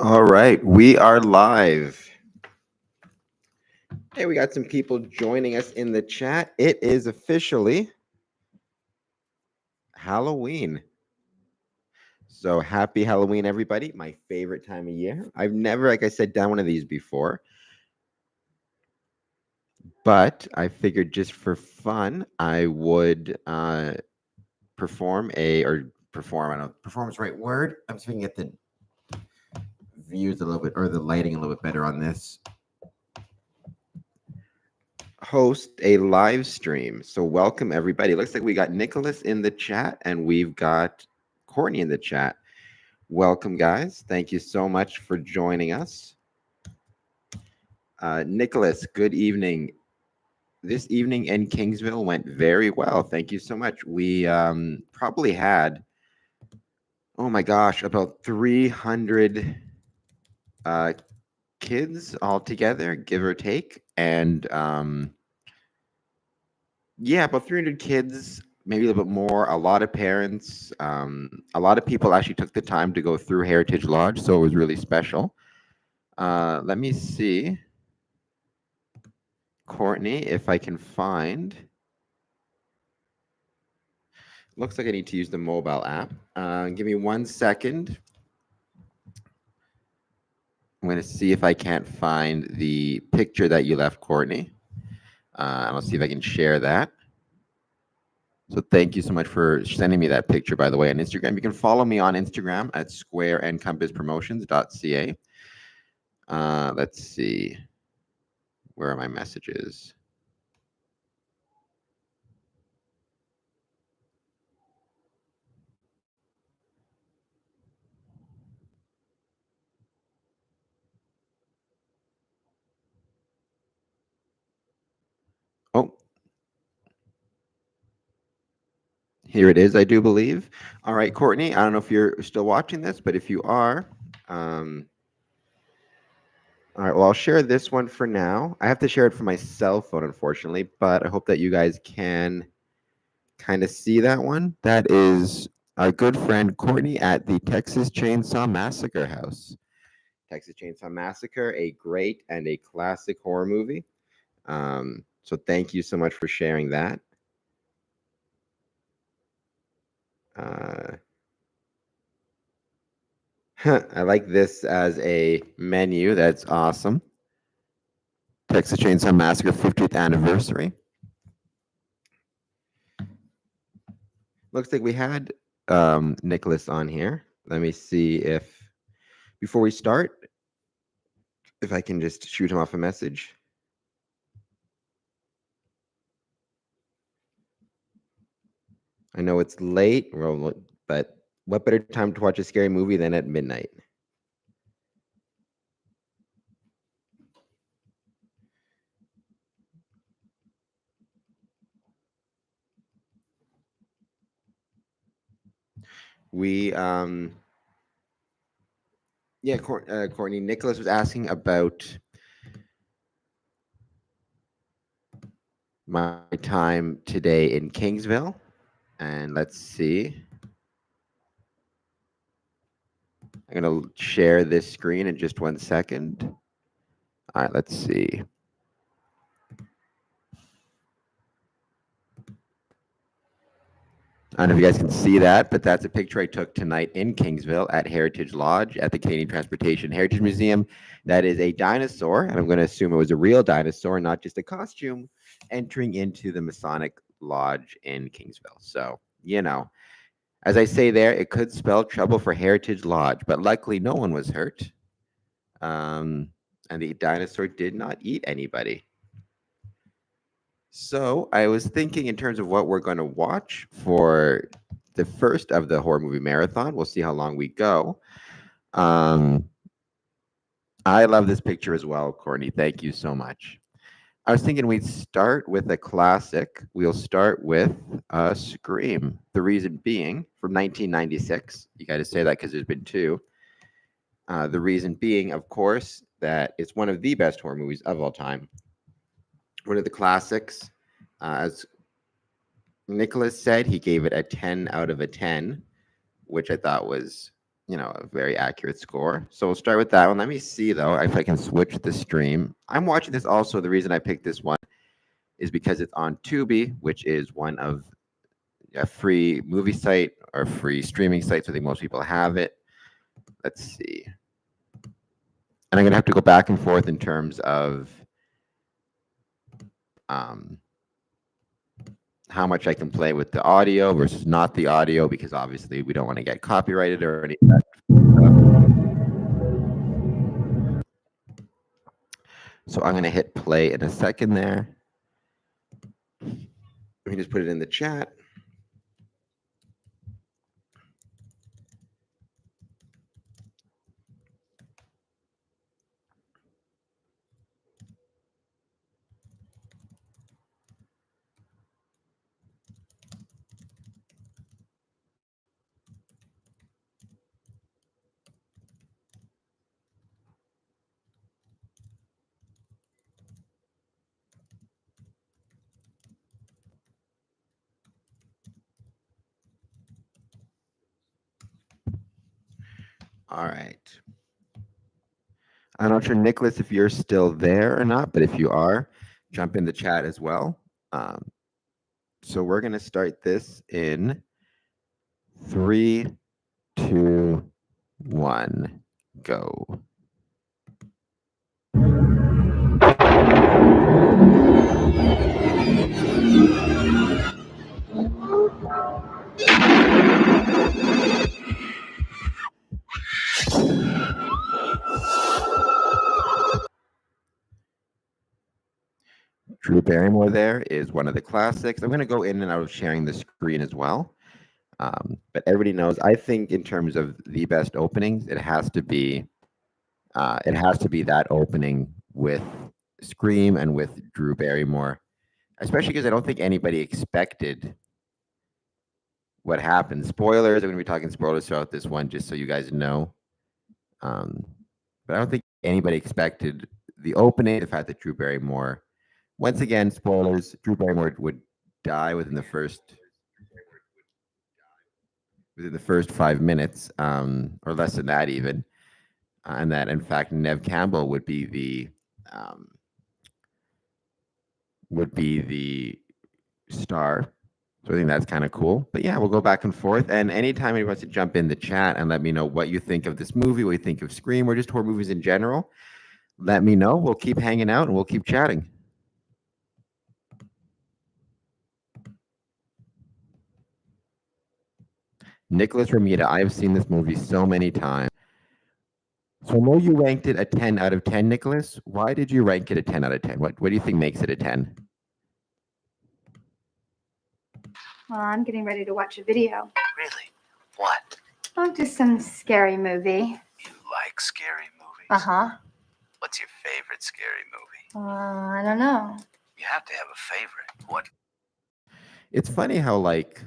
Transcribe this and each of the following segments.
All right, we are live. Hey, we got some people joining us in the chat. It is officially Halloween. So happy Halloween, everybody. My favorite time of year. I've never, like I said, done one of these before. But I figured just for fun, I would perform, I don't know, perform is the right word. I'm just going to get the views a little bit, or the lighting a little bit better on this. Host a live stream. So welcome everybody. Looks like we got Nicholas in the chat and we've got Courtney in the chat. Welcome guys. Thank you so much for joining us. Nicholas, good evening. This evening in Kingsville went very well. Thank you so much. We probably had, oh my gosh, about 300 kids all together, give or take. And yeah, about 300 kids, maybe a little bit more. A lot of parents, a lot of people actually took the time to go through Heritage Lodge, so it was really special. Let me see, Courtney, if I can find. Looks like I need to use the mobile app. Give me 1 second. I'm going to see if I can't find the picture that you left, Courtney. I'll see if I can share that. So thank you so much for sending me that picture, by the way, on Instagram. You can follow me on Instagram at squareandcompasspromotions.ca. Let's see. Where are my messages? Oh, here it is, I do believe. All right, Courtney, I don't know if you're still watching this, but if you are, all right, well, I'll share this one for now. I have to share it from my cell phone, unfortunately, but I hope that you guys can kind of see that one. That is our good friend Courtney at the Texas Chainsaw Massacre house. Texas Chainsaw Massacre, a great and a classic horror movie. So thank you so much for sharing that. I like this as a menu. That's awesome. Texas Chainsaw Massacre 50th anniversary. Looks like we had Nicholas on here. Let me see if, before we start, if I can just shoot him off a message. I know it's late, but what better time to watch a scary movie than at midnight? We, yeah, Courtney, Nicholas was asking about my time today in Kingsville. And let's see. I'm going to share this screen in just 1 second. All right, let's see. I don't know if you guys can see that, but that's a picture I took tonight in Kingsville at Heritage Lodge at the Canadian Transportation Heritage Museum. That is a dinosaur, and I'm going to assume it was a real dinosaur, not just a costume, entering into the Masonic Lodge in Kingsville. So, you know, as I say there, it could spell trouble for Heritage Lodge, but luckily no one was hurt. And the dinosaur did not eat anybody. So I was thinking in terms of what we're going to watch for the first of the horror movie marathon. We'll see how long we go. I love this picture as well, Courtney. Thank you so much. I was thinking we'd start with a classic. We'll start with Scream. The reason being, from 1996. You got to say that because there's been two. The reason being, of course, that it's one of the best horror movies of all time. One of the classics. As Nicholas said, he gave it a 10 out of a 10, which I thought was a very accurate score. So we'll start with that one. Let me see though if I can switch the stream. I'm watching this also. The reason I picked this one is because it's on Tubi, which is one of a free movie site or free streaming sites. I think most people have it. Let's see. And I'm gonna have to go back and forth in terms of um, how much I can play with the audio versus not the audio, because obviously we don't want to get copyrighted or any of that. So I'm going to hit play in a second there. Let me just put it in the chat. All right. I'm not sure, Nicholas, if you're still there or not, but if you are, jump in the chat as well. So we're going to start this in 3, 2, 1, go. Drew Barrymore there is one of the classics. I'm going to go in and out of sharing the screen as well. But everybody knows, I think in terms of the best openings, it has to be that opening with Scream and with Drew Barrymore, especially because I don't think anybody expected what happened. Spoilers, I'm going to be talking spoilers throughout this one, just so you guys know. But I don't think anybody expected the opening, the fact that Drew Barrymore, once again, spoilers, Drew Barrymore would die within the first 5 minutes, or less than that even, and that in fact Nev Campbell would be the star. So I think that's kind of cool. But yeah, we'll go back and forth. And anytime anybody wants to jump in the chat and let me know what you think of this movie, what you think of Scream, or just horror movies in general, let me know. We'll keep hanging out and we'll keep chatting. Nicholas Ramita, I have seen this movie so many times. So I know you ranked it a 10 out of 10, Nicholas. Why did you rank it a 10 out of 10? What do you think makes it a 10? Well, I'm getting ready to watch a video. Really? What? Oh, just some scary movie. You like scary movies? Uh-huh. What's your favorite scary movie? I don't know. You have to have a favorite. What? It's funny how, like,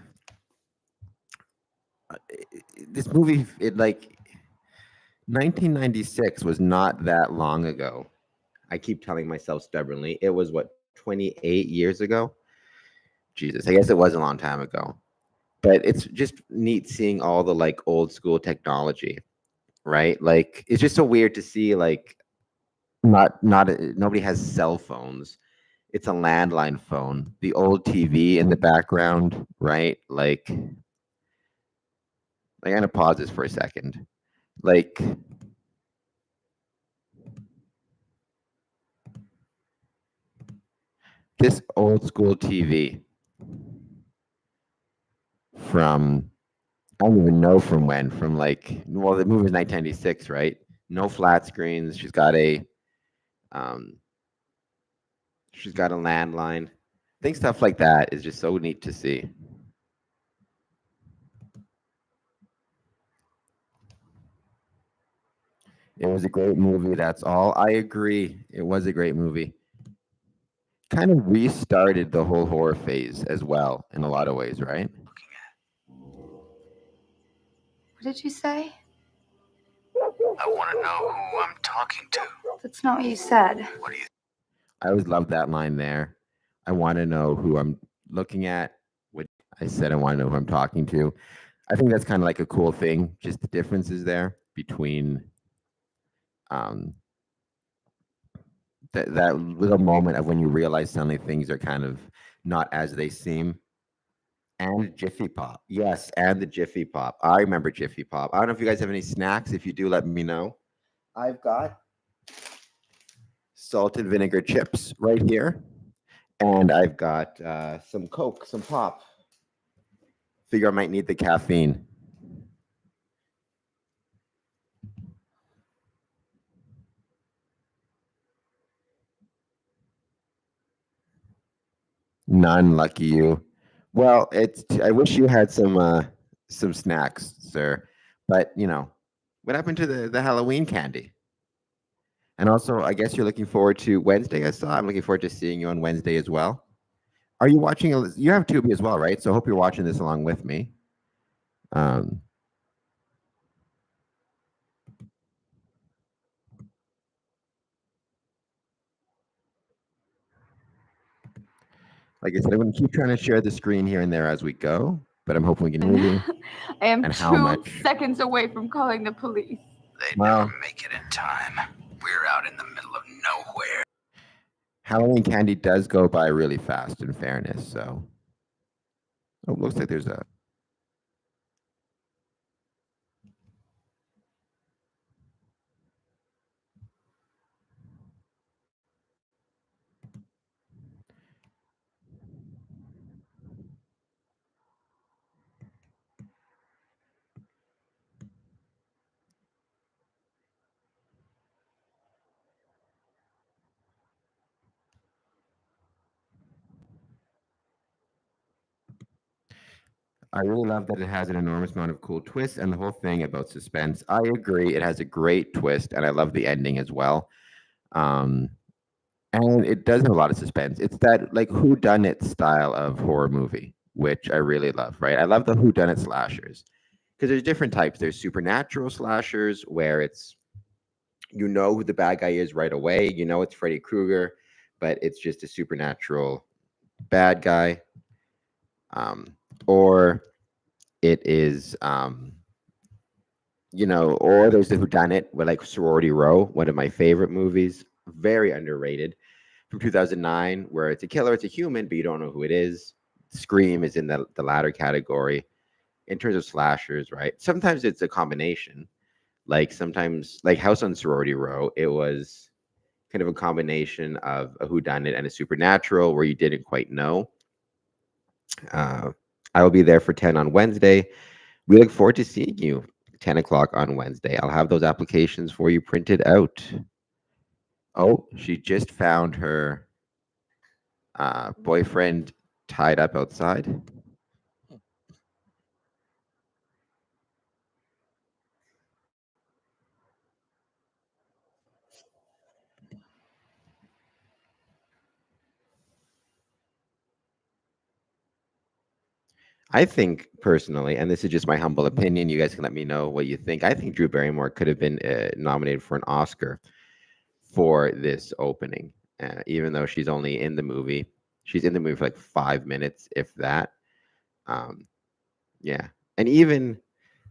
this movie, 1996 was not that long ago. I keep telling myself stubbornly, it was what, 28 years ago? Jesus, I guess it was a long time ago. But it's just neat seeing all the like old school technology, right? Like it's just so weird to see like nobody has cell phones. It's a landline phone. The old TV in the background, right? Like I'm gonna pause this for a second. Like this old school TV from I don't even know from when. From like, well, the movie was 1996, right? No flat screens. She's got a landline. I think stuff like that is just so neat to see. It was a great movie. That's all. I agree. It was a great movie. Kind of restarted the whole horror phase as well in a lot of ways, right? What did you say? I want to know who I'm talking to. That's not what you said. What do you? I always love that line there. I want to know who I'm looking at. What I said, I want to know who I'm talking to. I think that's kind of like a cool thing, just the differences there between um, that little moment of when you realize suddenly things are kind of not as they seem. And Jiffy Pop. Yes, and the Jiffy Pop. I remember Jiffy Pop. I don't know if you guys have any snacks. If you do, let me know. I've got salt and vinegar chips right here. And I've got some Coke, some pop. Figure I might need the caffeine. None, lucky you. Well, it's. I wish you had some snacks, sir. But what happened to the Halloween candy? And also, I guess you're looking forward to Wednesday. I saw. I'm looking forward to seeing you on Wednesday as well. Are you watching? You have Tubi as well, right? So I hope you're watching this along with me. Um, like I said, I'm going to keep trying to share the screen here and there as we go, but I'm hoping we can hear you. I am And how 2 much? seconds away from calling the police. They'd Well- never make it in time. We're out in the middle of nowhere. Halloween candy does go by really fast, in fairness. So, oh, looks like there's a. I really love that it has an enormous amount of cool twists and the whole thing about suspense. I agree, it has a great twist, and I love the ending as well. Um, and it does have a lot of suspense. It's that like who done it style of horror movie, which I really love. Right, I love the who done it slashers because there's different types. There's supernatural slashers where it's who the bad guy is right away. It's Freddy Krueger, but it's just a supernatural bad guy. Or it is or there's the whodunit with like Sorority Row, one of my favorite movies, very underrated, from 2009, where it's a killer, it's a human, but you don't know who it is. Scream is in the latter category in terms of slashers, right? Sometimes it's a combination. Like sometimes, like House on Sorority Row, it was kind of a combination of a whodunit and a supernatural where you didn't quite know. I will be there for 10 on Wednesday. We look forward to seeing you 10 o'clock on Wednesday. I'll have those applications for you printed out. Oh, she just found her boyfriend tied up outside. I think personally, and this is just my humble opinion, you guys can let me know what you think. I think Drew Barrymore could have been nominated for an Oscar for this opening, even though she's only in the movie. She's in the movie for like 5 minutes, if that. Yeah. And even,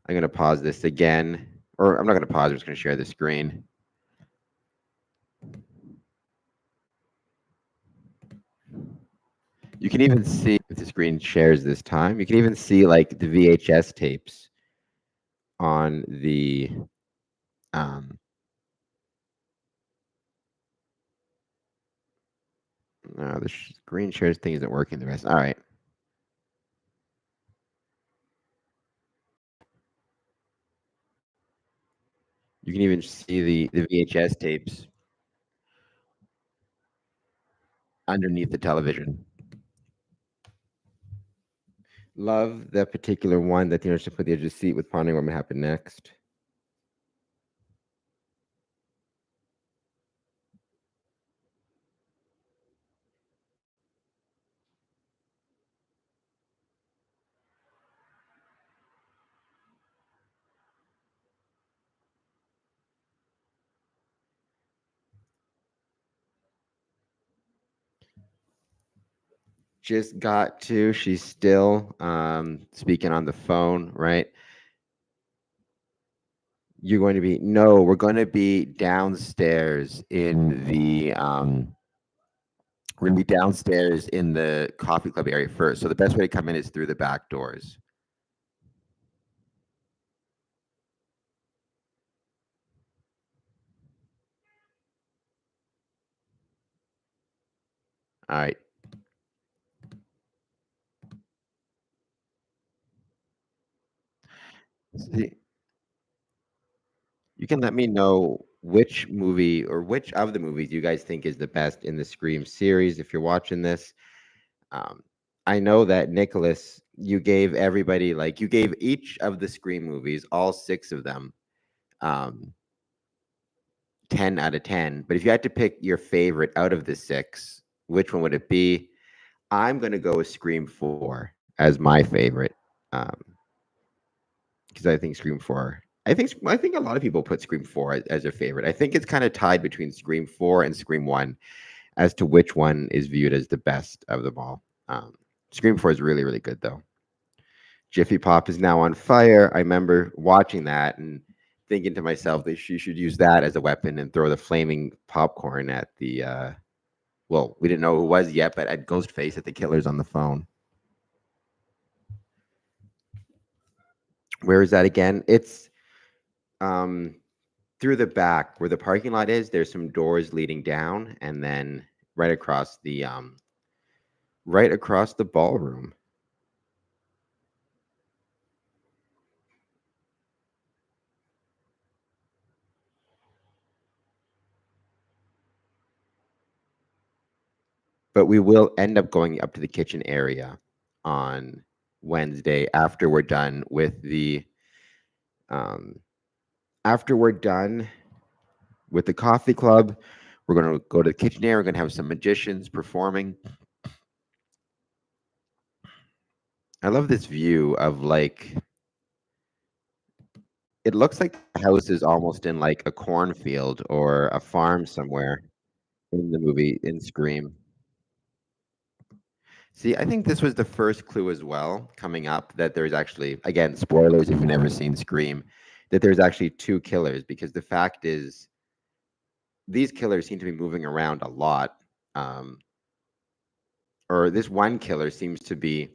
I'm going to pause this again, or I'm not going to pause, I'm just going to share the screen. You can even see if the screen shares this time. You can even see like the VHS tapes on the no, the screen shares thing isn't working the rest. All right. You can even see the VHS tapes underneath the television. Love that particular one that the nurse put the edge of the seat with pondering what might happen next. just got to. She's still speaking on the phone, right? You're going to be no, we're going to be downstairs in the we're going to be downstairs in the coffee club area first. So the best way to come in is through the back doors. All right. See, you can let me know which movie or which of the movies you guys think is the best in the Scream series if you're watching this. Um, I know that Nicholas, you gave everybody like you gave each of the Scream movies, all six of them, um, 10 out of 10. But if you had to pick your favorite out of the six, which one would it be? I'm gonna go with Scream 4 as my favorite. Because I think Scream 4. I think a lot of people put Scream 4 as their favorite. I think it's kind of tied between Scream 4 and Scream 1 as to which one is viewed as the best of them all. Scream 4 is really, really good though. Jiffy Pop is now on fire. I remember watching that and thinking to myself that she should use that as a weapon and throw the flaming popcorn at the well, we didn't know who it was yet, but at Ghostface at the killers on the phone. Where is that again? It's um through the back where the parking lot is. There's some doors leading down, and then right across the ballroom. But we will end up going up to the kitchen area on Wednesday after we're done with the um after we're done with the coffee club. We're going to go to the kitchen area. We're going to have some magicians performing. I love this view of like it looks like the house is almost in like a cornfield or a farm somewhere in the movie in Scream. See, I think this was the first clue as well coming up that there's actually, again, spoilers if you've never seen Scream, that there's actually two killers because the fact is these killers seem to be moving around a lot. Um, or this one killer seems to be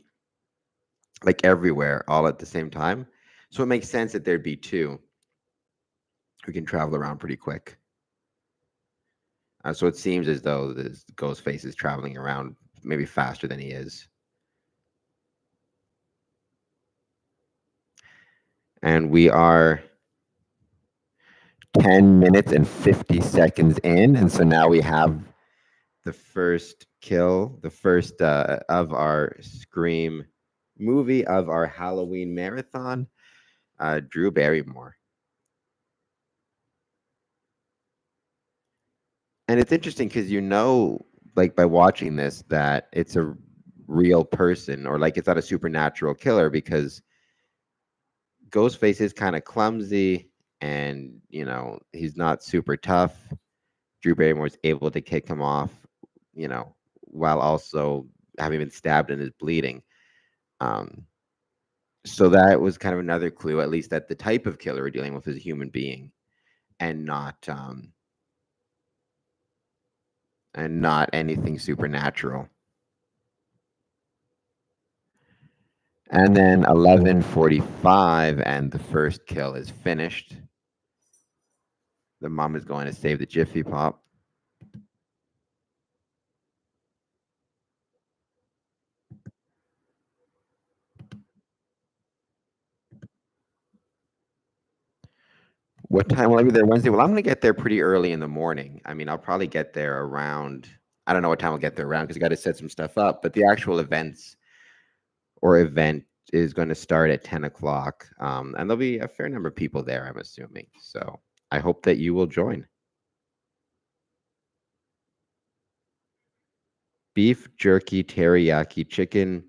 like everywhere all at the same time. So it makes sense that there'd be two who can travel around pretty quick. So it seems as though this Ghostface is traveling around maybe faster than he is. And we are 10 minutes and 50 seconds in. And so now we have the first kill, the first of our Scream movie of our Halloween marathon, Drew Barrymore. And it's interesting because like by watching this, that it's a real person or like it's not a supernatural killer because Ghostface is kind of clumsy and, he's not super tough. Drew Barrymore's able to kick him off, while also having been stabbed and is bleeding. So that was kind of another clue, at least that the type of killer we're dealing with is a human being and not anything supernatural. And then 11:45 and the first kill is finished. The mom is going to save the Jiffy Pop. What time will I be there Wednesday? Well, I'm going to get there pretty early in the morning. I mean, I'll probably get there around, I don't know what time I'll get there around because I got to set some stuff up. But the actual event is going to start at 10 o'clock. And there'll be a fair number of people there, I'm assuming. So I hope that you will join. Beef jerky teriyaki chicken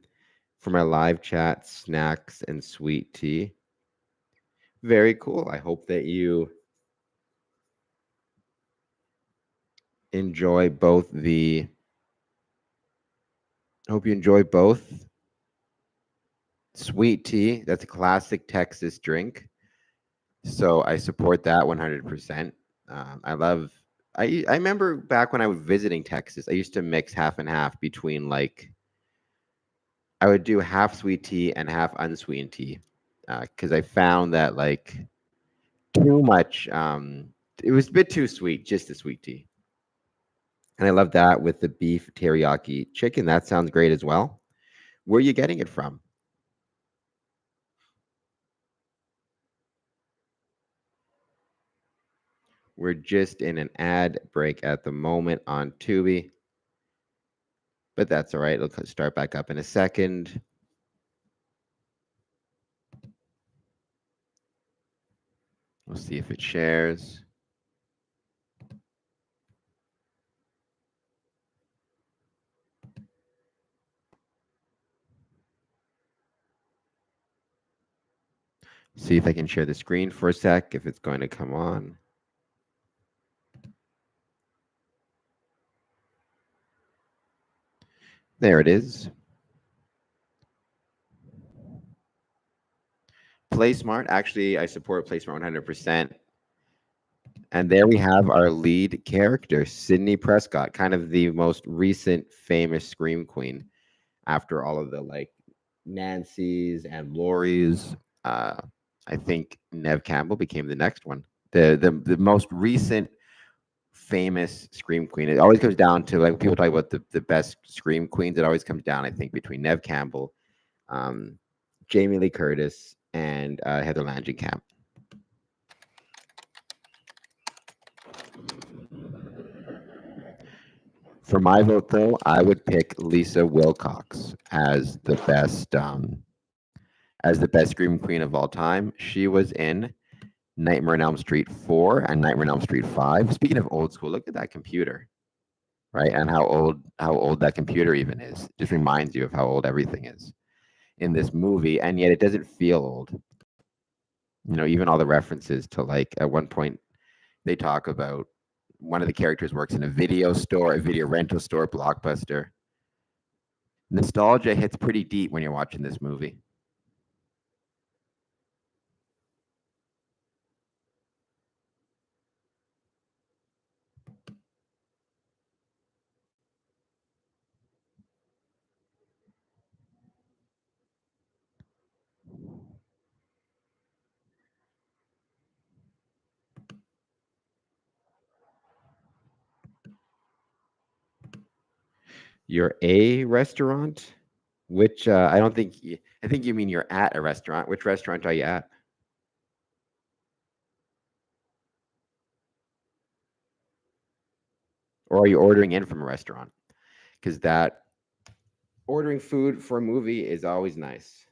for my live chat, snacks, and sweet tea. Very cool. I hope that you enjoy both the Hope you enjoy both. Sweet tea, that's a classic Texas drink. So I support that 100%. I love, I remember back when I was visiting Texas, I used to mix half and half between like, I would do half sweet tea and half unsweetened tea. Because I found that like too much, it was a bit too sweet, just the sweet tea. And I love that with the beef teriyaki chicken. That sounds great as well. Where are you getting it from? We're just in an ad break at the moment on Tubi, but that's all right. It'll start back up in a second. We'll see if it shares. See if I can share the screen for a sec, if it's going to come on. There it is. PlaySmart. Actually, I support PlaySmart 100%. And there we have our lead character, Sydney Prescott, kind of the most recent famous Scream Queen after all of the like Nancy's and Laurie's. I think Nev Campbell became the next one. The most recent famous Scream Queen. It always comes down to like people talk about the best Scream Queens. It always comes down, I think, between Nev Campbell, um, Jamie Lee Curtis, and Heather Langenkamp. For my vote, though, I would pick Lisa Wilcox as the best Scream Queen of all time. She was in Nightmare on Elm Street 4 and Nightmare on Elm Street 5. Speaking of old school, look at that computer, right? And how old that computer even is. Just reminds you of how old everything is in this movie, and yet it doesn't feel old. You know, even all the references to like at one point they talk about one of the characters works in a video store, a video rental store, Blockbuster. Nostalgia hits pretty deep when you're watching this movie. You're a restaurant, which I don't think. I think you mean you're at a restaurant. Which restaurant are you at? Or are you ordering in from a restaurant? Because that ordering food for a movie is always nice.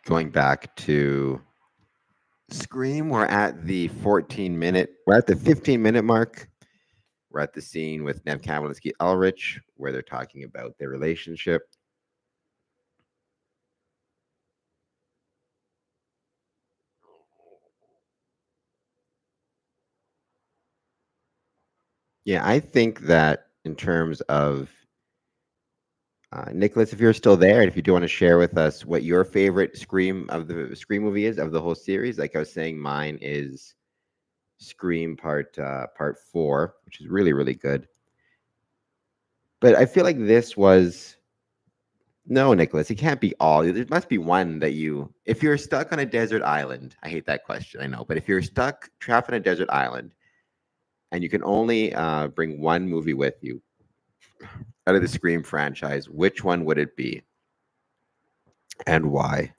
Going back to Scream, we're at the 14-minute. We're at the 15-minute mark. We're at the scene with Nev Campbell and Skeet Ulrich, where they're talking about their relationship. Yeah, I think that in terms of Nicholas, if you're still there, and if you do want to share with us what your favorite Scream movie is of the whole series, like I was saying, mine is Scream Part 4, which is really really good. But I feel like this was no, Nicholas. It can't be all. There must be one that you. If you're stuck on a desert island, I hate that question. I know, but if you're stuck trapped on a desert island, and you can only bring one movie with you out of the Scream franchise, which one would it be, and why?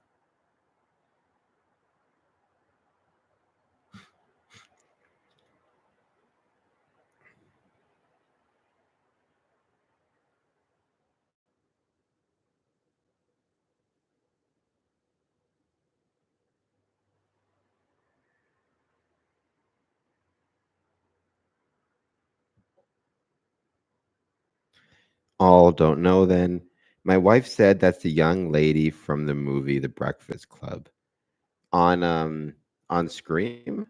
All don't know then. My wife said that's the young lady from the movie The Breakfast Club. On Scream?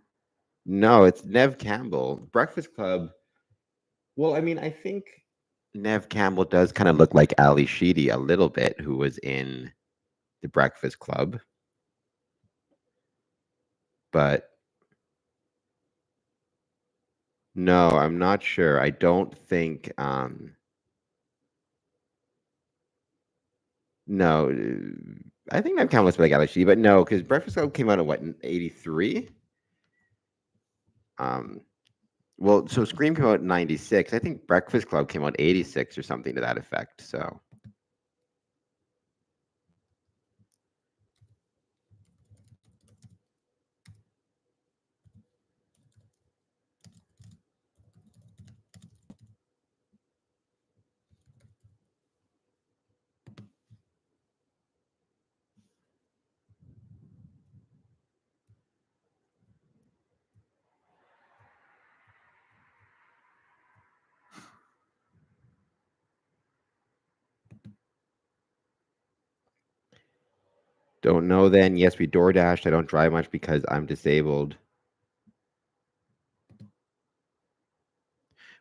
No, it's Nev Campbell. Breakfast Club. Well, I mean, I think Nev Campbell does kind of look like Ali Sheedy a little bit, who was in The Breakfast Club. But no, I'm not sure. I don't think no, I think Nev Campbell looks like Ali Sheedy, but no, because Breakfast Club came out in what, in 83? Um well, so Scream came out in 96. I think Breakfast Club came out 86 or something to that effect. So don't know then. Yes, we DoorDashed. I don't drive much because I'm disabled.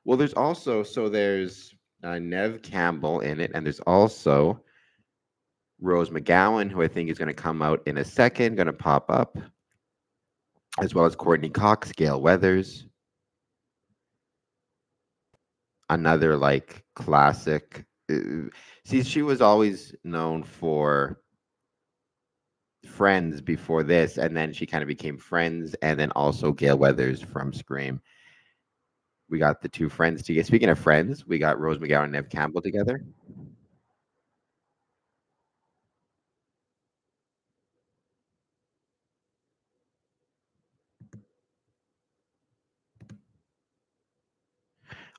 Well, there's also there's Nev Campbell in it, and there's also Rose McGowan, who I think is going to come out in a second, going to pop up, as well as Courtney Cox, Gail Weathers, another like classic. See, she was always known for Friends before this, and then she kind of became Friends, and then also Gail Weathers from Scream. We got the two Friends together. Speaking of Friends, we got Rose McGowan and Nev Campbell together.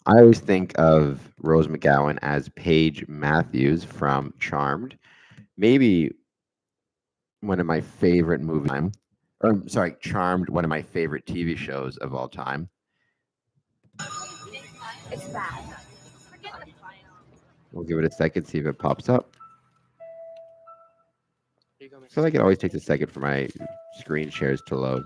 I always think of Rose McGowan as Paige Matthews from Charmed. Maybe one of my favorite movies. Or sorry, Charmed, one of my favorite TV shows of all time. It's bad. We'll give it a second, see if it pops up. I feel like it always takes a second for my screen shares to load.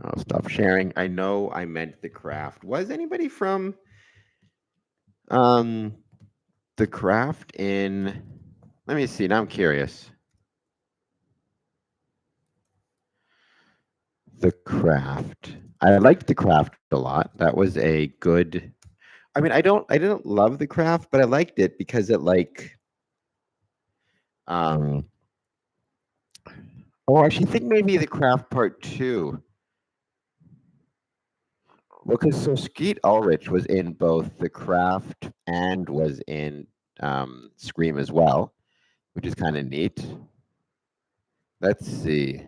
I'll stop sharing. I know I meant The Craft. Was anybody from um The Craft in? Let me see. Now I'm curious. The Craft. I liked The Craft a lot. That was a good. I mean, I didn't love The Craft, but I liked it because it like um oh, I actually think maybe The Craft Part 2. Well, because so Skeet Ulrich was in both The Craft and was in Scream as well, which is kind of neat. Let's see.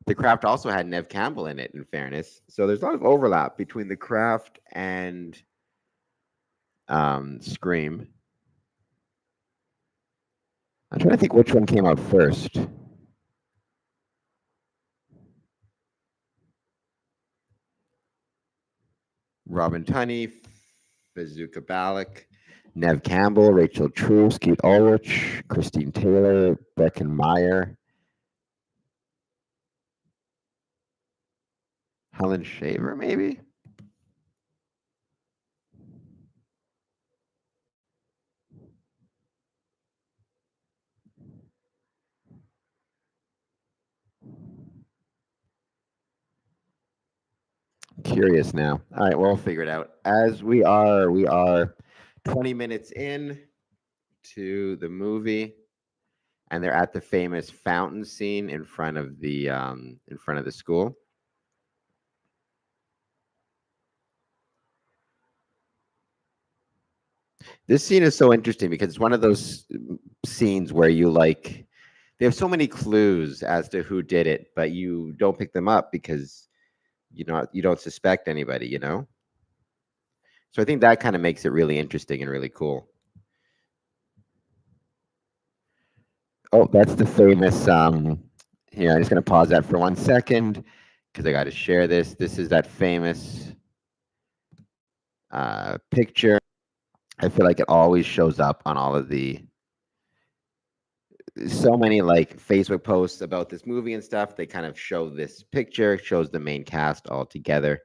The Craft also had Nev Campbell in it, in fairness. So there's a lot of overlap between The Craft and Scream. I'm trying to think which one came out first. Robin Tunney, Bazooka Balak, Nev Campbell, Rachel True, Skeet Ulrich, Christine Taylor, Brecken Meyer, Helen Shaver, maybe? Curious now. All right, we'll figure it out. As we are 20 minutes in to the movie, and they're at the famous fountain scene in front of the school. This scene is so interesting because it's one of those scenes where you like they have so many clues as to who did it, but you don't pick them up because you don't suspect anybody, you know? So I think that kind of makes it really interesting and really cool. Oh, that's the famous here, I'm just gonna pause that for 1 second because I gotta share this. This is that famous picture. I feel like it always shows up on all of the so many like Facebook posts about this movie and stuff. They kind of show this picture, shows the main cast all together,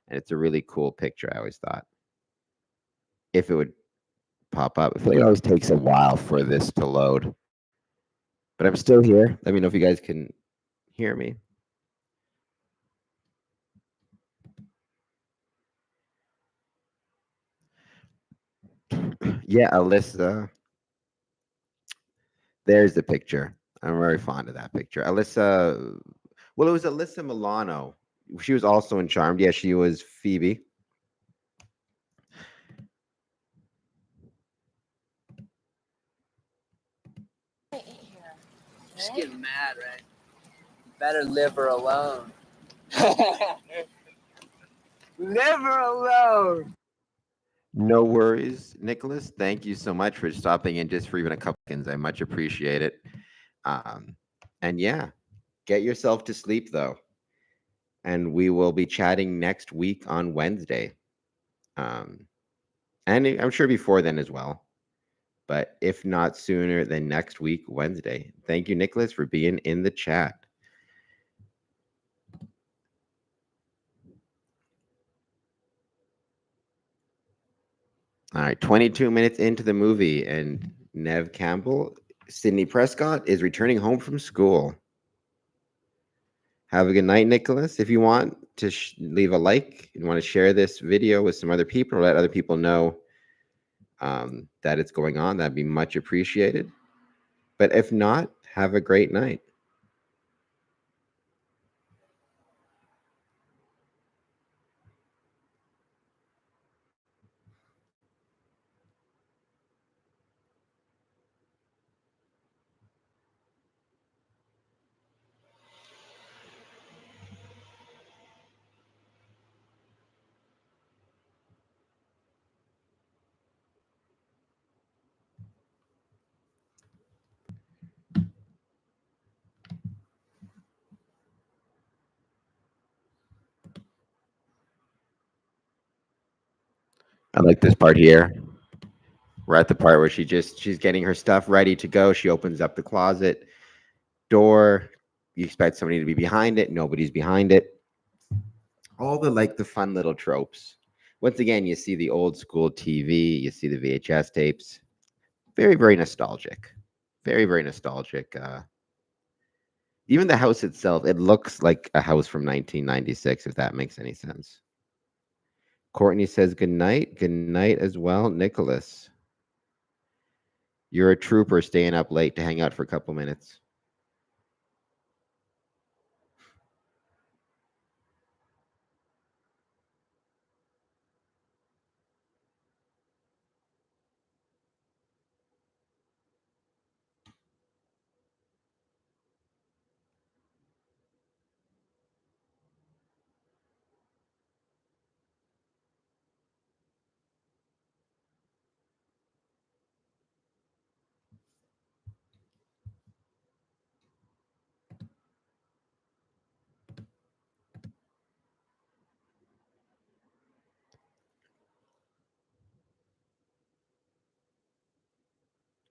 and it's a really cool picture. I always thought if it would pop up. I feel like it always takes a while for this to load, but I'm still here. Let me know if you guys can hear me. Yeah, Alyssa. There's the picture. I'm very fond of that picture. Alyssa. Well, it was Alyssa Milano. She was also in Charmed. Yeah, she was Phoebe. Just getting mad, right? Better live her alone. Live her alone. No worries, Nicholas. Thank you so much for stopping in just for even a couple seconds. I much appreciate it. And yeah, get yourself to sleep though. And we will be chatting next week on Wednesday. And I'm sure before then as well. But if not sooner than next week, Wednesday. Thank you, Nicholas, for being in the chat. All right, 22 minutes into the movie, and Nev Campbell, Sydney Prescott, is returning home from school. Have a good night, Nicholas. If you want to leave a like and want to share this video with some other people or let other people know that it's going on, that'd be much appreciated. But if not, have a great night. I like this part here. We're at the part where she's getting her stuff ready to go. She opens up the closet door. You expect somebody to be behind it. Nobody's behind it. All the fun little tropes. Once again, you see the old school TV. You see the VHS tapes. Very, very nostalgic. Very, very nostalgic. Even the house itself, it looks like a house from 1996, if that makes any sense. Courtney says good night. Good night as well, Nicholas. You're a trooper staying up late to hang out for a couple minutes.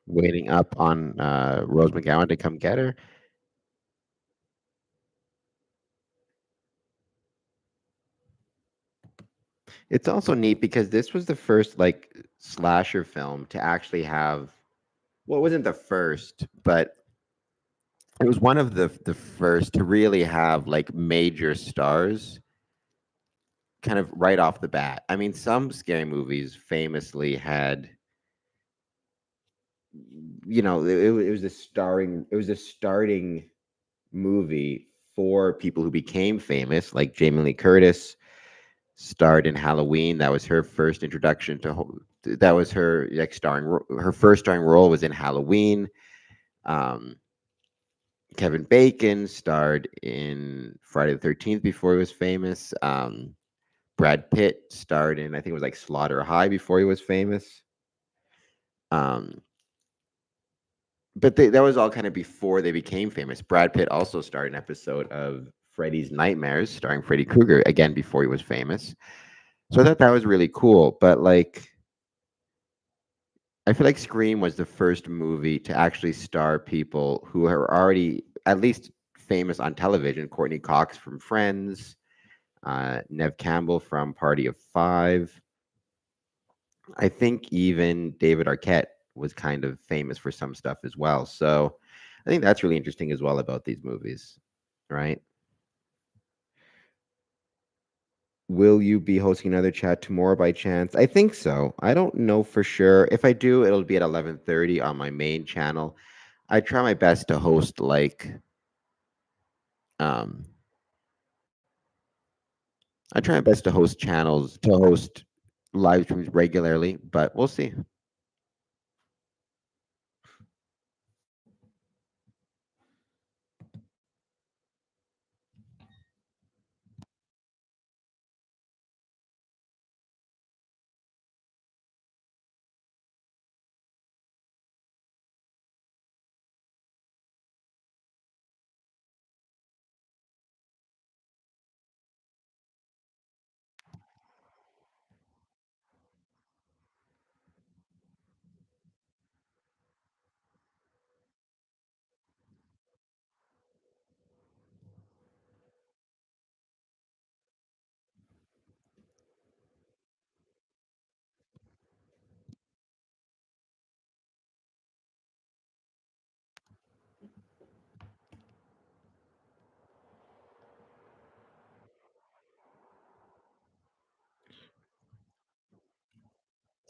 Waiting up on Rose McGowan to come get her. It's also neat because this was the first slasher film to actually have, well, it wasn't the first, but it was one of the first to really have major stars kind of right off the bat. I mean, some scary movies famously had, it was a starting movie for people who became famous, like Jamie Lee Curtis starred in Halloween. That was her first introduction to That was her like her first starring role was in Halloween. Um, Kevin Bacon starred in Friday the 13th before he was famous. Brad Pitt starred in, I think it was like Slaughter High before he was famous. Um, but that was all kind of before they became famous. Brad Pitt also starred an episode of Freddy's Nightmares, starring Freddy Krueger, again before he was famous. So I thought that was really cool. But like, I feel like Scream was the first movie to actually star people who are already at least famous on television. Courtney Cox from Friends, Nev Campbell from Party of Five. I think even David Arquette was kind of famous for some stuff as well. So I think that's really interesting as well about these movies, right? Will you be hosting another chat tomorrow by chance? I think so. I don't know for sure. If I do, it'll be at 11:30 on my main channel. I try my best to host um I try my best to host live streams regularly, but we'll see.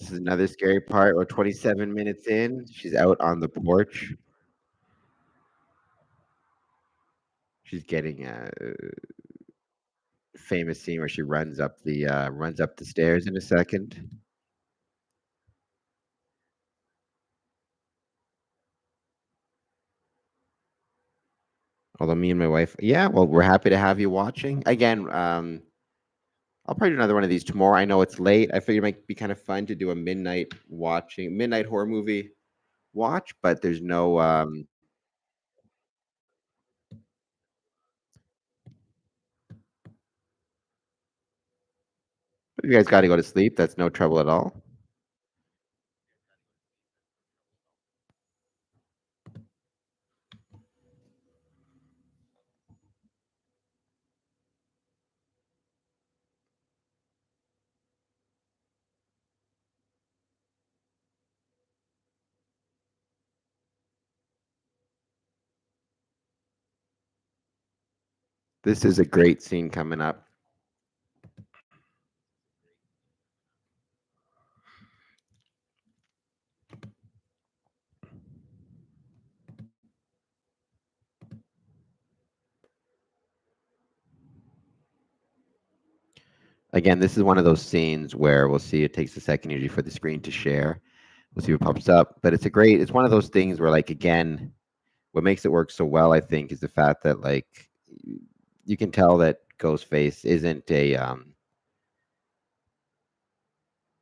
This is another scary part. We're 27 minutes in. She's out on the porch. She's getting a famous scene where she runs up the stairs in a second. Although me and my wife, yeah, well, we're happy to have you watching again. I'll probably do another one of these tomorrow. I know it's late. I figured it might be kind of fun to do a midnight horror movie watch, but there's no if you guys got to go to sleep, that's no trouble at all. This is a great scene coming up. Again, this is one of those scenes where we'll see it takes a second usually for the screen to share. We'll see what pops up, but it's one of those things where like again, what makes it work so well, I think, is the fact that like you can tell that Ghostface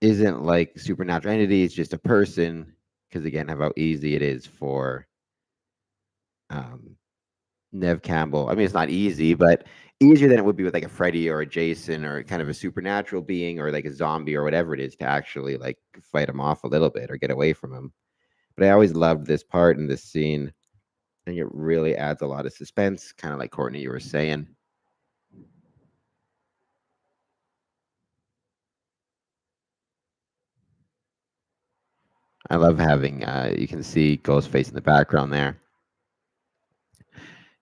isn't like supernatural entity. It's just a person. Because again, how easy it is for um, Nev Campbell. I mean, it's not easy, but easier than it would be with like a Freddy or a Jason or kind of a supernatural being or like a zombie or whatever it is to actually like fight him off a little bit or get away from him. But I always loved this part in this scene. I think it really adds a lot of suspense, kind of like Courtney, you were saying. I love having you can see Ghostface in the background there.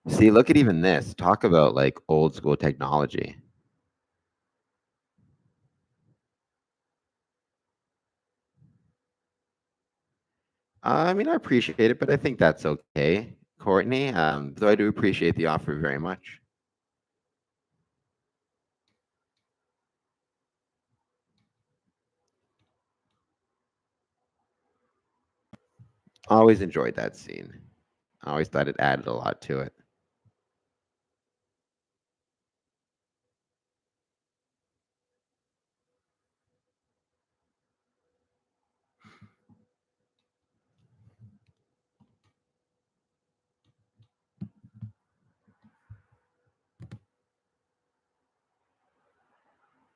See, look at even this. Talk about like old school technology. I mean, I appreciate it, but I think that's okay, Courtney. Though I do appreciate the offer very much. Always enjoyed that scene. I always thought it added a lot to it.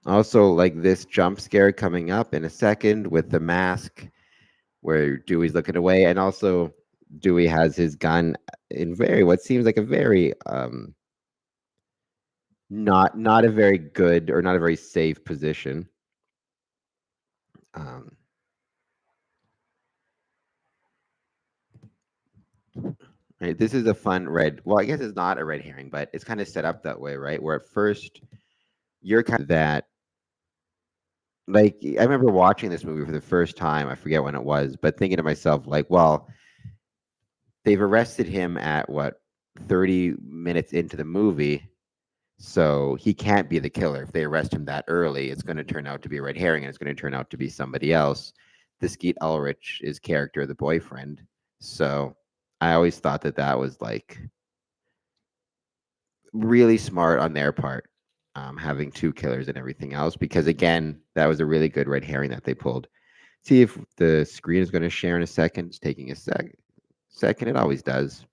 Also, like this jump scare coming up in a second with the mask where Dewey's looking away, and also Dewey has his gun in very what seems like a very not a very good or not a very safe position. Um, right, this is a fun red. Well, I guess it's not a red herring, but it's kind of set up that way, right? Where at first you're kind of that. Like I remember watching this movie for the first time. I forget when it was, but thinking to myself, like, well, they've arrested him at what 30 minutes into the movie, so he can't be the killer. If they arrest him that early, it's going to turn out to be a red herring, and it's going to turn out to be somebody else. The Skeet Ulrich is character, the boyfriend. So I always thought that that was like really smart on their part, having two killers and everything else. Because again, that was a really good red herring that they pulled. See if the screen is going to share in a second. It's taking a second. It always does,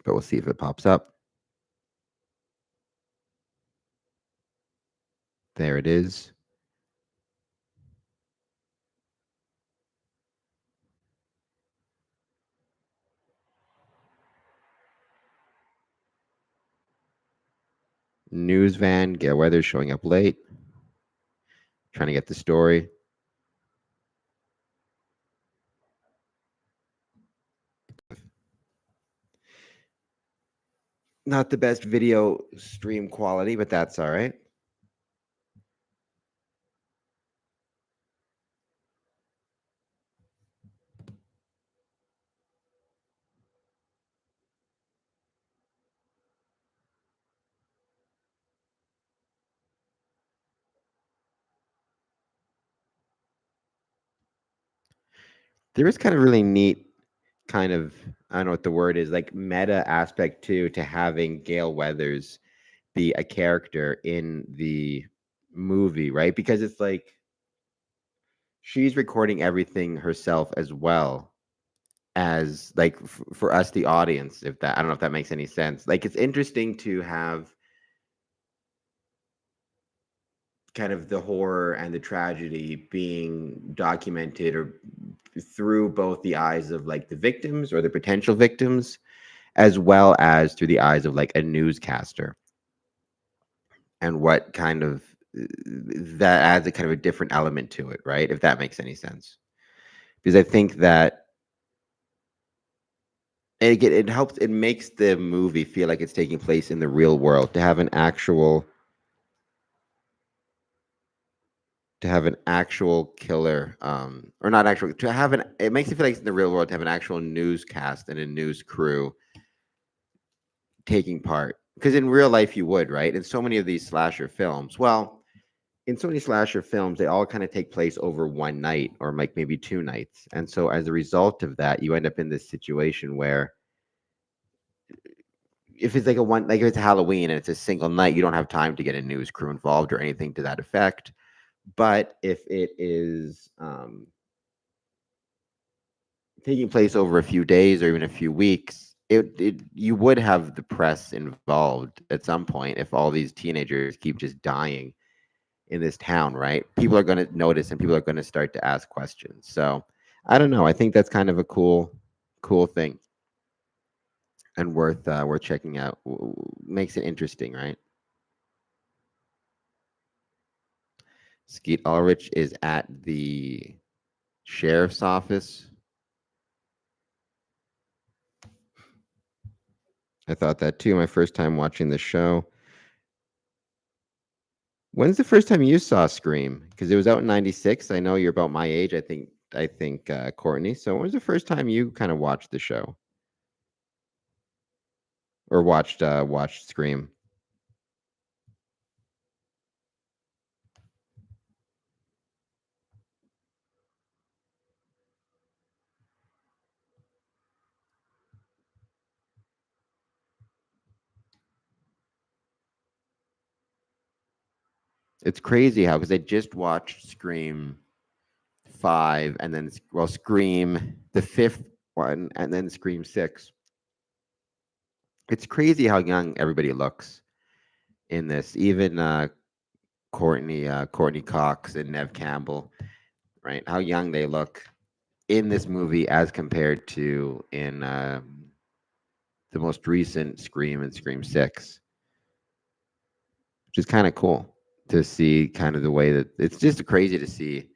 but we'll see if it pops up. There it is. News van, Gail Weathers showing up late, trying to get the story. Not the best video stream quality, but that's all right. There is kind of really neat kind of, I don't know what the word is, like meta aspect too, to having Gail Weathers be a character in the movie, right? Because it's like she's recording everything herself as well as like for us the audience. If that, I don't know if that makes any sense. Like it's interesting to have kind of the horror and the tragedy being documented or through both the eyes of like the victims or the potential victims, as well as through the eyes of like a newscaster, and what kind of that adds a kind of a different element to it, right? If that makes any sense. Because I think that it helps, it makes the movie feel like it's taking place in the real world, to have an actual killer, or not actual, to have an, it makes it feel like it's in the real world, to have an actual newscast and a news crew taking part. Because in real life you would, right? In so many of these slasher films, well, in so many slasher films, they all kind of take place over one night or like maybe two nights. And so as a result of that, you end up in this situation where if it's like a one, like if it's Halloween and it's a single night, you don't have time to get a news crew involved or anything to that effect. But if it is taking place over a few days or even a few weeks, it you would have the press involved at some point. If all these teenagers keep just dying in this town, right? People are going to notice and people are going to start to ask questions. So I don't know. I think that's kind of a cool thing and worth checking out. Makes it interesting, right? Skeet Ulrich is at the sheriff's office. I thought that too. My first time watching the show. When's the first time you saw Scream? Because it was out in '96. I know you're about my age. I think Courtney. So when was the first time you kind of watched the show or watched Scream? It's crazy how, because I just watched Scream 5 and then, well, Scream, the fifth one, and then Scream 6. It's crazy how young everybody looks in this. Even Courtney Cox and Nev Campbell, right? How young they look in this movie as compared to in the most recent Scream and Scream 6, which is kind of cool to see, kind of the way that it's just crazy to see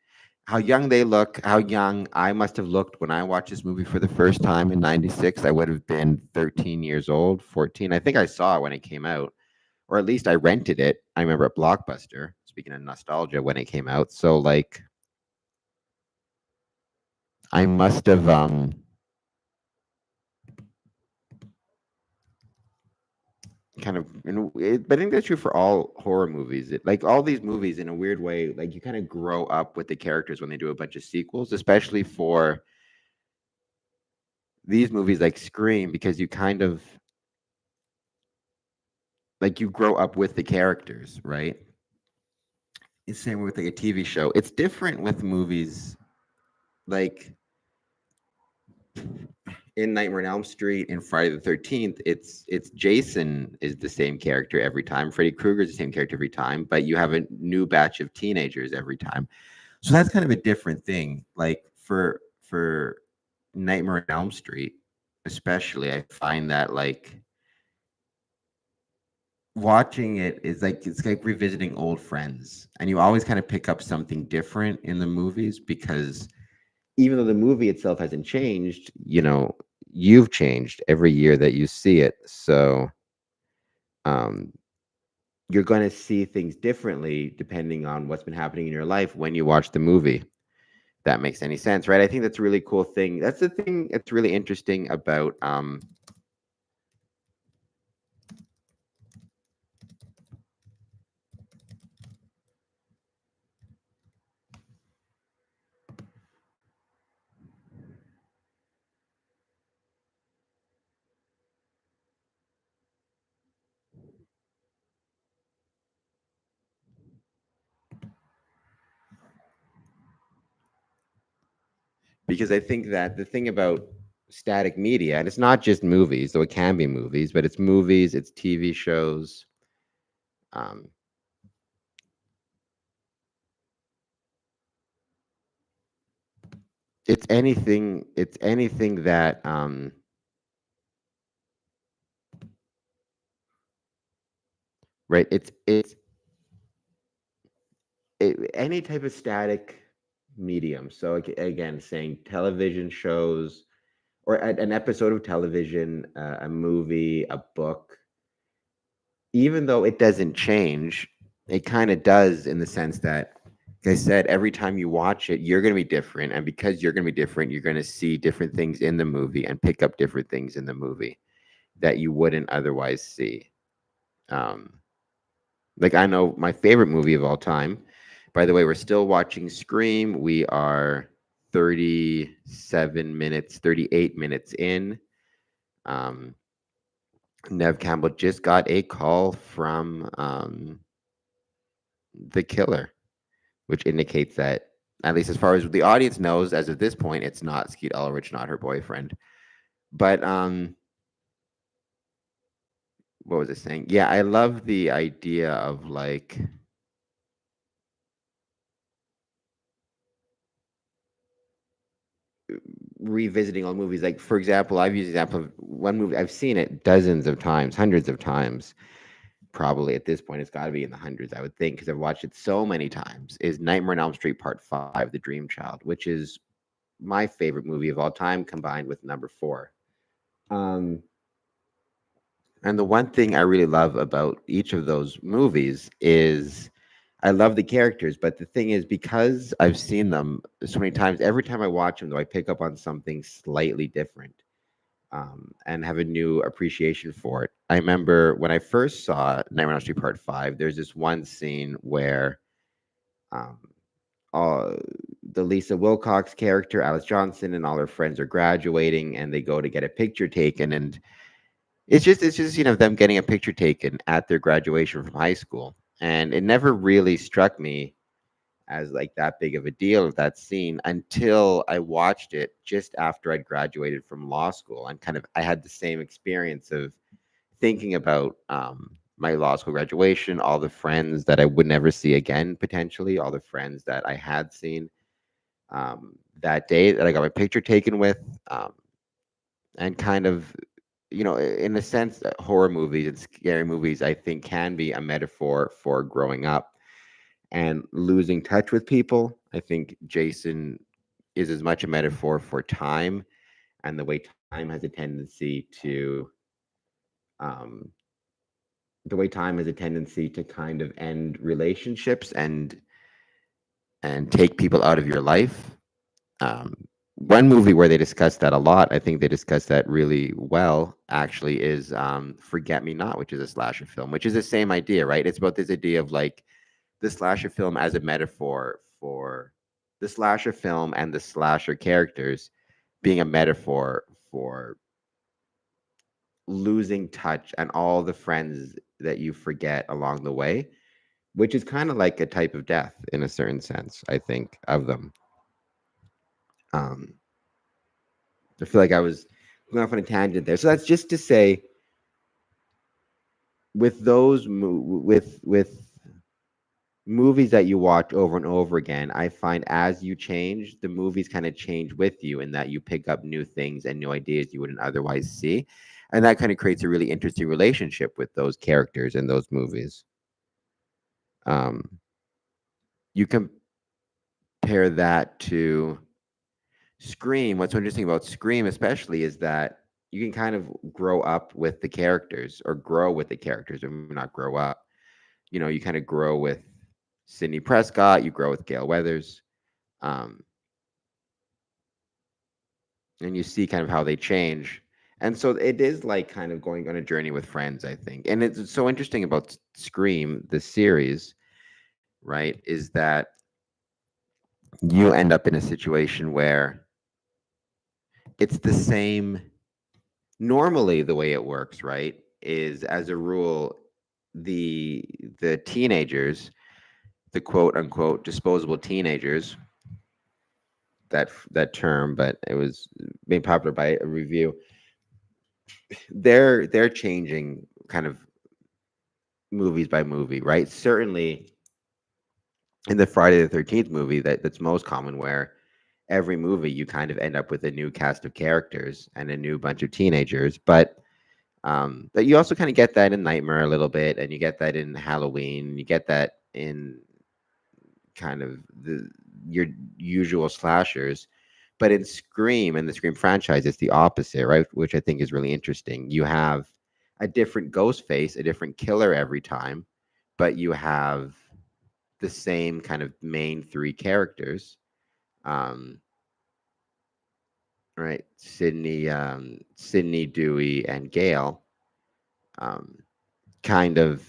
how young they look, how young I must have looked when I watched this movie for the first time in 96. I would have been 13 years old, 14. I think I saw it when it came out, or at least I rented it. I remember at Blockbuster, speaking of nostalgia, when it came out. So, like, I must have kind of, but I think that's true for all horror movies. Like all these movies, in a weird way, like you kind of grow up with the characters when they do a bunch of sequels, especially for these movies like Scream, because you kind of like you grow up with the characters, right? It's the same with like a TV show. It's different with movies like in Nightmare on Elm Street and Friday the 13th. It's Jason is the same character every time. Freddy Krueger is the same character every time, but you have a new batch of teenagers every time. So that's kind of a different thing. Like for Nightmare on Elm Street, especially, I find that like watching it is like it's like revisiting old friends, and you always kind of pick up something different in the movies because even though the movie itself hasn't changed, you've changed every year that you see it. So um you're going to see things differently depending on what's been happening in your life when you watch the movie. That makes any sense, right? I think that's a really cool thing. That's the thing that's really interesting about because I think that the thing about static media, and it's not just movies, though it can be movies, but it's movies, it's TV shows. Um, it's anything. It's anything that right. Any type of static medium. So again, saying television shows or an episode of television, a movie, a book, even though it doesn't change, it kind of does in the sense that, like I said, every time you watch it, you're going to be different. And because you're going to be different, you're going to see different things in the movie and pick up different things in the movie that you wouldn't otherwise see. Um, like, I know my favorite movie of all time. By the way, we're still watching Scream. We are 37 minutes, 38 minutes in. Um, Nev Campbell just got a call from the killer, which indicates that, at least as far as the audience knows, as of this point, it's not Skeet Ulrich, not her boyfriend. But what was I saying? Yeah, I love the idea of like revisiting old movies. Like, for example, I've used the example of one movie. I've seen it dozens of times, hundreds of times. Probably at this point, it's got to be in the hundreds, I would think, because I've watched it so many times. Is Nightmare on Elm Street Part 5, The Dream Child, which is my favorite movie of all time, combined with number 4. And the one thing I really love about each of those movies is I love the characters, but the thing is, because I've seen them so many times, every time I watch them, though, I pick up on something slightly different, and have a new appreciation for it. I remember when I first saw Nightmare on Elm Street Part 5, there's this one scene where um, the Lisa Wilcox character, Alice Johnson, and all her friends are graduating, and they go to get a picture taken, and it's just them getting a picture taken at their graduation from high school. and it never really struck me as like that big of a deal of that scene until I watched it just after I'd graduated from law school, and kind of I had the same experience of thinking about my law school graduation, all the friends that I would never see again, potentially, all the friends that I had seen that day that I got my picture taken with, um, and kind of, in a sense, that horror movies and scary movies, I think, can be a metaphor for growing up and losing touch with people. I think Jason is as much a metaphor for time and the way time has a tendency to um, kind of end relationships and take people out of your life. Um, One movie where they discuss that a lot, I think they discuss that really well, actually, is Forget Me Not, which is a slasher film, which is the same idea, right? It's about this idea of like the slasher film as a metaphor for the slasher film and the slasher characters being a metaphor for losing touch and all the friends that you forget along the way, which is kind of like a type of death in a certain sense, I think, of them. Um, I feel like I was going off on a tangent there. So that's just to say, with with movies that you watch over and over again, I find as you change, the movies kind of change with you, in that you pick up new things and new ideas you wouldn't otherwise see. And that kind of creates a really interesting relationship with those characters in those movies. Um, you compare that to Scream. What's so interesting about Scream, especially, is that you can kind of grow up with the characters, or grow with the characters, or not grow up. You kind of grow with Sidney Prescott, you grow with Gail Weathers, um, and you see kind of how they change. And so it is like kind of going on a journey with friends, I think. And it's so interesting about Scream, the series, right, is that you end up in a situation where it's the same. Normally, the way it works, right, is, as a rule, the the teenagers, the quote unquote disposable teenagers, that term, but it was made popular by a review. They're changing kind of movies by movie, right? Certainly in the Friday the 13th movie, that's most common, where every movie you kind of end up with a new cast of characters and a new bunch of teenagers. But you also kind of get that in Nightmare a little bit, and you get that in Halloween, you get that in kind of your usual slashers. But in Scream and the Scream franchise, it's the opposite, right? Which I think is really interesting. You have a different ghost face, a different killer every time, but you have the same kind of main three characters. Um, right, Sydney, Dewey, and Gail, um, kind of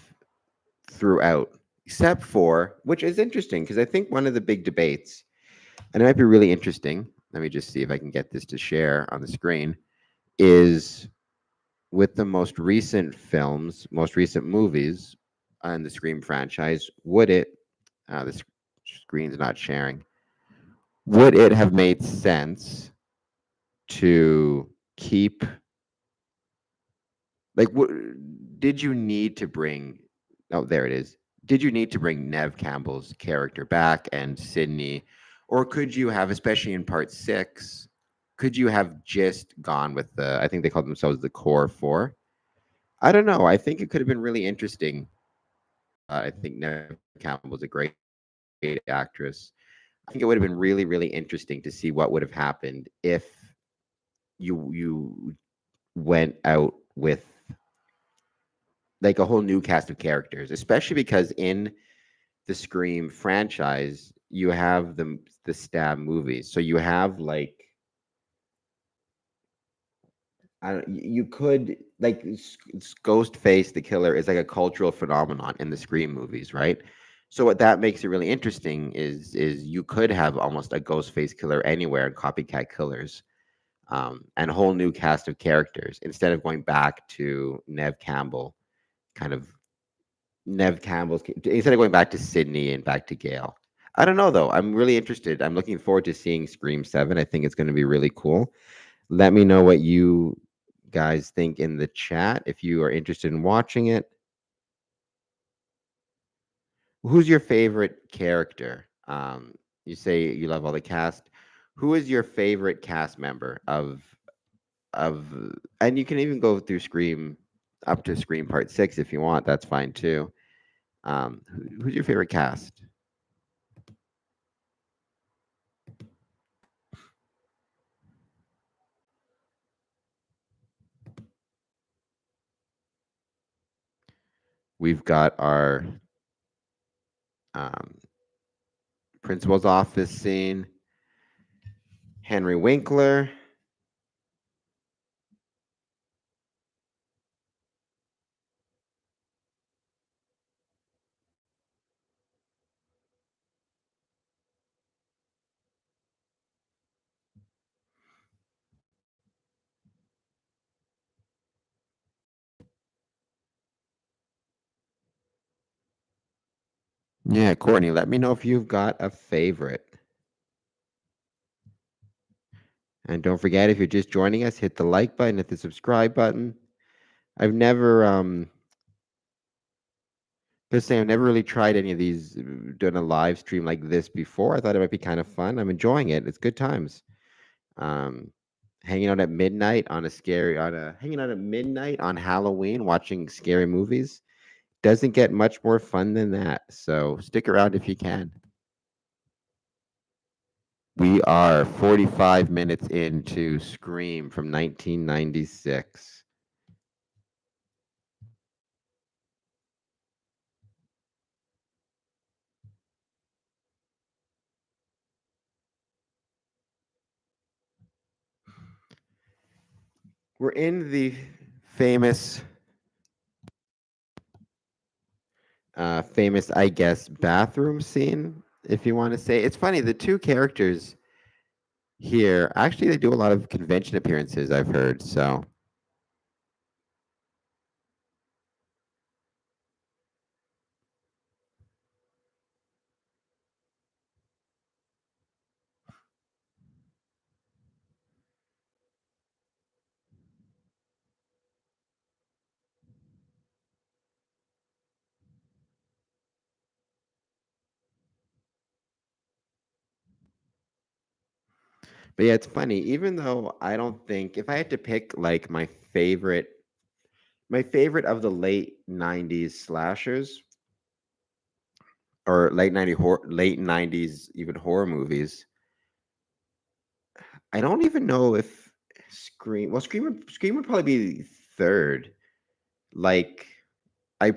throughout, except for, which is interesting because I think one of the big debates, and it might be really interesting. Let me just see if I can get this to share on the screen. Is with the most recent movies in the Scream franchise, would it? The screen's not sharing. Would it have made sense to keep, like, what did you need to bring? Oh, there it is. Did you need to bring Nev Campbell's character back and Sydney, or could you have, especially in part 6, could you have just gone with the? I think they called themselves the Core Four. I don't know. I think it could have been really interesting. I think Nev Campbell's a great actress. I think it would have been really, really interesting to see what would have happened if you went out with like a whole new cast of characters, especially because in the Scream franchise, you have the stab movies. So you have like, I don't, you could like Ghostface the killer is like a cultural phenomenon in the Scream movies, right? So what that makes it really interesting is you could have almost a Ghostface killer anywhere, and copycat killers, and a whole new cast of characters, instead of going back to Nev Campbell kind of Nev Campbell's instead of going back to Sydney and back to Gail. I don't know though. I'm really interested. I'm looking forward to seeing Scream 7. I think it's going to be really cool. Let me know what you guys think in the chat if you are interested in watching it. Who's your favorite character? You say you love all the cast. Who is your favorite cast member of and you can even go through Scream up to Scream Part 6 if you want. That's fine too. Who's your favorite cast? We've got our um, principal's office scene. Henry Winkler. Yeah, Courtney, let me know if you've got a favorite. And don't forget, if you're just joining us, hit the like button, hit the subscribe button. I've never just saying I've never really tried any of these doing a live stream like this before. I thought it might be kind of fun. I'm enjoying it. It's good times. Um hanging out at midnight on hanging out at midnight on Halloween watching scary movies doesn't get much more fun than that. So stick around if you can. We are 45 minutes into Scream from 1996. We're in the famous, I guess, bathroom scene, if you want to say. It's funny, the two characters here, actually, they do a lot of convention appearances, I've heard, so. But yeah, it's funny, even though I don't think, if I had to pick like my favorite of the late 90s slashers, or late 90s even horror movies, I don't even know if Scream would probably be third. Like I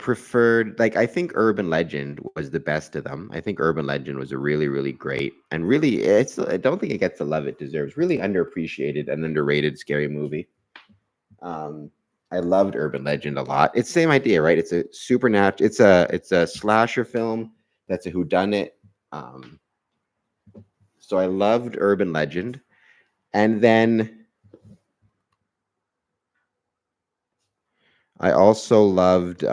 think Urban Legend was the best of them. I think Urban Legend was a really, really great and really I don't think it gets the love it deserves. Really underappreciated and underrated scary movie. I loved Urban Legend a lot. It's the same idea, right? It's a supernatural. It's a slasher film. That's a whodunit. Um, so I loved Urban Legend, and then I also loved.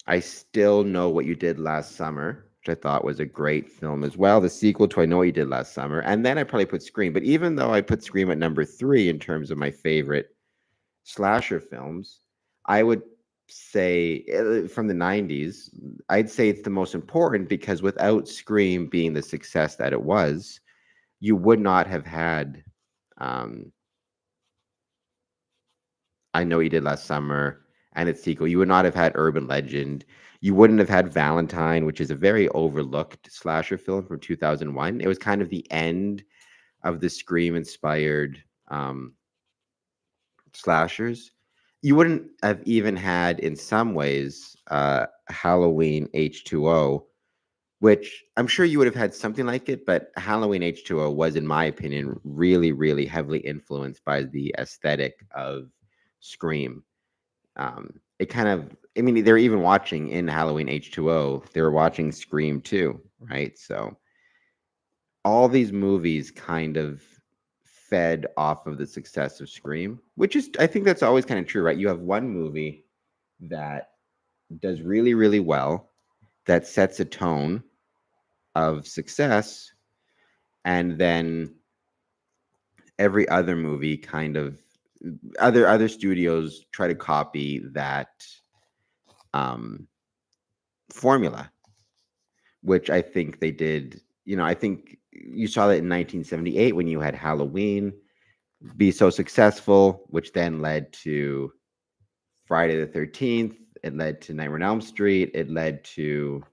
I Still Know What You Did Last Summer, which I thought was a great film as well. The sequel to I Know What You Did Last Summer, and then I probably put Scream. But even though I put Scream at number 3 in terms of my favorite slasher films, I would say from the 90s, I'd say it's the most important because without Scream being the success that it was, you would not have had um, I Know What You Did Last Summer and its sequel. You would not have had Urban Legend. You wouldn't have had Valentine, which is a very overlooked slasher film from 2001. It was kind of the end of the Scream inspired slashers. You wouldn't have even had, in some ways, Halloween H2O, which I'm sure you would have had something like it, but Halloween H2O was, in my opinion, really, really heavily influenced by the aesthetic of Scream. It kind of, I mean, they're even watching in Halloween H2O, they were watching Scream too, right? So all these movies kind of fed off of the success of Scream, which is, I think that's always kind of true, right? You have one movie that does really, really well, that sets a tone of success, and then every other movie kind of other studios try to copy that um, formula, which I think they did. I think you saw that in 1978 when you had Halloween be so successful, which then led to Friday the 13th. It led to Nightmare on Elm Street. It led to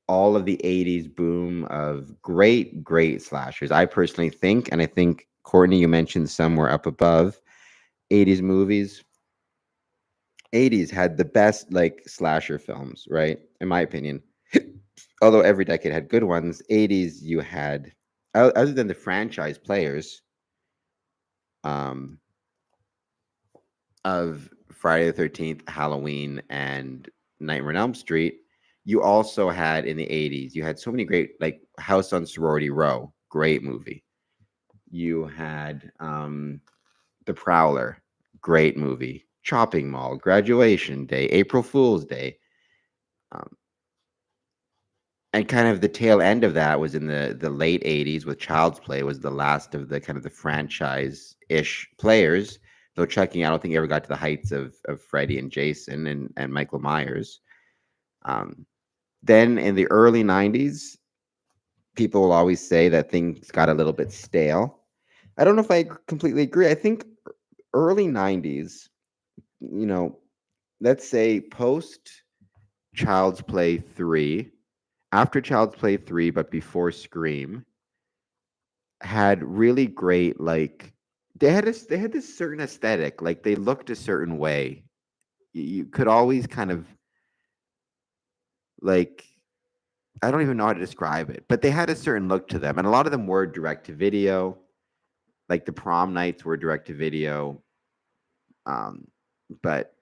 all of the 80s boom of great, great slashers. I personally think, and I think, Courtney, you mentioned somewhere up above, 80s movies. 80s had the best like slasher films, right? In my opinion. Although every decade had good ones, 80s you had, other than the franchise players, um, of Friday the 13th, Halloween, and Nightmare on Elm Street, you also had in the 80s, you had so many great, like House on Sorority Row, great movie. You had The Prowler, great movie. Chopping Mall, Graduation Day, April Fool's Day. Um, and kind of the tail end of that was in the late 80s with Child's Play, was the last of the kind of the franchise-ish players. Though Chucky, I don't think he ever got to the heights of Freddy and Jason and Michael Myers. Then in the early 90s, people will always say that things got a little bit stale. I don't know if I completely agree. I think early 90s, let's say post Child's Play 3, after Child's Play 3, but before Scream, had really great, like, they had this certain aesthetic, like they looked a certain way. You could always kind of, like, I don't even know how to describe it, but they had a certain look to them, and a lot of them were direct to video. Like the Prom Nights were direct to video, but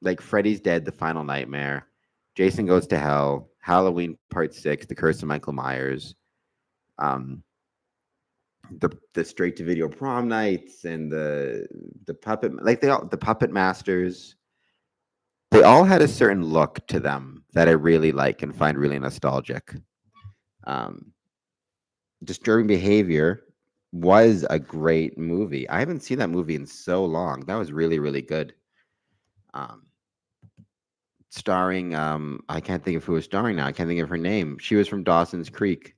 like Freddy's Dead, The Final Nightmare, Jason Goes to Hell, Halloween Part 6, The Curse of Michael Myers, the straight to video Prom Nights, and the puppet, like the Puppet Masters. They all had a certain look to them that I really like and find really nostalgic. Um, Disturbing Behavior was a great movie. I haven't seen that movie in so long. That was really, really good. Starring, I can't think of who was starring now. I can't think of her name. She was from Dawson's Creek.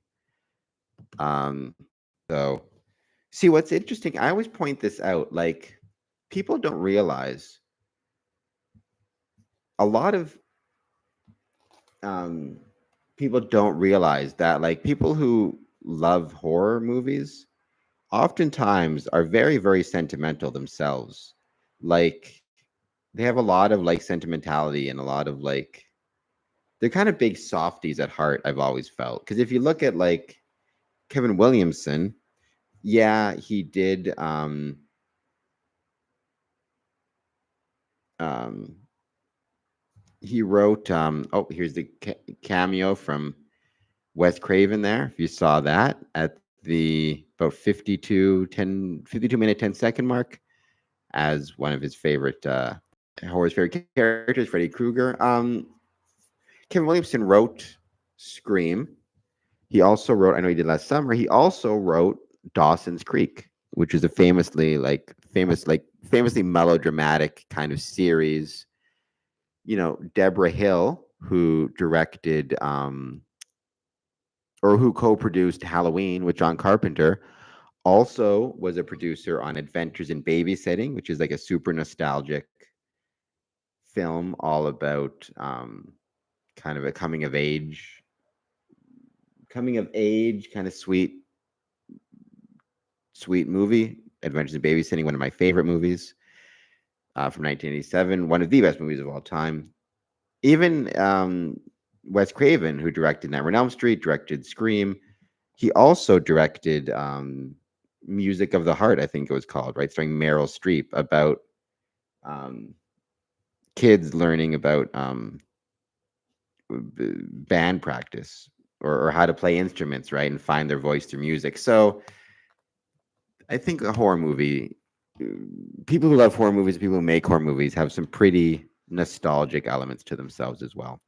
So, see, what's interesting, I always point this out, like, people don't realize a lot of people don't realize that, like, people who love horror movies oftentimes are very, very sentimental themselves. Like, they have a lot of like sentimentality and a lot of like, they're kind of big softies at heart, I've always felt. Because if you look at like Kevin Williamson, yeah, he did he wrote oh, here's the cameo from Wes Craven there. If you saw that at the about 52 minute 10-second mark, as one of his favorite horror's favorite characters, Freddy Krueger. Kevin Williamson wrote Scream. He also wrote, I know he did last summer, he also wrote Dawson's Creek, which is a famously melodramatic kind of series. Deborah Hill, who directed or who co-produced Halloween with John Carpenter, also was a producer on Adventures in Babysitting, which is like a super nostalgic film all about kind of a coming of age, kind of sweet movie. Adventures in Babysitting, one of my favorite movies from 1987, one of the best movies of all time. Even Wes Craven, who directed Nightmare on Elm Street, directed Scream, he also directed Music of the Heart, I think it was called, right? Starring Meryl Streep, about kids learning about band practice or how to play instruments, right? And find their voice through music. So I think a horror movie, people who love horror movies, people who make horror movies have some pretty nostalgic elements to themselves as well.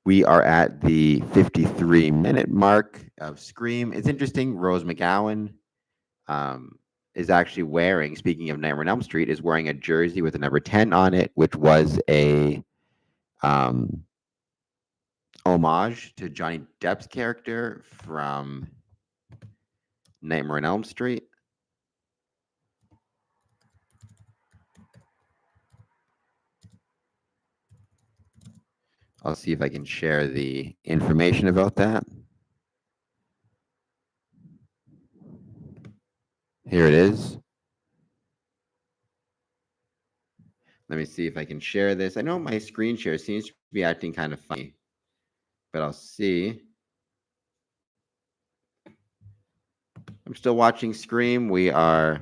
We are at the 53-minute mark of Scream. It's interesting. Rose McGowan is actually wearing, speaking of Nightmare on Elm Street, is wearing a jersey with the number 10 on it, which was a homage to Johnny Depp's character from Nightmare on Elm Street. I'll see if I can share the information about that. Here it is. Let me see if I can share this. I know my screen share seems to be acting kind of funny, but I'll see. I'm still watching Scream. We are,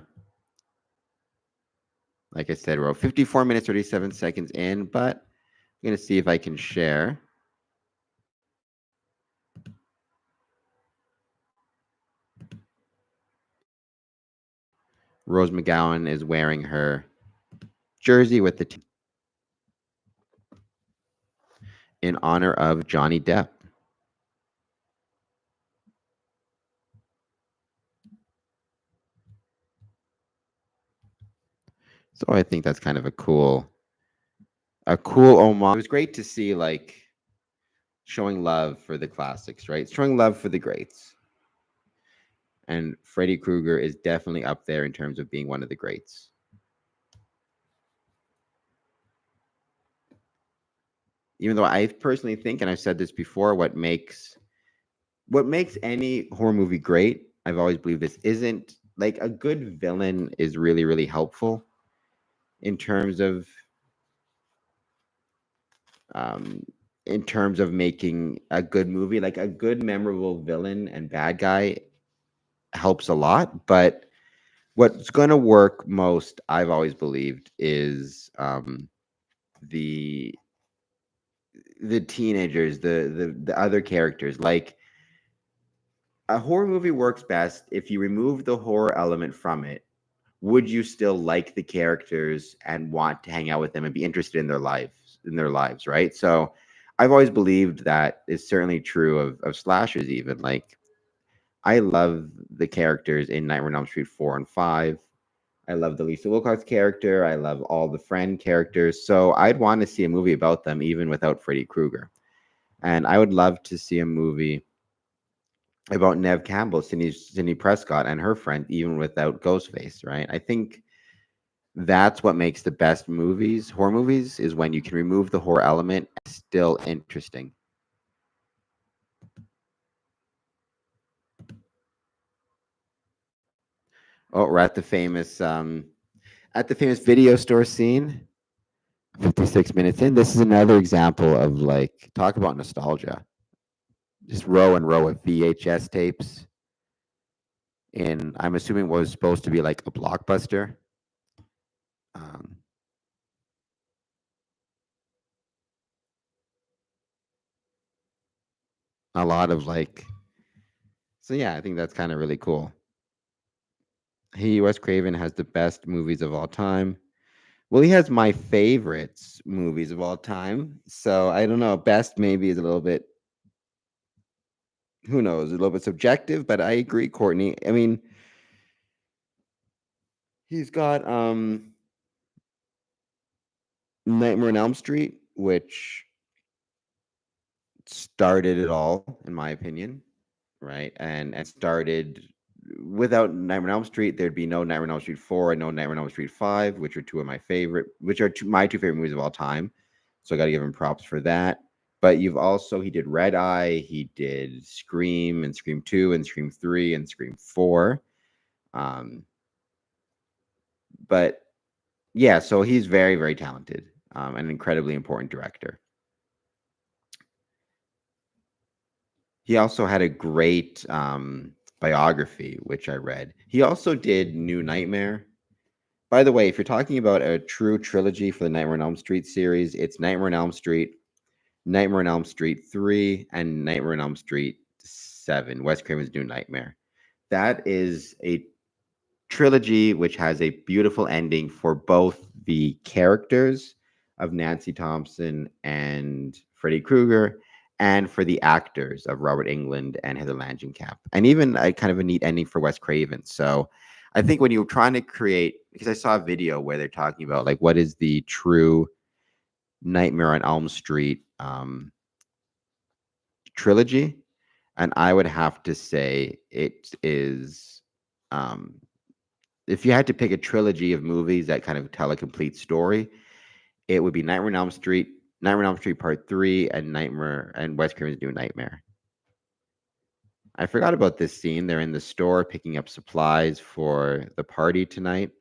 like I said, we're 54 minutes, 37 seconds in, but I'm going to see if I can share. Rose McGowan is wearing her jersey with the team in honor of Johnny Depp. So I think that's kind of a cool homage. It was great to see, like, showing love for the classics, right? Showing love for the greats. And Freddy Krueger is definitely up there in terms of being one of the greats. Even though I personally think, and I've said this before, what makes any horror movie great, I've always believed this, isn't like a good villain is really, really helpful in terms of making a good movie. Like a good, memorable villain and bad guy helps a lot, but what's going to work most, I've always believed, is the teenagers, the other characters. Like, a horror movie works best if you remove the horror element from it. Would you still like the characters and want to hang out with them and be interested in their lives, right? So I've always believed that is certainly true of slashers. Even, like, I love the characters in Nightmare on Elm Street 4 and 5. I love the Lisa Wilcox character. I love all the friend characters. So I'd want to see a movie about them even without Freddy Krueger. And I would love to see a movie about Nev Campbell, Sidney Prescott, and her friend, even without Ghostface, right? I think that's what makes the best movies, horror movies, is when you can remove the horror element and still interesting. Oh, we're at the famous video store scene. 56 minutes in. This is another example of, like, talk about nostalgia. Just row and row of VHS tapes. And I'm assuming what was supposed to be like a Blockbuster. A lot of, like, so yeah, I think that's kind of really cool. Wes Craven has the best movies of all time. Well, he has my favorites movies of all time. So I don't know. Best maybe is a little bit, who knows, a little bit subjective, but I agree, Courtney. I mean, he's got Nightmare on Elm Street, which started it all, in my opinion, right? And started, without Nightmare on Elm Street, there'd be no Nightmare on Elm Street 4 and no Nightmare on Elm Street 5, which are my two favorite movies of all time. So I got to give him props for that. But he did Red Eye, he did Scream and Scream 2 and Scream 3 and Scream 4. But yeah, so he's very, very talented, an incredibly important director. He also had a great biography, which I read. He also did New Nightmare. By the way, if you're talking about a true trilogy for the Nightmare on Elm Street series, it's Nightmare on Elm Street, Nightmare on Elm Street 3, and Nightmare on Elm Street 7, Wes Craven's New Nightmare. that is a trilogy which has a beautiful ending for both the characters of Nancy Thompson and Freddy Krueger, and for the actors of Robert Englund and Heather Langenkamp, and even a kind of a neat ending for Wes Craven. So I think when you're trying to create, because I saw a video where they're talking about like what is the true Nightmare on Elm Street trilogy, and I would have to say it is, if you had to pick a trilogy of movies that kind of tell a complete story, it would be Nightmare on Elm Street, Nightmare on Elm Street Part 3, and Nightmare and Wes Craven's New Nightmare. I forgot about this scene. They're in the store picking up supplies for the party tonight.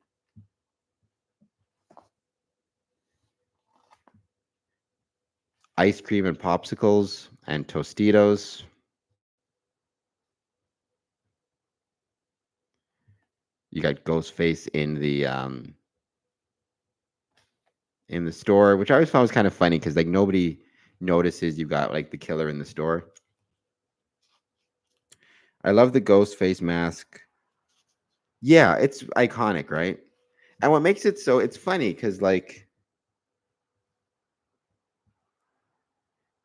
Ice cream and popsicles and Tostitos. You got Ghostface in the store, which I always found was kind of funny because like nobody notices you got like the killer in the store. I love the Ghostface mask. Yeah, it's iconic, right? And what makes it so, it's funny because like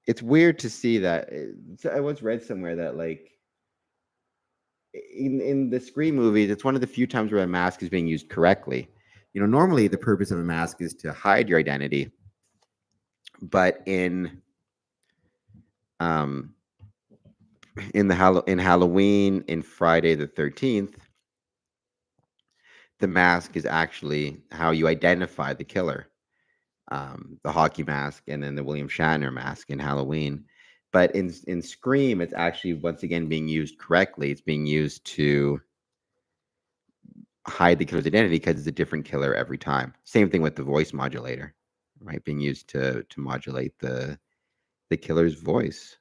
it's weird to see that. I once read somewhere that like in the Scream movies, it's one of the few times where a mask is being used correctly. You know, normally the purpose of a mask is to hide your identity, but in Halloween, in Friday the 13th, the mask is actually how you identify the killer. The hockey mask and then the William Shatner mask in Halloween. But in Scream, it's actually once again being used correctly. It's being used to hide the killer's identity because it's a different killer every time. Same thing with the voice modulator, right? Being used to modulate the killer's voice.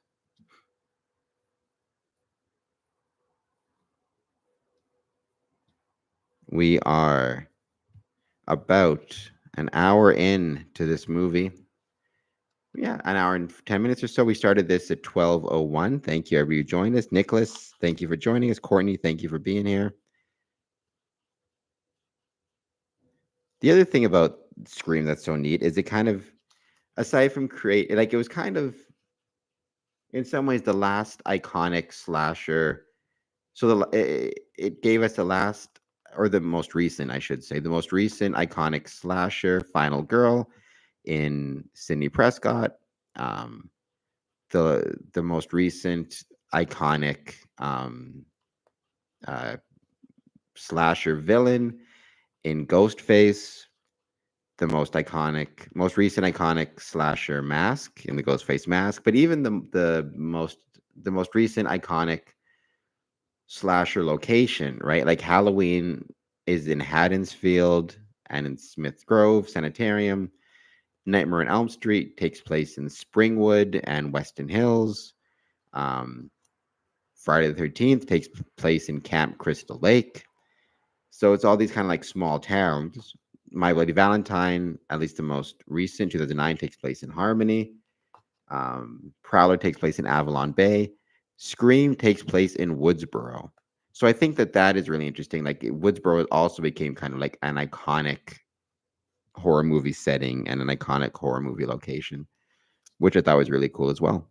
We are about an hour in to this movie. Yeah, an hour and 10 minutes or so. We started this at 12:01. Thank you, everybody who joined us. Nicholas, thank you for joining us. Courtney, thank you for being here. The other thing about Scream that's so neat is it kind of, aside from it was kind of, in some ways, the last iconic slasher. So it gave us the last, or the most recent, I should say, the most recent iconic slasher, Final Girl, in Sidney Prescott. The most recent iconic slasher villain in Ghostface, the most recent iconic slasher mask in the Ghostface mask, but even the most recent iconic slasher location, right? Like Halloween is in Haddonsfield and in Smith Grove Sanitarium. Nightmare on Elm Street takes place in Springwood and Weston Hills. Friday the 13th takes place in Camp Crystal Lake. So it's all these kind of like small towns. My Bloody Valentine, at least the most recent, 2009, takes place in Harmony. Prowler takes place in Avalon Bay. Scream takes place in Woodsboro. So I think that is really interesting. Like Woodsboro also became kind of like an iconic horror movie setting and an iconic horror movie location, which I thought was really cool as well.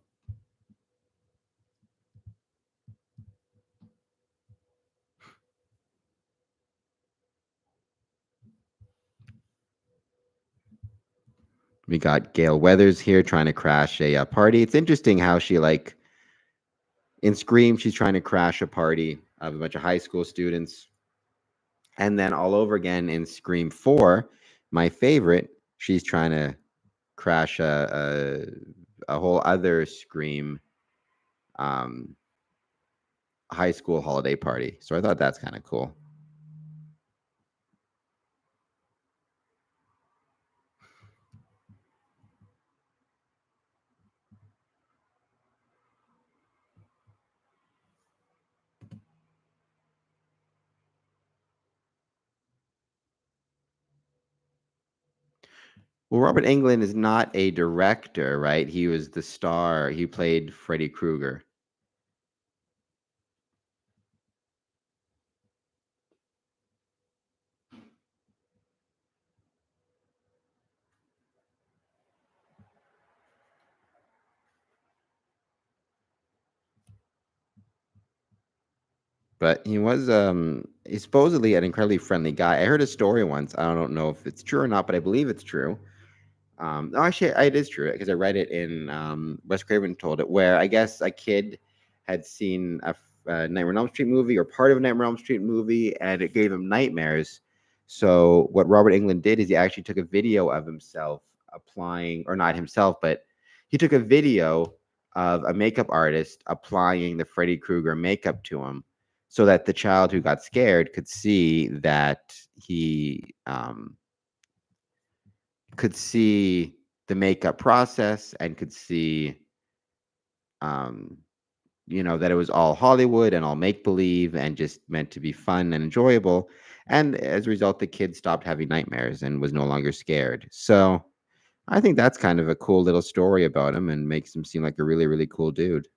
We got Gail Weathers here trying to crash a party. It's interesting how she, like, in Scream, she's trying to crash a party of a bunch of high school students. And then all over again in Scream 4, my favorite, she's trying to crash a whole other Scream high school holiday party. So I thought that's kind of cool. Well, Robert Englund is not a director, right? He was the star. He played Freddy Krueger. But he's supposedly an incredibly friendly guy. I heard a story once. I don't know if it's true or not, but I believe it's true. No, actually, it is true because I read it in Wes Craven told it, where I guess a kid had seen a Nightmare on Elm Street movie or part of a Nightmare on Elm Street movie, and it gave him nightmares. So what Robert Englund did is he actually took a video of himself applying, or not himself, but he took a video of a makeup artist applying the Freddy Krueger makeup to him, so that the child who got scared could see that he could see the makeup process and could see um that it was all Hollywood and all make believe and just meant to be fun and enjoyable, and as a result the kid stopped having nightmares and was no longer scared. So I think that's kind of a cool little story about him and makes him seem like a really, really cool dude.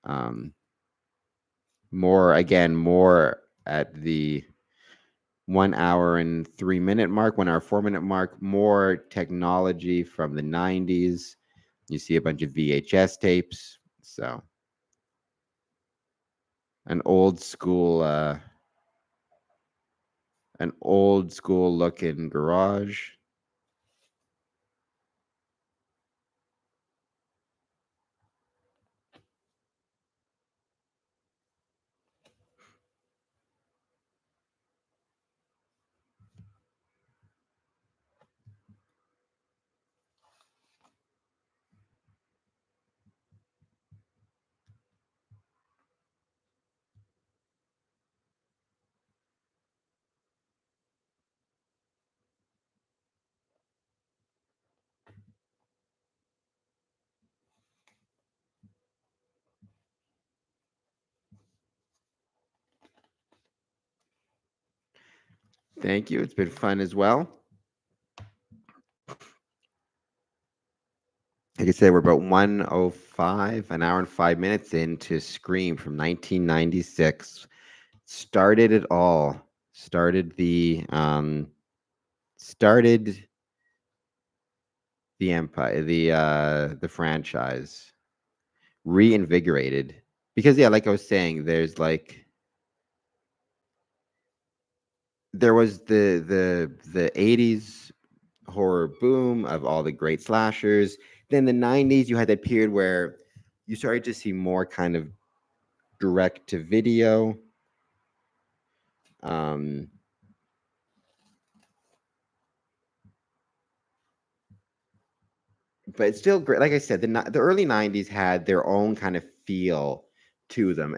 um more at the 1 hour and 3 minute mark, 1 hour 4 minute mark, more technology from the 90s. You see a bunch of VHS tapes. So an old school looking garage. Thank you. It's been fun as well. Like I said, we're about 1:05, an hour and 5 minutes into Scream from 1996. Started it all. Started the empire, the franchise, reinvigorated. Because yeah, like I was saying, there was the 80s horror boom of all the great slashers. Then the 90s, you had that period where you started to see more kind of direct to video. Um, but it's still great. Like I said, the early 90s had their own kind of feel to them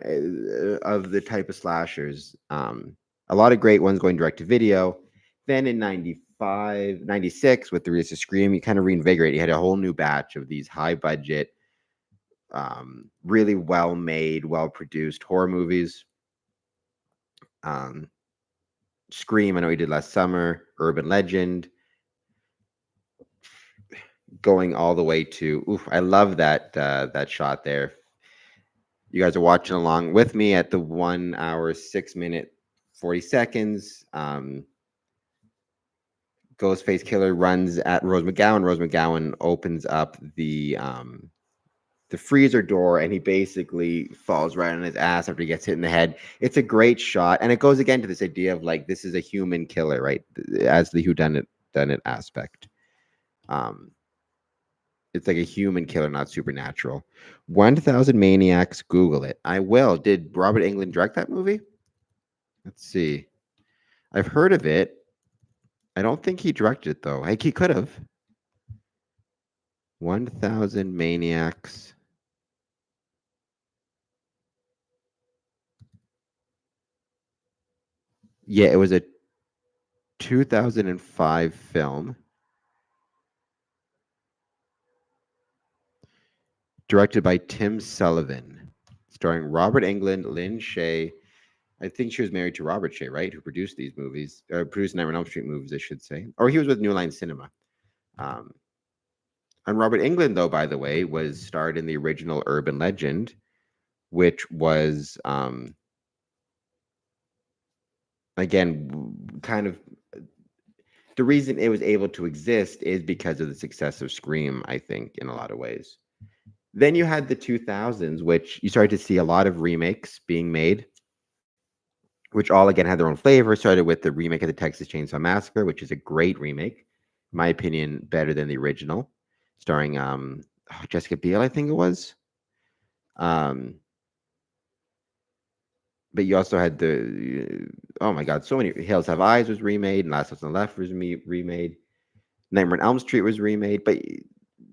of the type of slashers. A lot of great ones going direct to video. Then in 95, 96, with the release of Scream, you kind of reinvigorated. You had a whole new batch of these high budget, really well made, well produced horror movies. Scream, I know we did last summer, Urban Legend, going all the way to, oof, I love that shot there. You guys are watching along with me at the 1 hour, 6 minute, 40 seconds. Ghostface Killer runs at Rose McGowan. Rose McGowan opens up the freezer door, and he basically falls right on his ass after he gets hit in the head. It's a great shot, and it goes again to this idea of like this is a human killer, right? As the whodunit aspect. It's like a human killer, not supernatural. 1,000 Maniacs. Google it. I will. Did Robert Englund direct that movie? Let's see. I've heard of it. I don't think he directed it though. Like he could have. 1,000 Maniacs. Yeah, it was a 2005 film. Directed by Tim Sullivan. Starring Robert Englund, Lynn Shay. I think she was married to Robert Shay, right? Who produced these movies. Produced Nightmare on Elm Street movies, I should say. Or he was with New Line Cinema. And Robert Englund, though, by the way, was starred in the original Urban Legend, which was, again, kind of the reason it was able to exist is because of the success of Scream, I think, in a lot of ways. Then you had the 2000s, which you started to see a lot of remakes being made. which all again had their own flavor. Started with the remake of the Texas Chainsaw Massacre, which is a great remake, in my opinion, better than the original, starring Jessica Biel, I think it was. Um, but you also had the oh my god, so many. Hills Have Eyes was remade, and Last House on the Left was remade. Nightmare on Elm Street was remade, but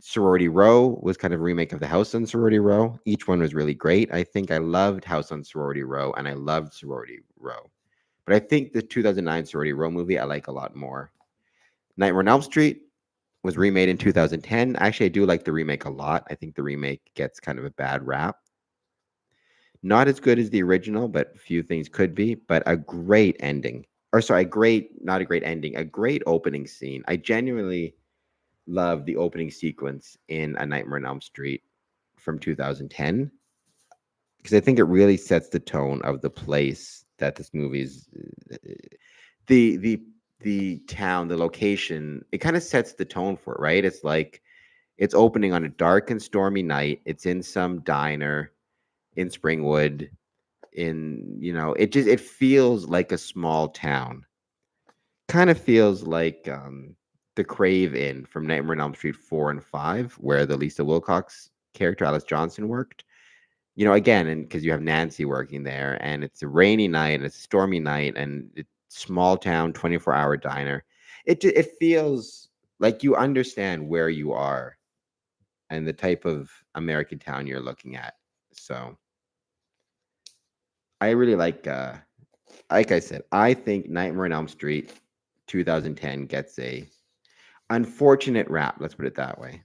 Sorority Row was kind of a remake of the House on Sorority Row. Each one was really great. I think I loved House on Sorority Row, and I loved Sorority Row. But I think the 2009 Sorority Row movie I like a lot more. Nightmare on Elm Street was remade in 2010. Actually, I do like the remake a lot. I think the remake gets kind of a bad rap. Not as good as the original, but few things could be. But a great ending. Or sorry, not a great ending, a great opening scene. I genuinely love the opening sequence in A Nightmare on Elm Street from 2010 because I think it really sets the tone of the place that this movie's the the the town, the location. It kind of sets the tone for it, right? It's like it's opening on a dark and stormy night. It's in some diner in Springwood. It feels like a small town. Kind of feels like the Crave Inn from Nightmare on Elm Street 4 and 5, where the Lisa Wilcox character, Alice Johnson, worked. Again, and because you have Nancy working there, and it's a rainy night, and it's a stormy night, and it's small town, 24-hour diner. It feels like you understand where you are and the type of American town you're looking at. So I really like I said, I think Nightmare on Elm Street 2010 gets a unfortunate rap. Let's put it that way.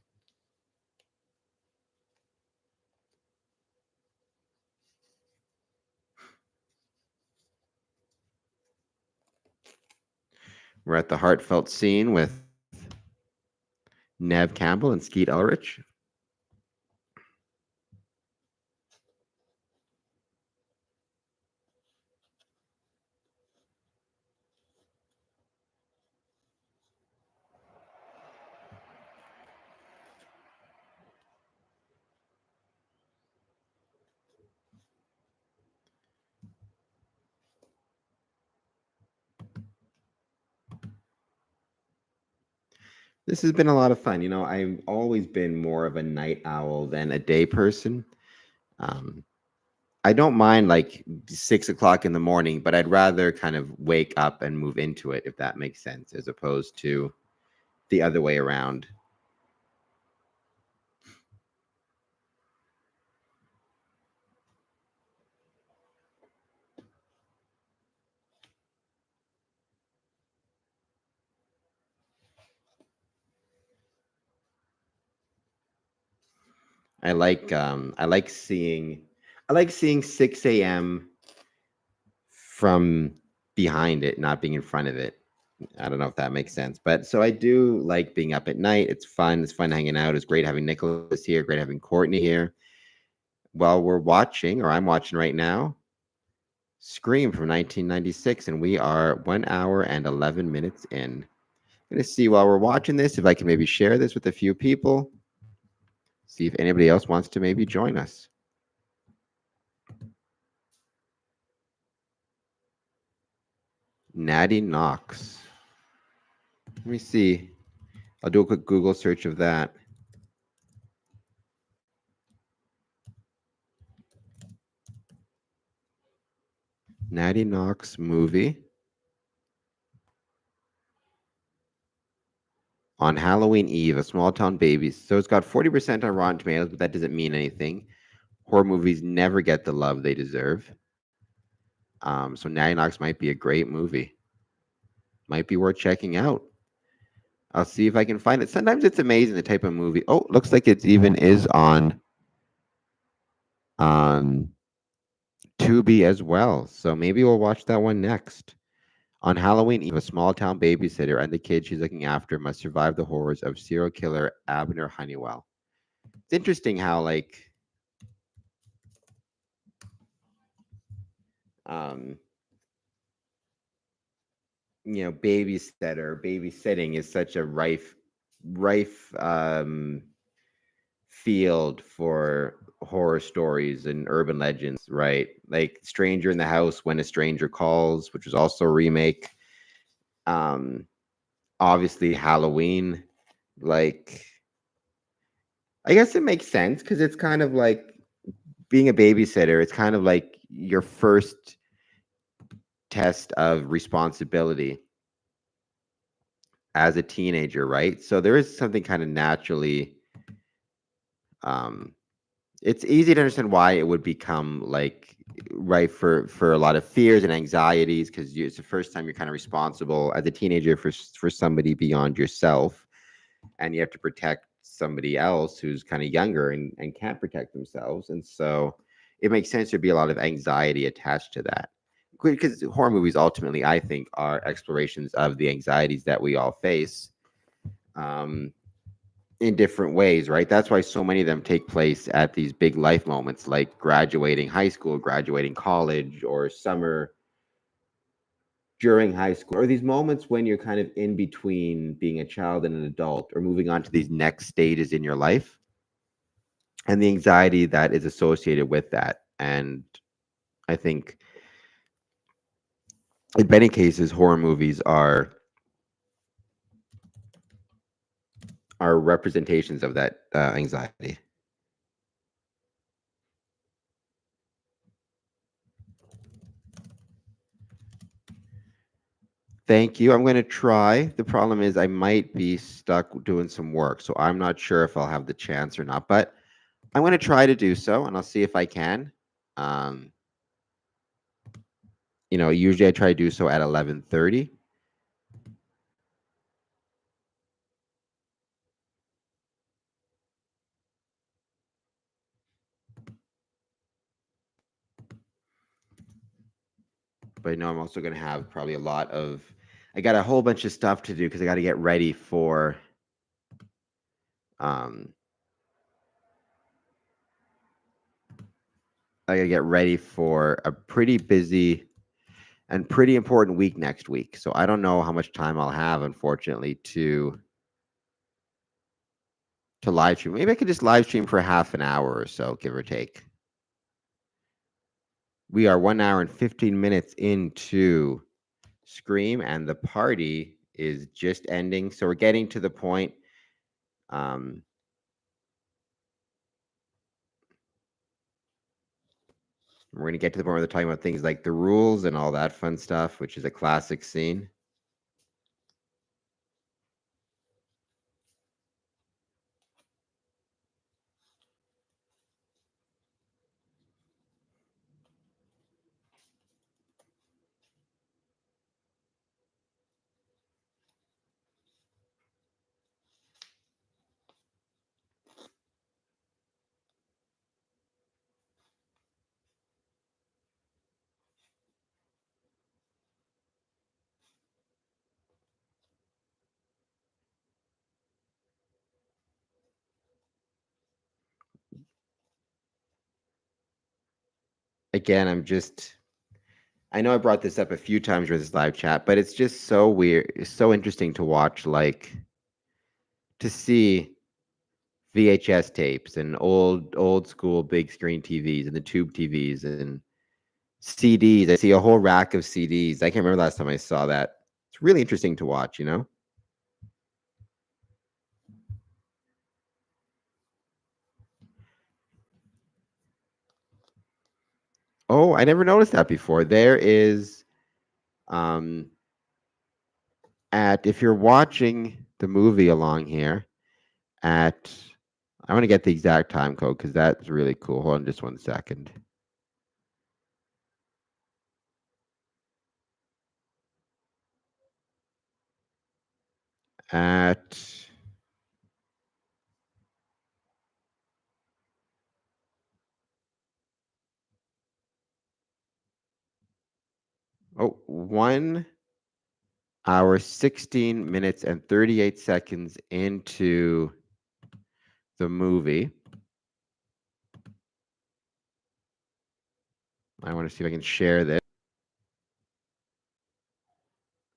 We're at the heartfelt scene with Nev Campbell and Skeet Ulrich. This has been a lot of fun. I've always been more of a night owl than a day person. Um, I don't mind like 6 o'clock in the morning, but I'd rather kind of wake up and move into it, if that makes sense, as opposed to the other way around. I like seeing 6 a.m. from behind it, not being in front of it. I don't know if that makes sense. But so I do like being up at night. It's fun. It's fun hanging out. It's great having Nicholas here, great having Courtney here. While we're watching, or I'm watching right now, Scream from 1996, and we are 1 hour and 11 minutes in. I'm going to see while we're watching this if I can maybe share this with a few people. See if anybody else wants to maybe join us. Natty Knox. Let me see. I'll do a quick Google search of that. Natty Knox movie on Halloween Eve, A Small Town Baby. So it's got 40% on Rotten Tomatoes, but that doesn't mean anything. Horror movies never get the love they deserve. So Natty Knox might be a great movie. Might be worth checking out. I'll see if I can find it. Sometimes it's amazing the type of movie. Oh, looks like it even is on Tubi as well. So maybe we'll watch that one next. On Halloween Eve, a small town babysitter and the kid she's looking after must survive the horrors of serial killer Abner Honeywell. It's interesting how babysitting is such a rife field for horror stories and urban legends, right? Like Stranger in the House, When a Stranger Calls, which was also a remake. Um, Obviously Halloween. Like, I guess it makes sense because it's kind of like being a babysitter. It's kind of like your first test of responsibility as a teenager, right? So there is something kind of naturally um it's easy to understand why it would become like right for a lot of fears and anxieties because it's the first time you're kind of responsible as a teenager for somebody beyond yourself, and you have to protect somebody else who's kind of younger and can't protect themselves, and so it makes sense there'd be a lot of anxiety attached to that because horror movies ultimately I think are explorations of the anxieties that we all face um, in different ways, right? That's why so many of them take place at these big life moments like graduating high school, graduating college, or summer during high school, or these moments when you're kind of in between being a child and an adult or moving on to these next stages in your life and the anxiety that is associated with that. And I think in many cases horror movies are representations of that anxiety. Thank you. I'm going to try. The problem is I might be stuck doing some work, so I'm not sure if I'll have the chance or not, but I'm going to try to do so and I'll see if I can. Um, usually I try to do so at 11:30. But I know I'm also going to have probably a lot of I got a whole bunch of stuff to do because I got to get ready for um I got to get ready for a pretty busy and pretty important week next week. So I don't know how much time I'll have, unfortunately, to live stream. Maybe I could just live stream for half an hour or so, give or take. We are 1 hour and 15 minutes into Scream, and the party is just ending. So we're getting to the point. Um, we're going to get to the point where they're talking about things like the rules and all that fun stuff, which is a classic scene. Again, I know I brought this up a few times during this live chat, but it's just so weird. It's so interesting to watch, like to see VHS tapes and old school big screen TVs and the tube TVs and CDs. I see a whole rack of CDs. I can't remember last time I saw that. It's really interesting to watch. Oh, I never noticed that before. There is um at if you're watching the movie along here at I want to get the exact time code because that's really cool. Hold on just 1 second. At 1 hour 16 minutes and 38 seconds into the movie. I want to see if I can share this.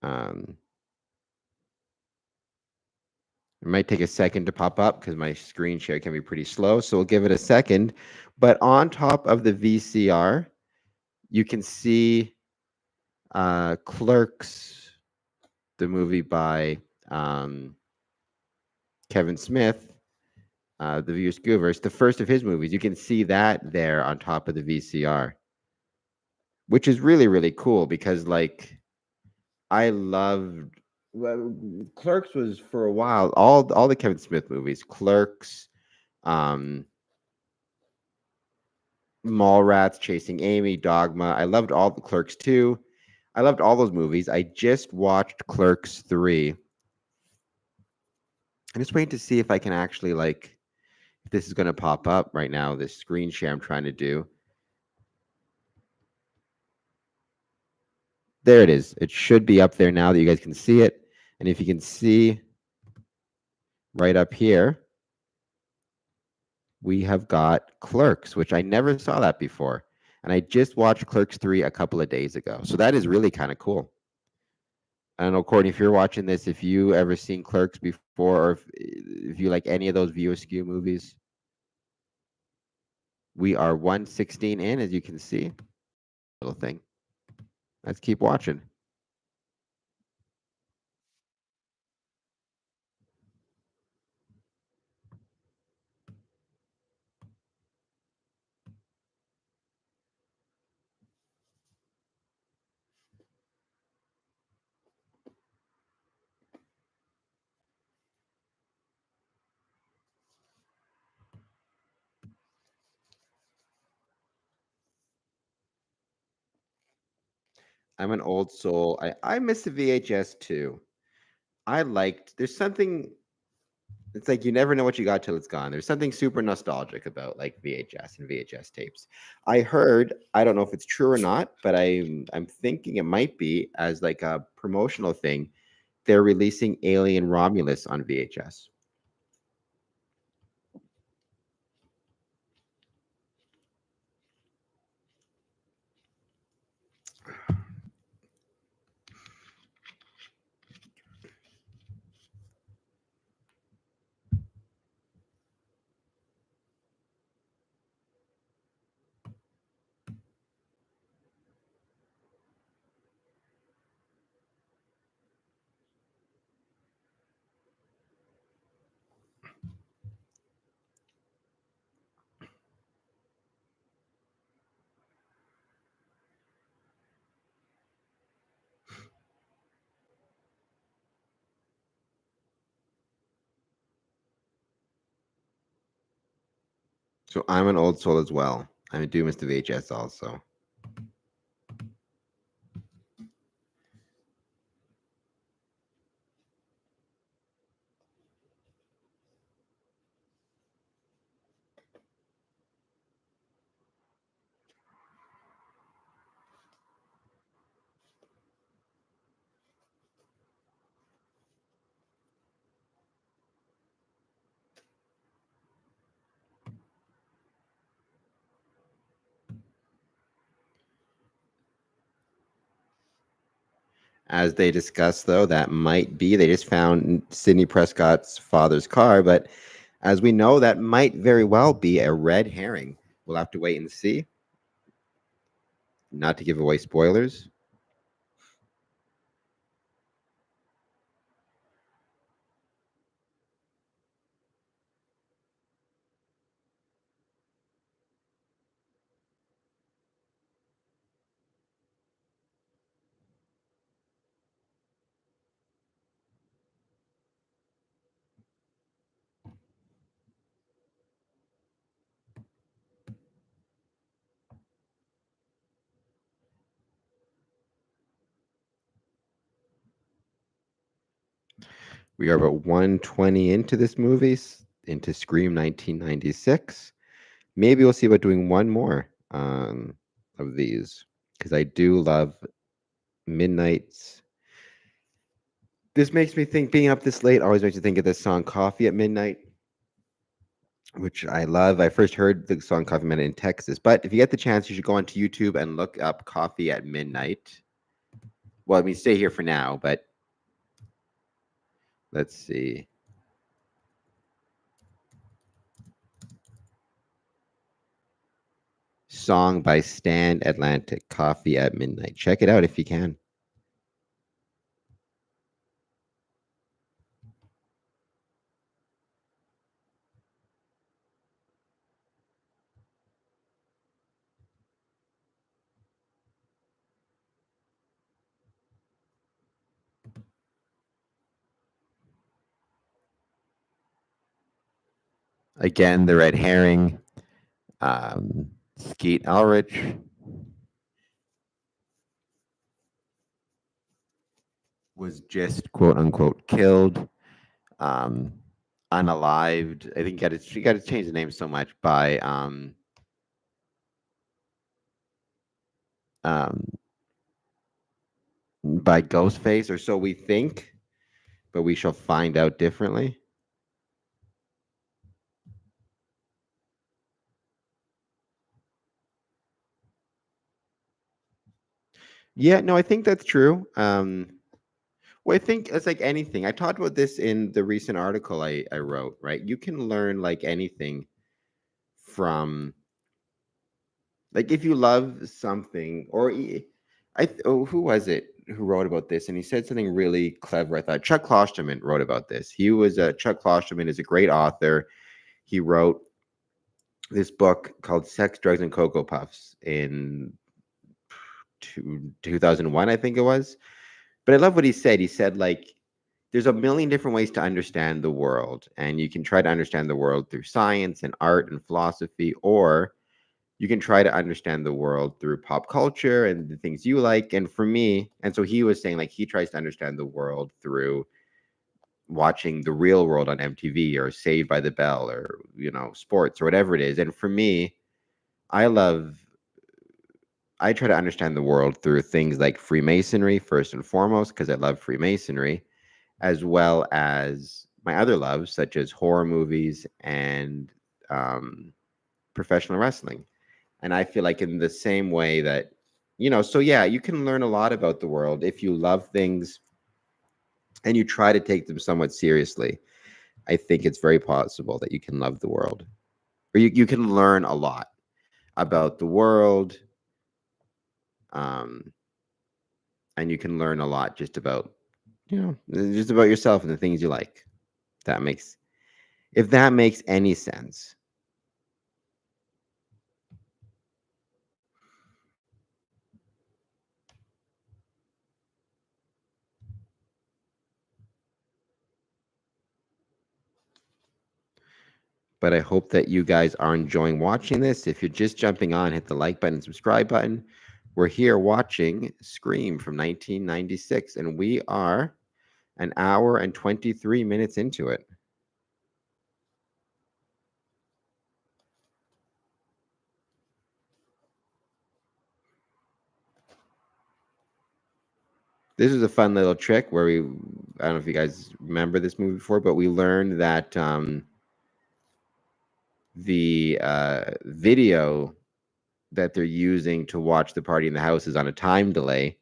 Um, it might take a second to pop up because my screen share can be pretty slow. So we'll give it a second. But on top of the VCR, you can see Clerks, the movie by Kevin Smith, The View Scoovers, the first of his movies. You can see that there on top of the VCR, which is really, really cool because, like, I loved. Well, Clerks was for a while all the Kevin Smith movies. Clerks, um, Mallrats, Chasing Amy, Dogma. I loved all the Clerks too. I loved all those movies. I just watched Clerks 3. I'm just waiting to see if I can actually, like, if this is going to pop up right now, this screen share I'm trying to do. There it is. It should be up there now that you guys can see it. And if you can see right up here, we have got Clerks, which I never saw that before. And I just watched Clerks 3 a couple of days ago. So that is really kind of cool. I don't know, Courtney, if you're watching this, if you ever seen Clerks before, or if you like any of those View Askew movies. We are 116 in, as you can see. Little thing. Let's keep watching. I'm an old soul. I miss the VHS too. There's something, it's like you never know what you got till it's gone. There's something super nostalgic about like VHS and VHS tapes. I heard, I don't know if it's true or not, but I'm thinking it might be, as like a promotional thing, they're releasing Alien Romulus on VHS. So I'm an old soul as well. I do miss the VHS also. As they discussed, though, that might be, they just found Sidney Prescott's father's car, but as we know, that might very well be a red herring. We'll have to wait and see. Not to give away spoilers. We are about 120 into this movie, into Scream 1996. Maybe we'll see about doing one more of these, because I do love Midnight's. This makes me think, being up this late always makes me think of this song Coffee at Midnight, which I love. I first heard the song Coffee at Midnight in Texas, but if you get the chance, you should go onto YouTube and look up Coffee at Midnight. Well, I mean, stay here for now, but let's see. song by Stand Atlantic, Coffee at Midnight. Check it out if you can. Again, the red herring. Skeet Ulrich was just quote unquote killed, unalived. I think she got to change the name so much by Ghostface, or so we think, but we shall find out differently. Yeah, no, I think that's true. Well, I think it's like anything. I talked about this in the recent article I wrote, right? You can learn like anything from, like, if you love something, or who was it who wrote about this? And he said something really clever. I thought Chuck Klosterman wrote about this. Chuck Klosterman is a great author. He wrote this book called Sex, Drugs, and Cocoa Puffs in 2001, I think it was. But I love what he said. He said, like, there's a million different ways to understand the world, and you can try to understand the world through science and art and philosophy, or you can try to understand the world through pop culture and the things you like. And for me, and so he was saying, like, he tries to understand the world through watching The Real World on MTV or Saved by the Bell or, sports or whatever it is. And for me, I try to understand the world through things like Freemasonry, first and foremost, because I love Freemasonry, as well as my other loves, such as horror movies and professional wrestling. And I feel like in the same way that, so yeah, you can learn a lot about the world if you love things and you try to take them somewhat seriously. I think it's very possible that you can love the world, or you can learn a lot about the world. And you can learn a lot just about yourself and the things you like. If that makes any sense. But I hope that you guys are enjoying watching this. If you're just jumping on, hit the like button, subscribe button. We're here watching Scream from 1996, and we are an hour and 23 minutes into it. This is a fun little trick where I don't know if you guys remember this movie before, but we learned that the video that they're using to watch the party in the house is on a time delay,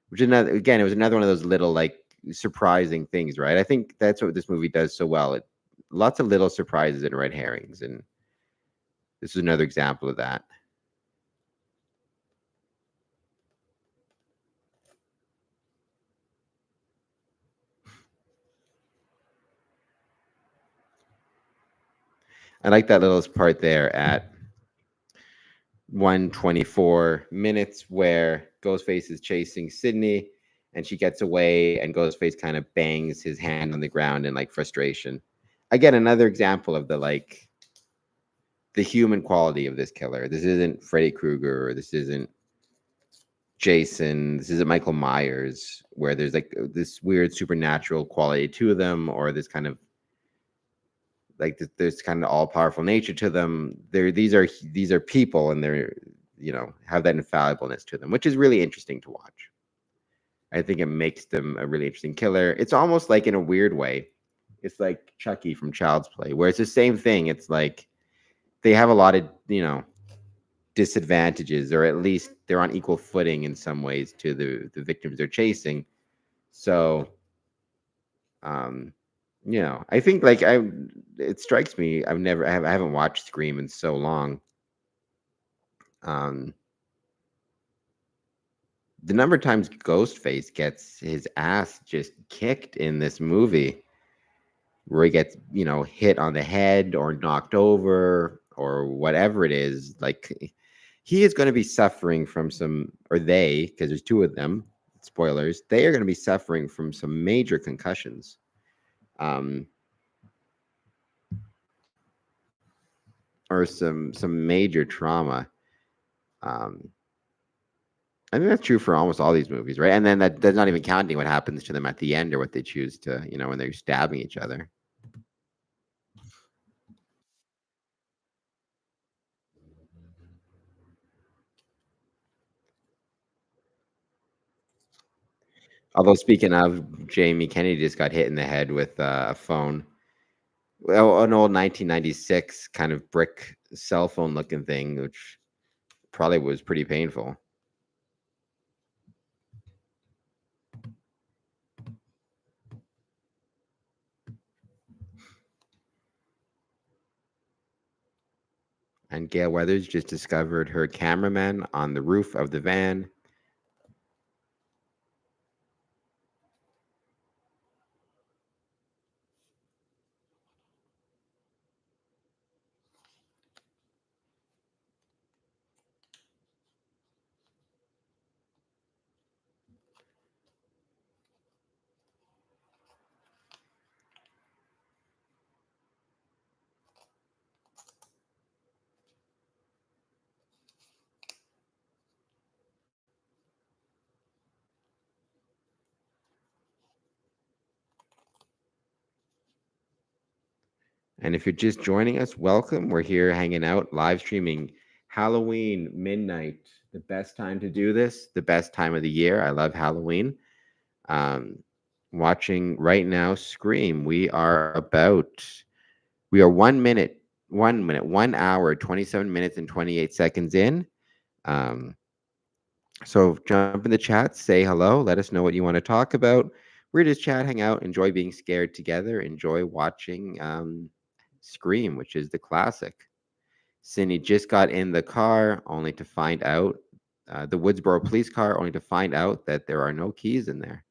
which is it was another one of those little, like, surprising things, right? I think that's what this movie does so well. Lots of little surprises and red herrings, and this is another example of that. I like that little part there at 1:24 minutes where Ghostface is chasing Sydney and she gets away, and Ghostface kind of bangs his hand on the ground in, like, frustration. Again, another example of the human quality of this killer. This isn't Freddy Krueger, or this isn't Jason, this isn't Michael Myers, where there's like this weird supernatural quality to them, or this kind of like there's kind of all powerful nature to them. These are people, and they're have that infallibleness to them, which is really interesting to watch. I think it makes them a really interesting killer. It's almost like, in a weird way, it's like Chucky from Child's Play, where it's the same thing. It's like they have a lot of disadvantages, or at least they're on equal footing in some ways to the victims they're chasing. So I think, like, it strikes me, I haven't watched Scream in so long, Um, the number of times Ghostface gets his ass just kicked in this movie, where he gets, hit on the head or knocked over or whatever it is, like he is going to be suffering from some, or they, because there's two of them, spoilers, they are going to be suffering from some major concussions. Um, or some major trauma. Um, I think that's true for almost all these movies, right? And then that's not even counting what happens to them at the end or what they choose to, when they're stabbing each other. Although speaking of, Jamie Kennedy just got hit in the head with a phone. Well, an old 1996 kind of brick cell phone looking thing, which probably was pretty painful. And Gail Weathers just discovered her cameraman on the roof of the van. And if you're just joining us, welcome. We're here hanging out, live streaming Halloween midnight. The best time to do this, the best time of the year. I love Halloween. Um, Watching right now Scream. We are 1 hour, 27 minutes, and 28 seconds in. So jump in the chat, say hello, let us know what you want to talk about. We're just chat, hang out, enjoy being scared together, enjoy watching Scream, which is the classic. Cindy just got in the car only to find out, the Woodsboro police car, only to find out that there are no keys in there.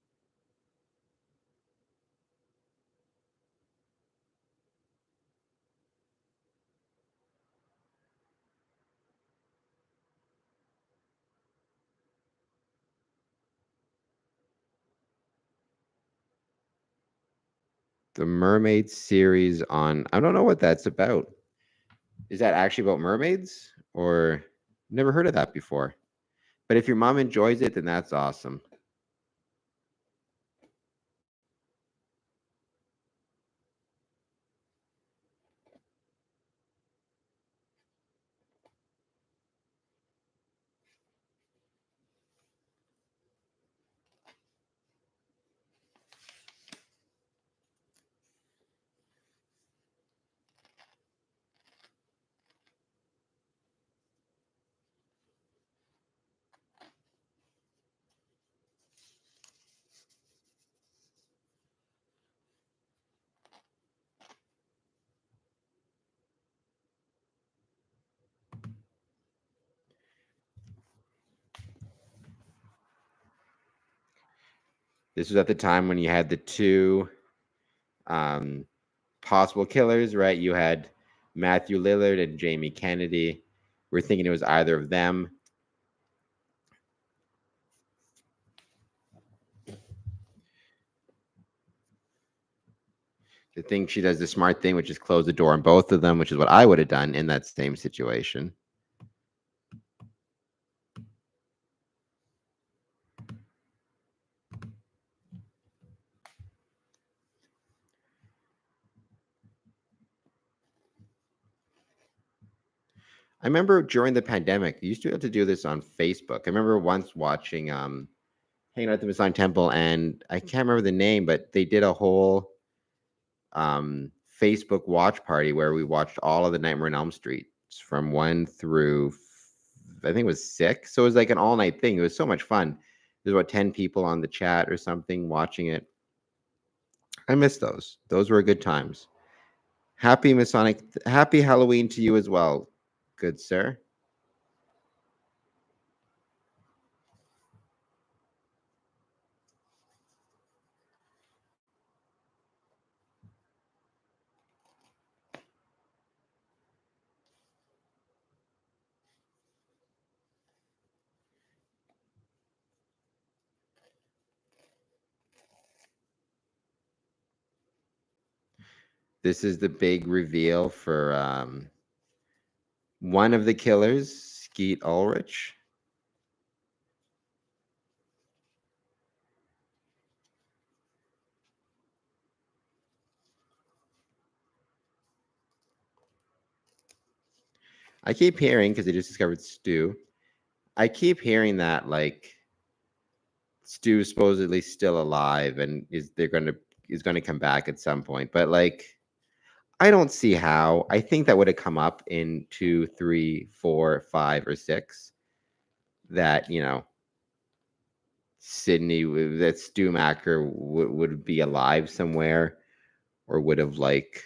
The Mermaid series on, I don't know what that's about. Is that actually about mermaids? Or never heard of that before. But if your mom enjoys it, then that's awesome. This was at the time when you had the two possible killers, right? You had Matthew Lillard and Jamie Kennedy. We're thinking it was either of them. The thing, she does the smart thing, which is close the door on both of them, which is what I would have done in that same situation. I remember during the pandemic, you used to be able to do this on Facebook. I remember once watching hanging out at the Masonic Temple, and I can't remember the name, but they did a whole Facebook watch party where we watched all of the Nightmare on Elm Street from 1 through, I think it was 6. So it was like an all night thing. It was so much fun. There's about 10 people on the chat or something watching it. I miss those. Those were good times. Happy Masonic, happy Halloween to you as well, good sir. This is the big reveal for one of the killers, Skeet Ulrich. I keep hearing, because they just discovered Stu, I keep hearing that like Stu's supposedly still alive and is gonna come back at some point. But like I don't see how. I think that would have come up in 2, 3, 4, 5, or 6. That, that Stu Macker would be alive somewhere, or would have like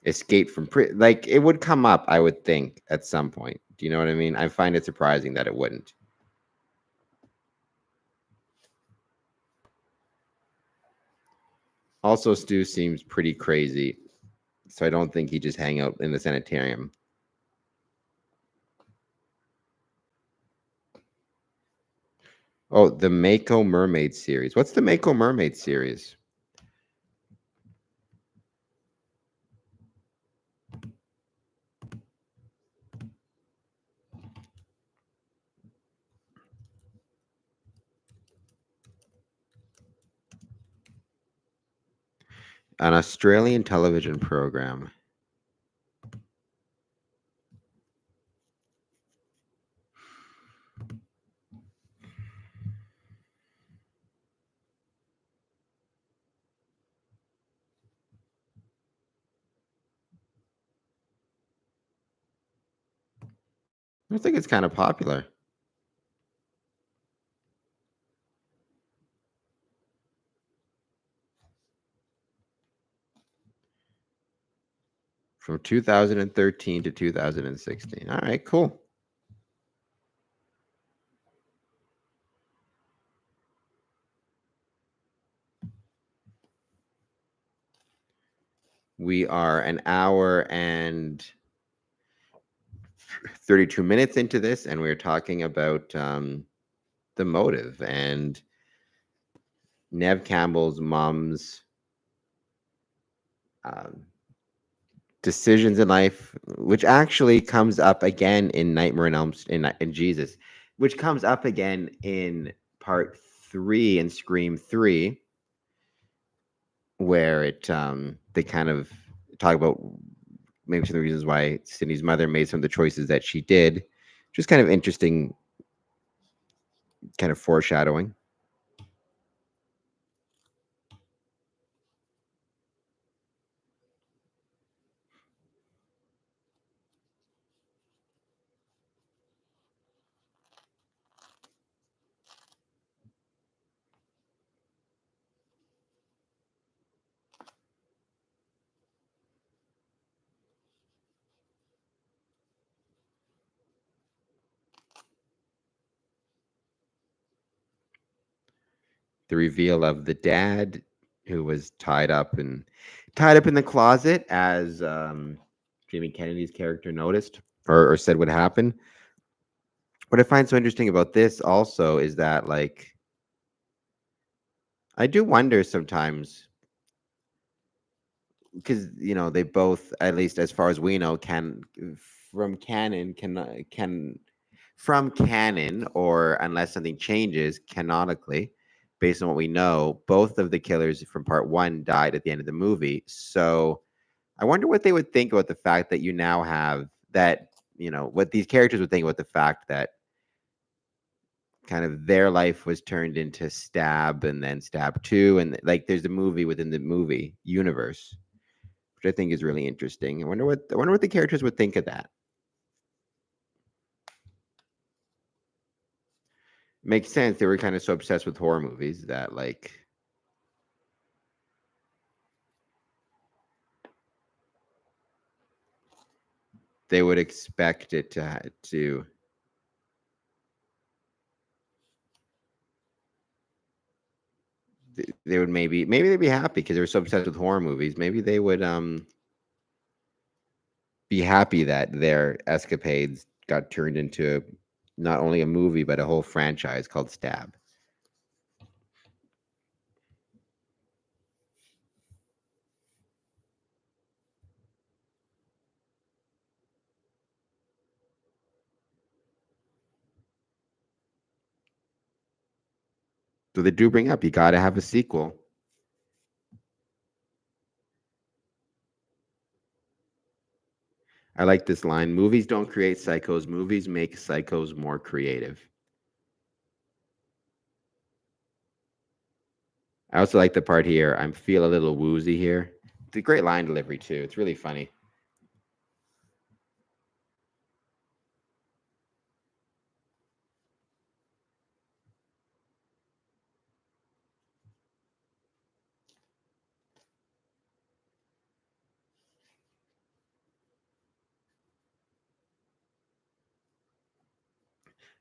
escaped from like it would come up, I would think, at some point. Do you know what I mean? I find it surprising that it wouldn't. Also, Stu seems pretty crazy, so I don't think he just hang out in the sanitarium. Oh, the Mako Mermaid series. What's the Mako Mermaid series? An Australian television program. I think it's kind of popular. From 2013 to 2016. All right, cool. We are an hour and 32 minutes into this, and we're talking about the motive and Nev Campbell's mom's decisions in life, which actually comes up again in Nightmare on Elm in Jesus, which comes up again in part 3 in Scream 3, where it they kind of talk about maybe some of the reasons why Sydney's mother made some of the choices that she did. Just kind of interesting, kind of foreshadowing. The reveal of the dad who was tied up in the closet, as Jamie Kennedy's character noticed or said would happen. What I find so interesting about this also is that, like, I do wonder sometimes, because they both, at least as far as we know, from canon, or unless something changes canonically, based on what we know, both of the killers from part 1 died at the end of the movie. So I wonder what they would think about the fact that you now have that, what these characters would think about the fact that kind of their life was turned into Stab and then Stab 2, and like there's a movie within the movie universe, which I think is really interesting. I wonder what the characters would think of that. Makes sense. They were kind of so obsessed with horror movies that, like, they would expect it to they would maybe they'd be happy because they were so obsessed with horror movies. Maybe they would be happy that their escapades got turned into not only a movie but a whole franchise called Stab. So they do bring up you got to have a sequel. I like this line. Movies don't create psychos. Movies make psychos more creative. I also like the part here. I feel a little woozy here. It's a great line delivery too. It's really funny.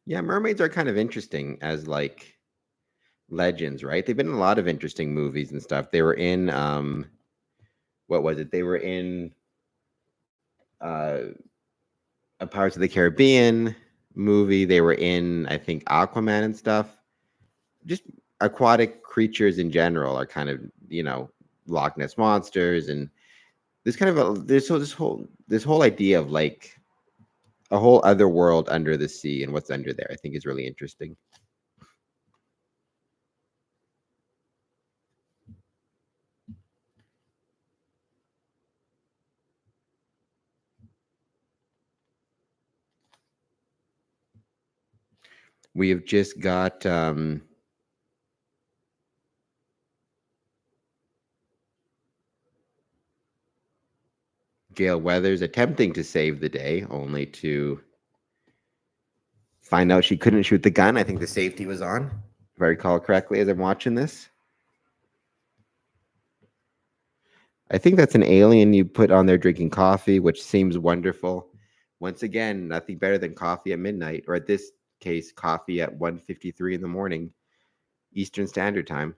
Yeah, mermaids are kind of interesting as like legends, right? They've been in a lot of interesting movies and stuff. They were in what was it? They were in uh a Pirates of the Caribbean movie. They were in, I think, Aquaman and stuff. Just aquatic creatures in general are kind of, Loch Ness monsters, and there's kind of this whole idea of like a whole other world under the sea and what's under there. I think is really interesting. We have just got Gail Weathers attempting to save the day, only to find out she couldn't shoot the gun. I think the safety was on, if I recall correctly, as I'm watching this. I think that's an alien you put on there drinking coffee, which seems wonderful. Once again, nothing better than coffee at midnight, or at this case, coffee at 1:53 in the morning, Eastern Standard Time.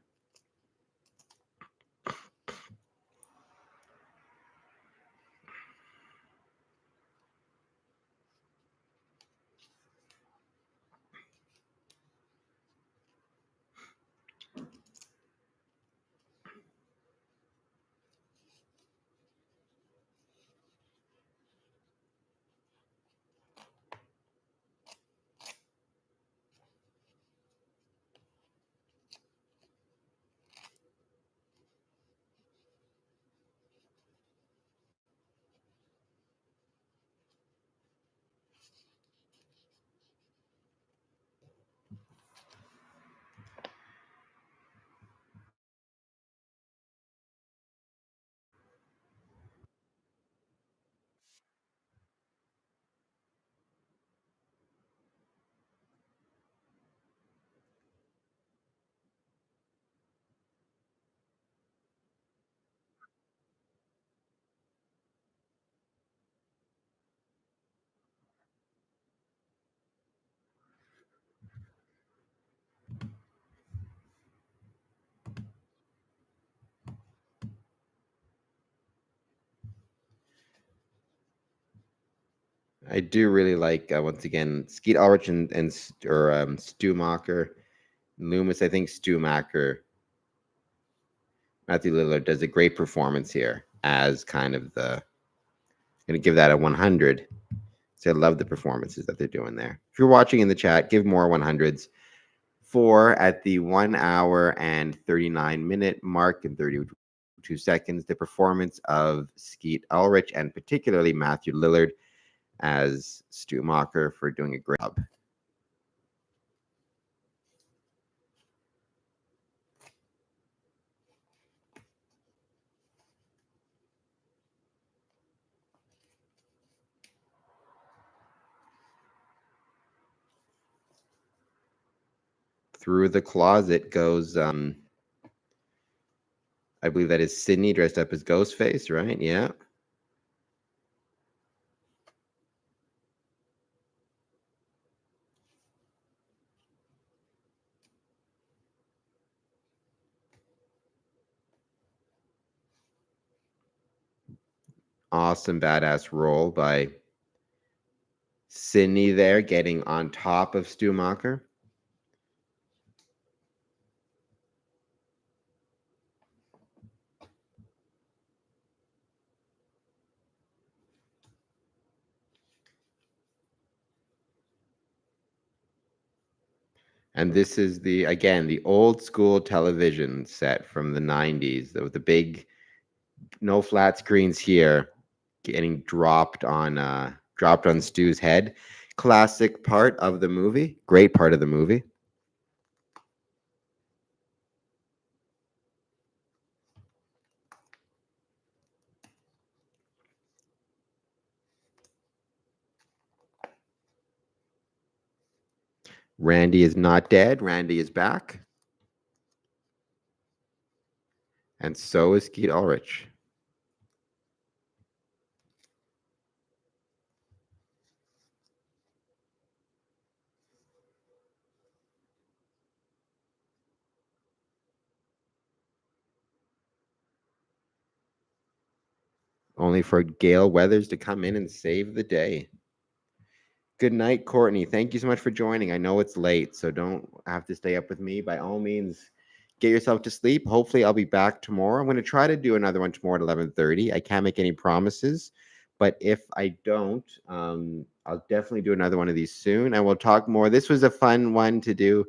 I do really like once again Skeet Ulrich and Stu Macher, Loomis. I think Stu Macher, Matthew Lillard does a great performance here as kind of the. Going to give that a 100. So I love the performances that they're doing there. If you're watching in the chat, give more 100s. 4 at the 1 hour and 39-minute mark and 32 seconds. The performance of Skeet Ulrich and particularly Matthew Lillard as Stu Macher for doing a great job. Through the closet goes, I believe that is Sydney dressed up as Ghostface, right? Yeah. Awesome, badass role by Sydney there, getting on top of Stu Macher. And this is the old school television set from the 90s, the big, no flat screens here, getting dropped on Stu's head. Classic part of the movie. Great part of the movie. Randy is not dead. Randy is back. And so is Skeet Ulrich. Only for Gail Weathers to come in and save the day. Good night, Courtney. Thank you so much for joining. I know it's late, so don't have to stay up with me. By all means, get yourself to sleep. Hopefully, I'll be back tomorrow. I'm going to try to do another one tomorrow at 11:30. I can't make any promises, but if I don't, I'll definitely do another one of these soon, and we'll talk more. This was a fun one to do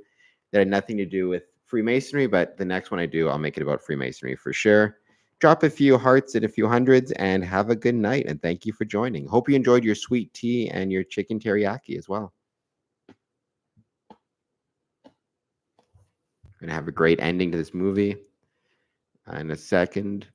that had nothing to do with Freemasonry, but the next one I do, I'll make it about Freemasonry for sure. Drop a few hearts and a few hundreds and have a good night. And thank you for joining. Hope you enjoyed your sweet tea and your chicken teriyaki as well. Gonna have a great ending to this movie in a second.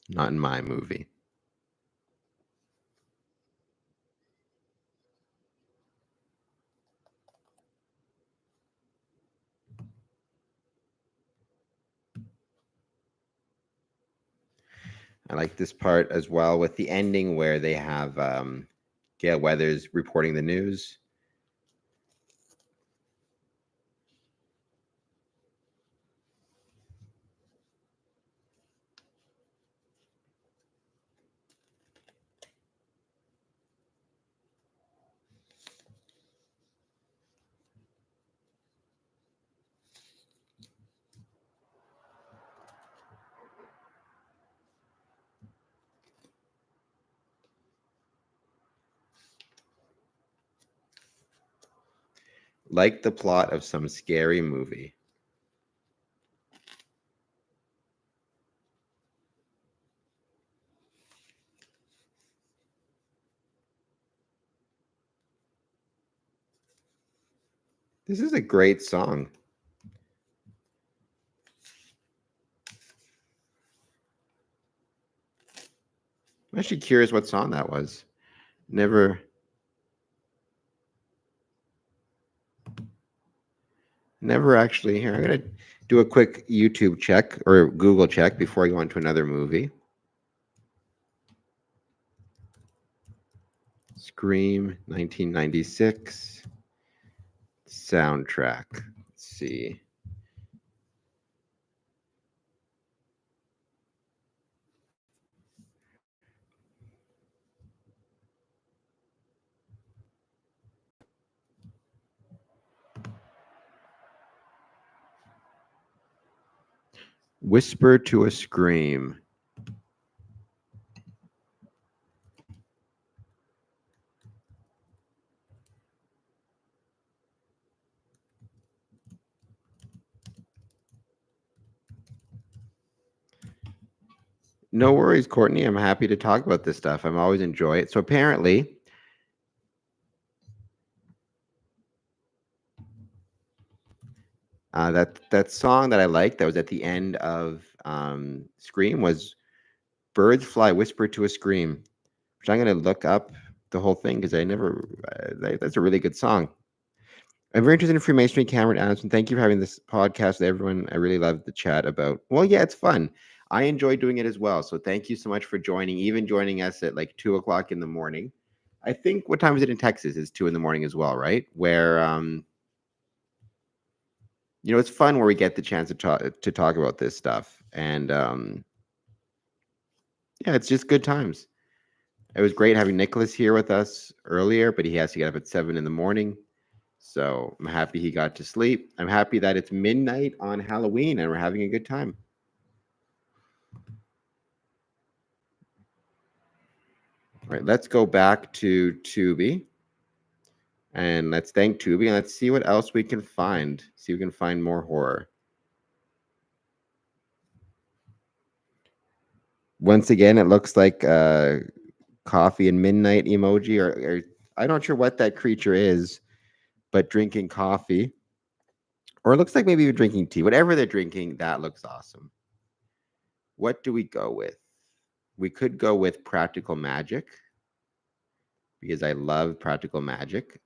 Not in my movie. I like this part as well with the ending where they have Gail Weathers reporting the news. Like the plot of some scary movie. This is a great song. I'm actually curious what song that was. Never actually here. I'm gonna do a quick YouTube check or Google check before I go on to another movie. Scream 1996 soundtrack. Let's see. Whisper to a Scream. No worries, Courtney. I'm happy to talk about this stuff. I'm always enjoy it. So apparently, that song that I liked that was at the end of Scream was "Birds Fly Whisper to a Scream," which I'm going to look up the whole thing because I never. That's a really good song. I'm very interested in Freemasonry, Cameron Adamson. Thank you for having this podcast with everyone. I really love the chat about. Well, yeah, it's fun. I enjoy doing it as well. So thank you so much for joining, even joining us at like 2:00 in the morning. I think what time is it in Texas? It's 2 in the morning as well, right? Where it's fun where we get the chance to talk about this stuff. And yeah, it's just good times. It was great having Nicholas here with us earlier, but he has to get up at 7 in the morning. So I'm happy he got to sleep. I'm happy that it's midnight on Halloween and we're having a good time. All right, let's go back to Tubi. And let's thank Tubi and let's see what else we can find. See if we can find more horror. Once again, it looks like coffee and midnight emoji, or I'm not sure what that creature is, but drinking coffee. Or it looks like maybe you're drinking tea. Whatever they're drinking, that looks awesome. What do we go with? We could go with Practical Magic because I love Practical Magic.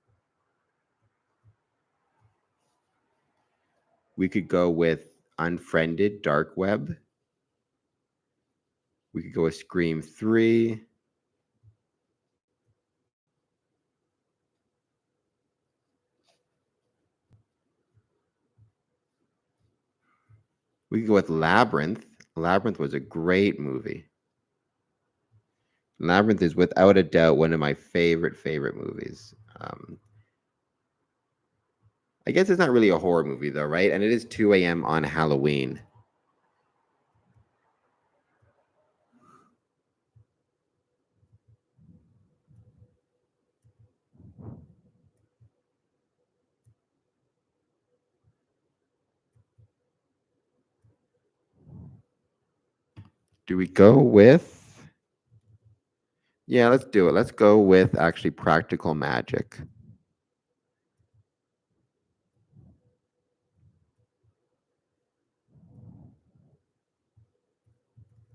We could go with Unfriended Dark Web. We could go with Scream 3. We could go with Labyrinth. Labyrinth was a great movie. Labyrinth is without a doubt one of my favorite movies. I guess it's not really a horror movie though, right? And it is 2 a.m. on Halloween. Do we go with? Yeah, let's do it. Let's go with actually Practical Magic.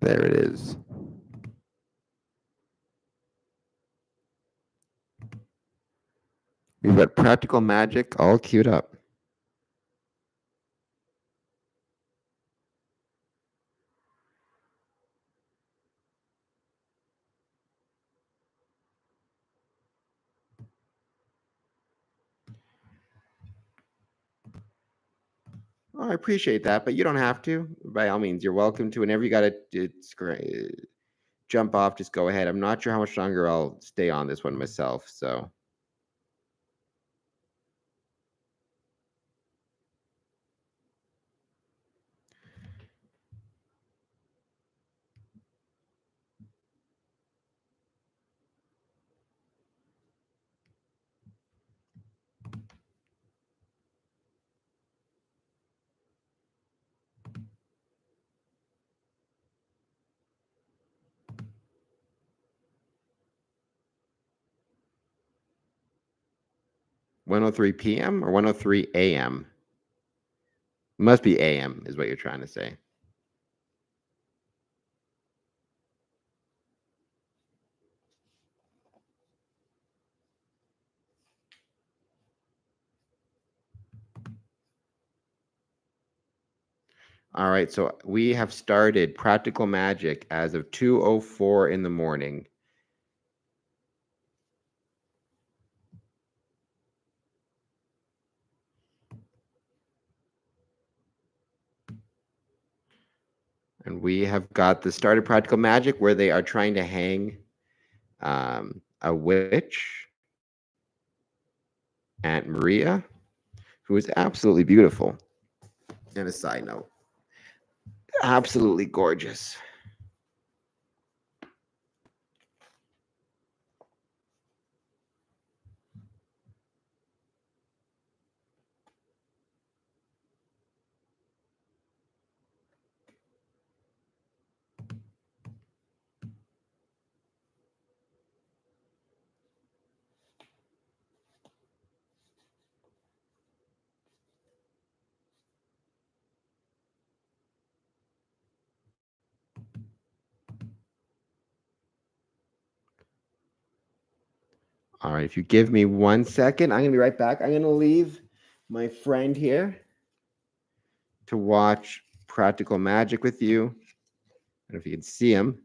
There it is. We've got Practical Magic all queued up. Oh, I appreciate that, but you don't have to. By all means, you're welcome to. Whenever you got to jump off, just go ahead. I'm not sure how much longer I'll stay on this one myself, so. $1:03 p.m. or 1:03 a.m.? Must be a.m. is what you're trying to say. All right, so we have started Practical Magic as of 2:04 in the morning. And we have got the start of Practical Magic where they are trying to hang a witch, Aunt Maria, who is absolutely beautiful. And a side note, absolutely gorgeous. All right, if you give me 1 second, I'm going to be right back. I'm going to leave my friend here to watch Practical Magic with you. I don't know if you can see him.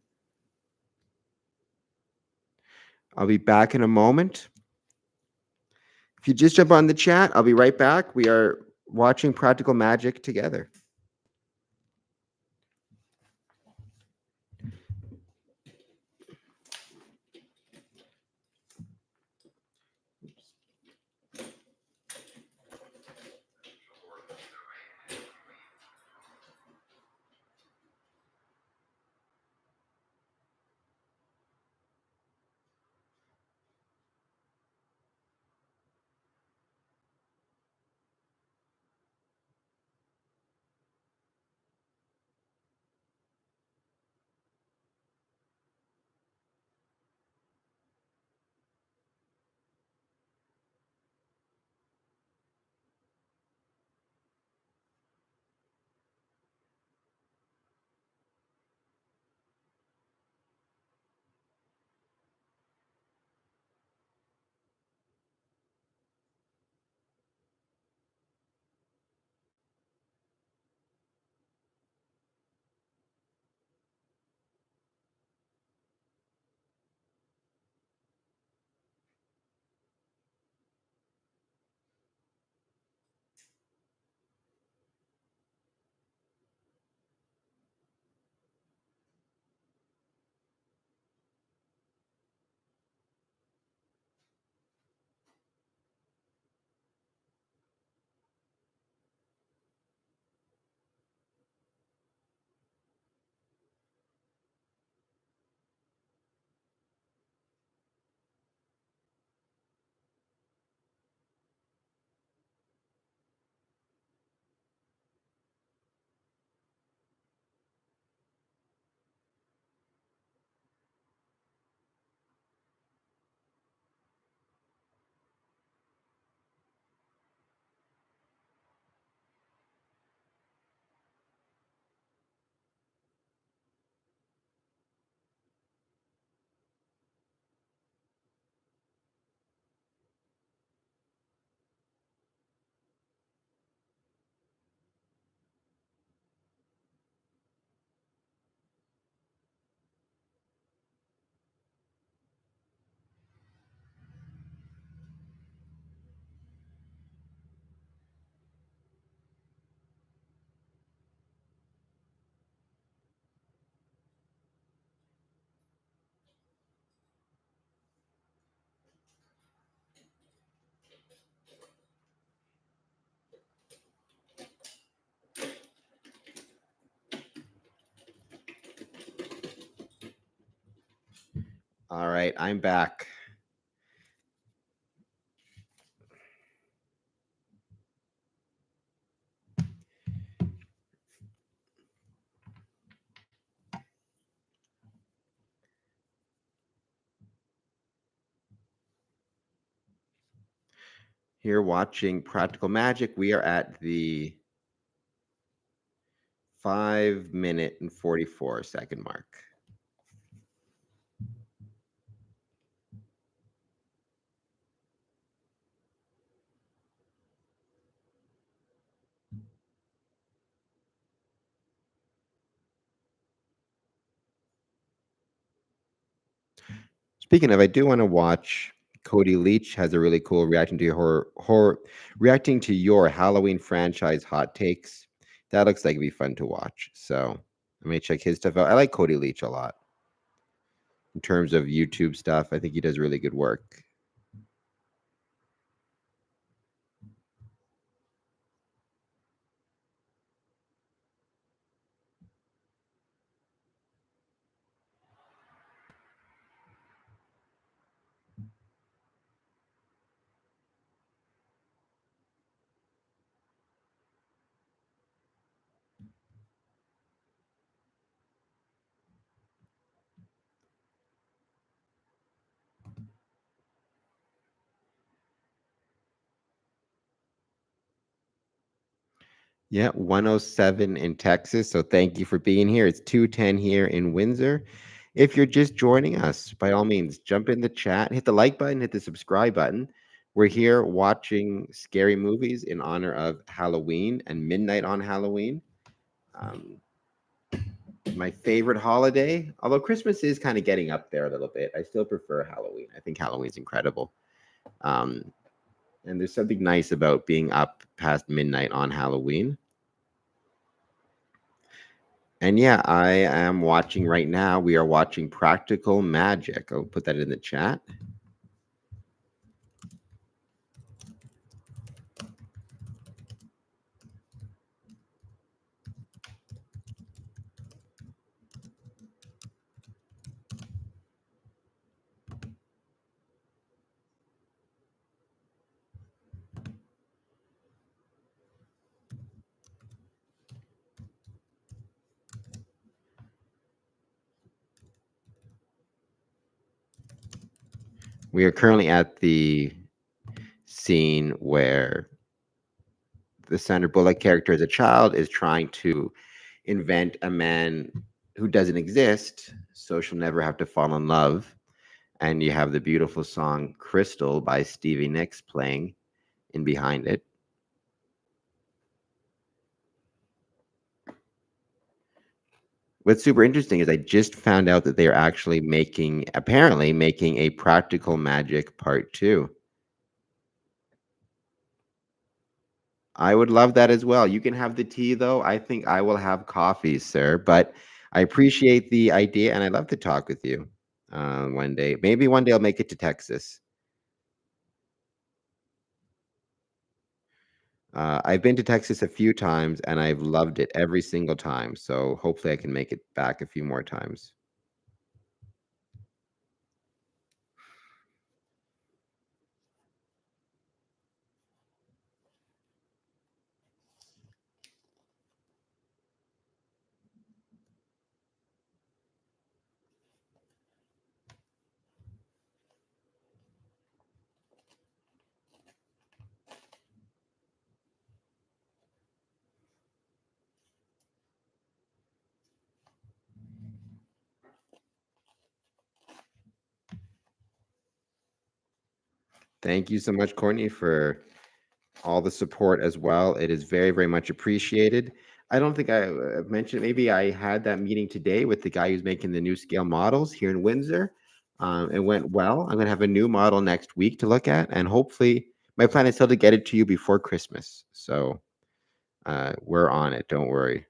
I'll be back in a moment. If you just jump on the chat, I'll be right back. We are watching Practical Magic together. All right, I'm back. Here watching Practical Magic. We are at the 5 minute and 44 second mark. Speaking of, I do want to watch. Cody Leach has a really cool reacting to your reacting to your Halloween franchise hot takes. That looks like it'd be fun to watch. So I may check his stuff out. I like Cody Leach a lot in terms of YouTube stuff. I think he does really good work. Yeah, 107 in Texas. So thank you for being here. It's 210 here in Windsor. If you're just joining us, by all means, jump in the chat, hit the like button, hit the subscribe button. We're here watching scary movies in honor of Halloween and midnight on Halloween. My favorite holiday, although Christmas is kind of getting up there a little bit, I still prefer Halloween. I think Halloween's incredible. And there's something nice about being up past midnight on Halloween. And yeah, I am watching right now. We are watching Practical Magic. I'll put that in the chat. We are currently at the scene where the Sandra Bullock character as a child is trying to invent a man who doesn't exist, so she'll never have to fall in love. And you have the beautiful song Crystal by Stevie Nicks playing in behind it. What's super interesting is I just found out that they're actually apparently making a Practical Magic Part 2. I would love that as well. You can have the tea, though. I think I will have coffee, sir. But I appreciate the idea, and I'd love to talk with you one day. Maybe one day I'll make it to Texas. I've been to Texas a few times, and I've loved it every single time. So hopefully I can make it back a few more times. Thank you so much, Courtney, for all the support as well. It is very, very much appreciated. I don't think I mentioned, maybe I had that meeting today with the guy who's making the new scale models here in Windsor. It went well. I'm going to have a new model next week to look at, and hopefully my plan is still to get it to you before Christmas. So we're on it. Don't worry.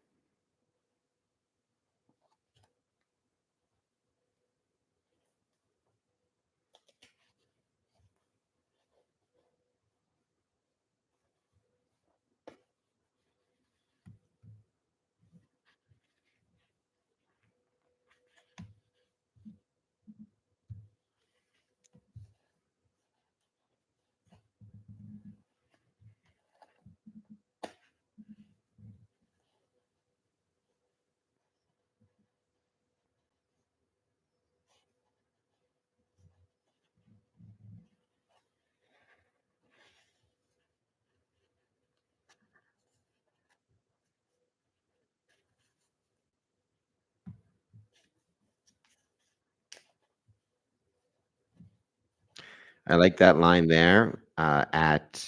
I like that line there at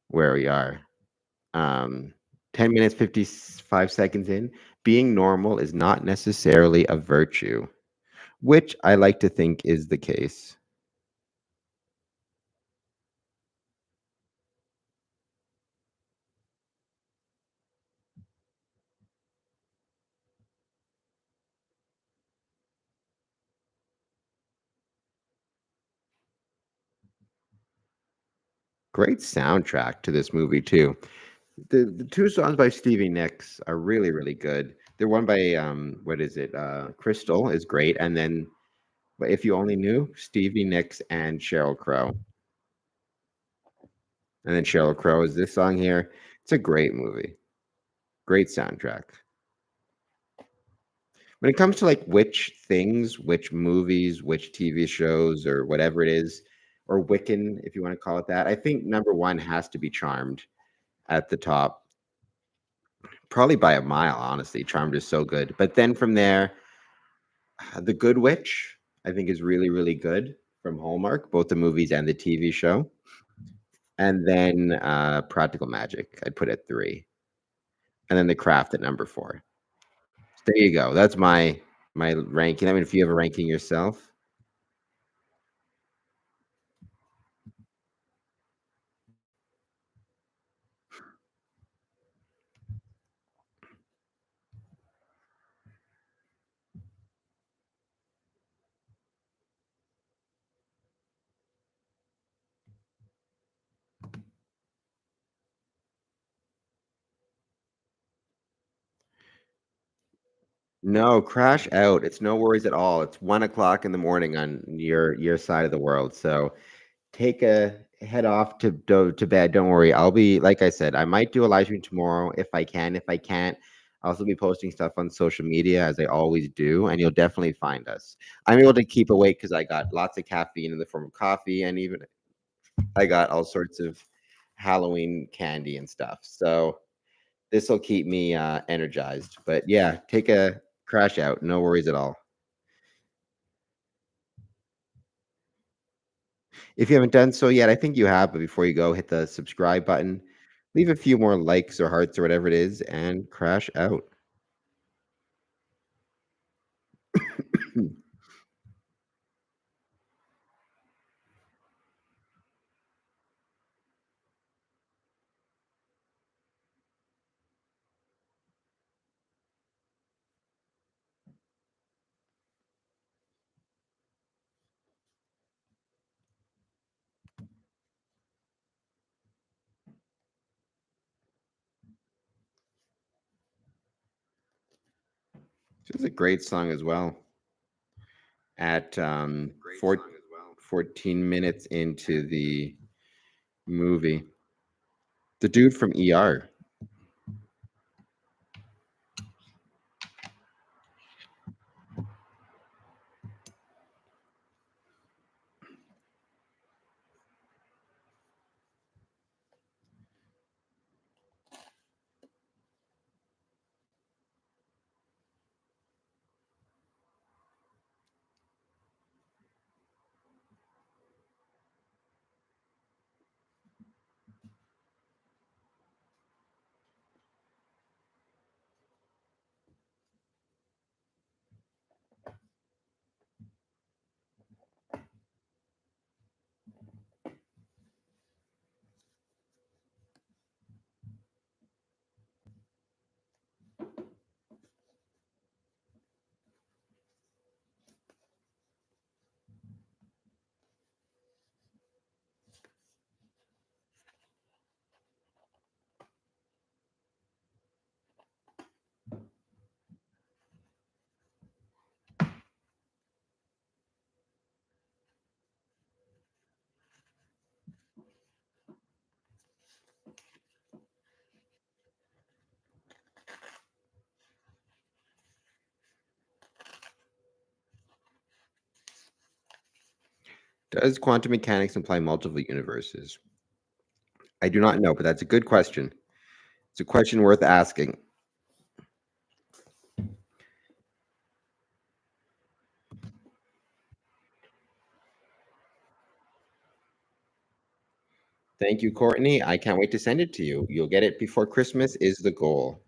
where we are. 10 minutes, 55 seconds in. Being normal is not necessarily a virtue, which I like to think is the case. Great soundtrack to this movie, too. The two songs by Stevie Nicks are really, really good. The one by what is it? Crystal is great, and then but if you only knew Stevie Nicks and Sheryl Crow, and then Sheryl Crow is this song here. It's a great movie, great soundtrack. When it comes to like which things, which movies, which TV shows, or whatever it is, or Wiccan, if you want to call it that, I think number one has to be Charmed at the top, probably by a mile. Honestly, Charmed is so good. But then from there, The Good Witch, I think, is really, really good from Hallmark, both the movies and the TV show. And then Practical Magic, I'd put at 3. And then The Craft at number 4. There you go. That's my ranking. I mean, if you have a ranking yourself. No, crash out. It's no worries at all. It's 1 o'clock in the morning on your side of the world. So take a head off to bed. Don't worry. I'll be like I said, I might do a live stream tomorrow if I can. If I can't, I'll also be posting stuff on social media as I always do, and you'll definitely find us. I'm able to keep awake because I got lots of caffeine in the form of coffee, and even I got all sorts of Halloween candy and stuff. So this will keep me energized. But yeah, take a crash out. No worries at all. If you haven't done so yet, I think you have, but before you go, hit the subscribe button, leave a few more likes or hearts or whatever it is, and crash out. This is a great song as well. At 14 minutes into the movie, the dude from ER. Does quantum mechanics imply multiple universes? I do not know, but that's a good question. It's a question worth asking. Thank you, Courtney. I can't wait to send it to you. You'll get it before Christmas is the goal.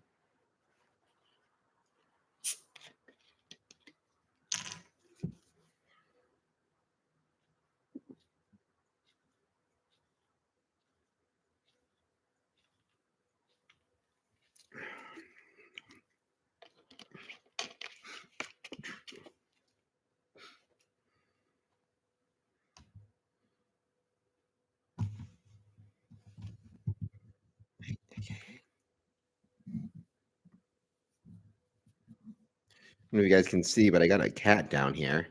I don't know if you guys can see, but I got a cat down here.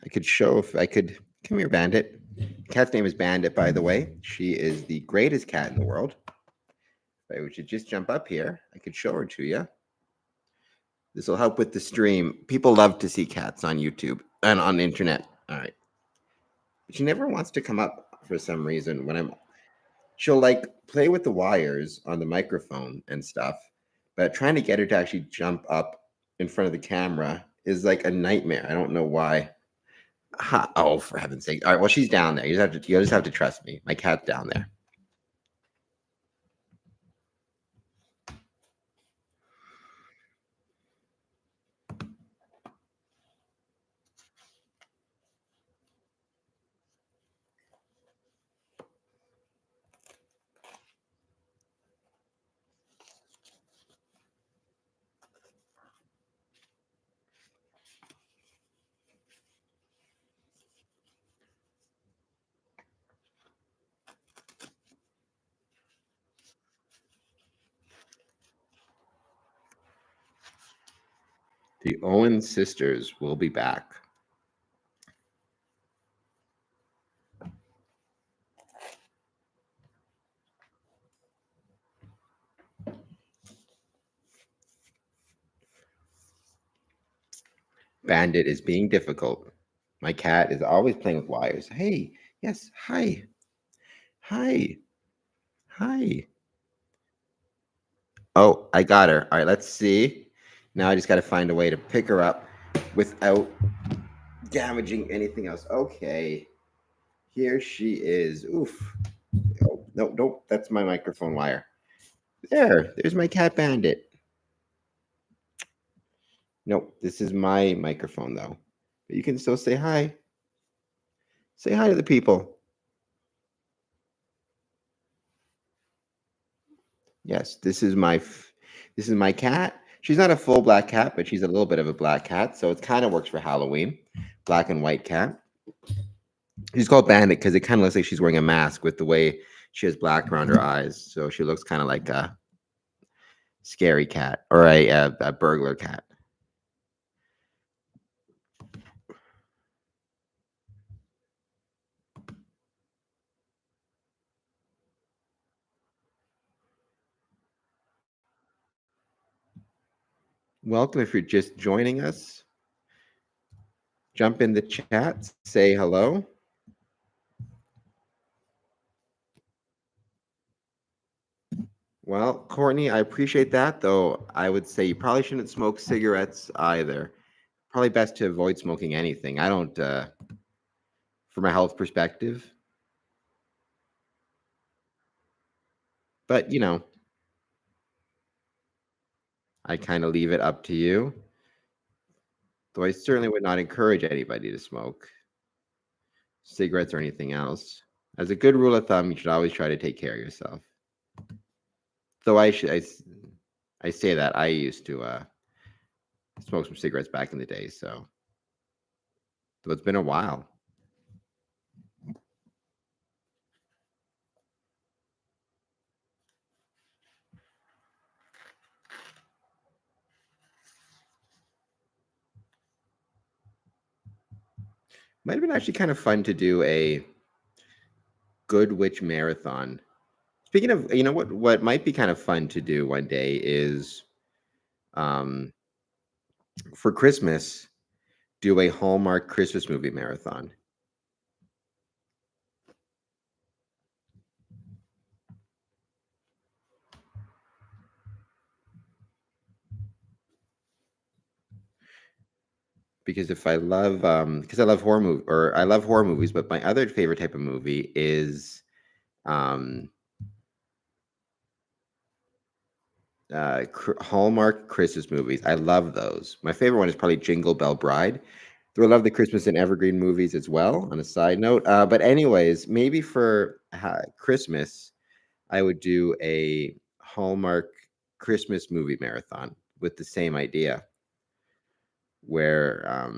I could show if I could. Come here, Bandit. Cat's name is Bandit, by the way. She is the greatest cat in the world. If I should just jump up here, I could show her to you. This will help with the stream. People love to see cats on YouTube and on the internet. All right. She never wants to come up for some reason when she'll like play with the wires on the microphone and stuff, but trying to get her to actually jump up in front of the camera is like a nightmare. I don't know why. Oh, for heaven's sake. All right, well, she's down there. You just have to trust me. My cat's down there. The Owen sisters will be back. Bandit is being difficult. My cat is always playing with wires. Hey, yes, hi. Hi. Hi. Oh, I got her. All right, let's see. Now I just got to find a way to pick her up without damaging anything else. Okay. Here she is. Oof. Oh, no, nope. That's my microphone wire. There's my cat Bandit. Nope, this is my microphone though. But you can still say hi. Say hi to the people. Yes, this is my cat. She's not a full black cat, but she's a little bit of a black cat, so it kind of works for Halloween. Black and white cat. She's called Bandit because it kind of looks like she's wearing a mask with the way she has black around her eyes, so she looks kind of like a scary cat or a burglar cat. Welcome if you're just joining us. Jump in the chat, say hello. Well, Courtney, I appreciate that, though I would say you probably shouldn't smoke cigarettes either. Probably best to avoid smoking anything. I don't, from a health perspective. But, I kind of leave it up to you. Though I certainly would not encourage anybody to smoke cigarettes or anything else. As a good rule of thumb, you should always try to take care of yourself. Though I say that I used to smoke some cigarettes back in the day, so it's been a while. Might have been actually kind of fun to do a Good Witch marathon. Speaking of, what might be kind of fun to do one day is, for Christmas, do a Hallmark Christmas movie marathon. Because I love horror movies, but my other favorite type of movie is Um, Hallmark Christmas movies. I love those. My favorite one is probably Jingle Bell Bride. Though I love the Christmas and Evergreen movies as well. On a side note, but anyways, maybe for Christmas, I would do a Hallmark Christmas movie marathon with the same idea, where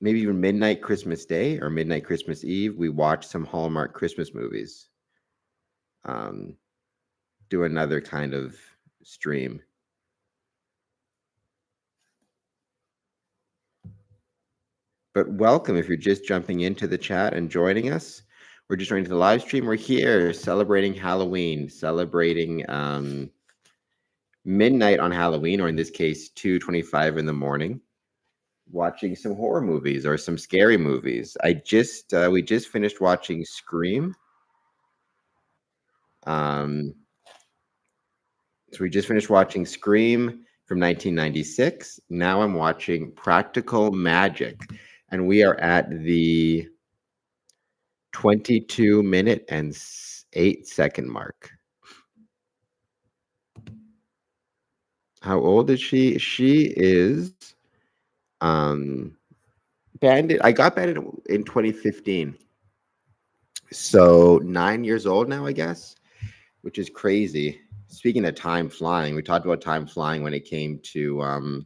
maybe even midnight Christmas Day or midnight Christmas Eve, we watch some Hallmark Christmas movies. Um, do another kind of stream. But welcome if you're just jumping into the chat and joining us. We're just joining the live stream. We're here celebrating Halloween, celebrating midnight on Halloween, or in this case, 2:25 in the morning, watching some horror movies or some scary movies. We just finished watching Scream. So we just finished watching Scream from 1996. Now I'm watching Practical Magic, and we are at the 22-minute and 8-second mark. How old is she? She is Bandit. I got Bandit in 2015. So 9 years old now, I guess, which is crazy. Speaking of time flying, we talked about time flying when it came to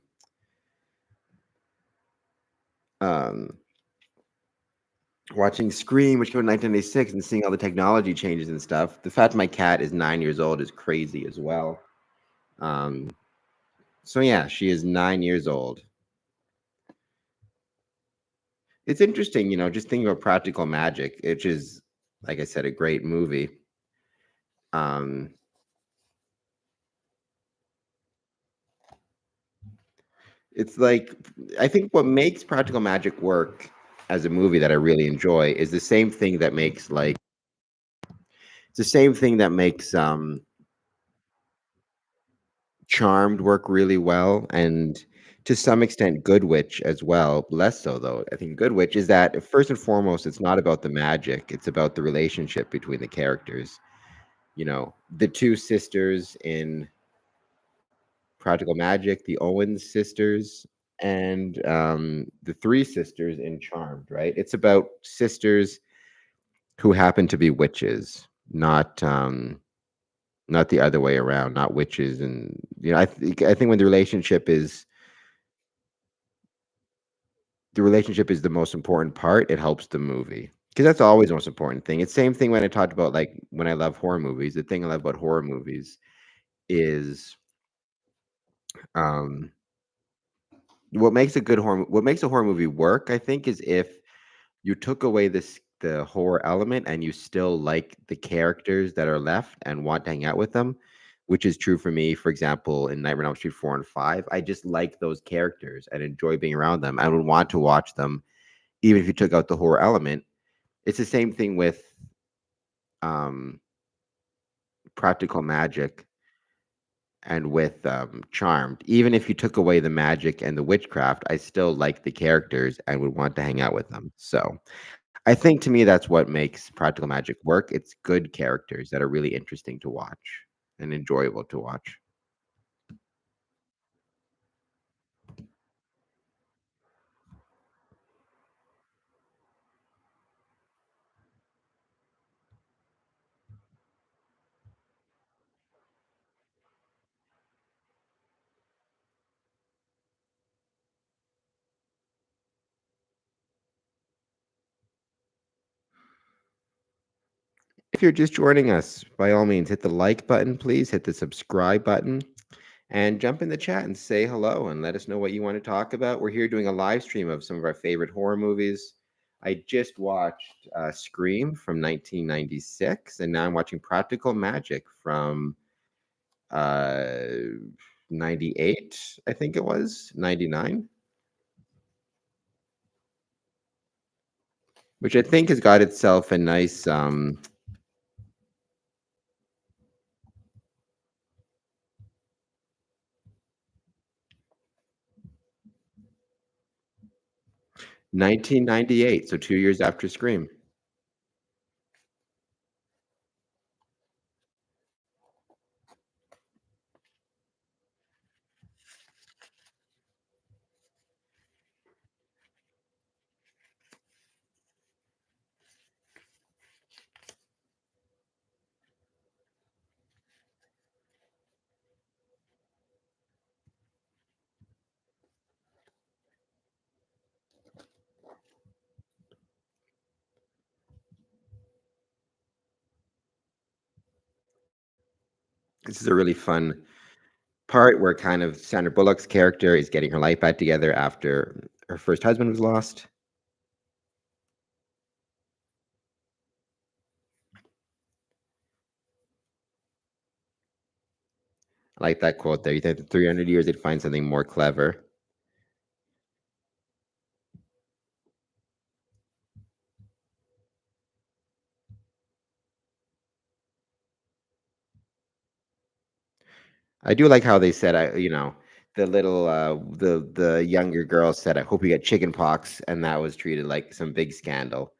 watching Scream, which came in 1996, and seeing all the technology changes and stuff. The fact my cat is 9 years old is crazy as well. So yeah, she is 9 years old. It's interesting, just thinking about Practical Magic, which is, like I said, a great movie. It's like, I think what makes Practical Magic work as a movie that I really enjoy is the same thing that makes Charmed work really well, and to some extent Good Witch as well. Less so though. I think Good Witch is that first and foremost, it's not about the magic, it's about the relationship between the characters. The two sisters in Practical Magic, the Owens sisters, and the three sisters in Charmed, right? It's about sisters who happen to be witches, not the other way around, not witches. And I think when the relationship is the most important part, it helps the movie, because that's always the most important thing. It's same thing when I talked about, like, when I love horror movies. The thing I love about horror movies is um what makes a horror movie work, I think, is if you took away the horror element and you still like the characters that are left and want to hang out with them, which is true for me. For example, in Nightmare on Elm Street 4 and 5, I just like those characters and enjoy being around them. I would want to watch them even if you took out the horror element. It's the same thing with um, Practical Magic and with Charmed. Even if you took away the magic and the witchcraft, I still like the characters and would want to hang out with them. So I think, to me, that's what makes Practical Magic work. It's good characters that are really interesting to watch and enjoyable to watch. If you're just joining us, by all means, hit the like button, please. Hit the subscribe button and jump in the chat and say hello and let us know what you want to talk about. We're here doing a live stream of some of our favorite horror movies. I just watched Scream from 1996, and now I'm watching Practical Magic from 98, I think it was, 99, which I think has got itself a nice 1998, so 2 years after Scream. This is a really fun part where kind of Sandra Bullock's character is getting her life back together after her first husband was lost. I like that quote there. You think in 300 years they'd find something more clever. I do like how they said, the little the younger girl said, "I hope you get chicken pox," and that was treated like some big scandal.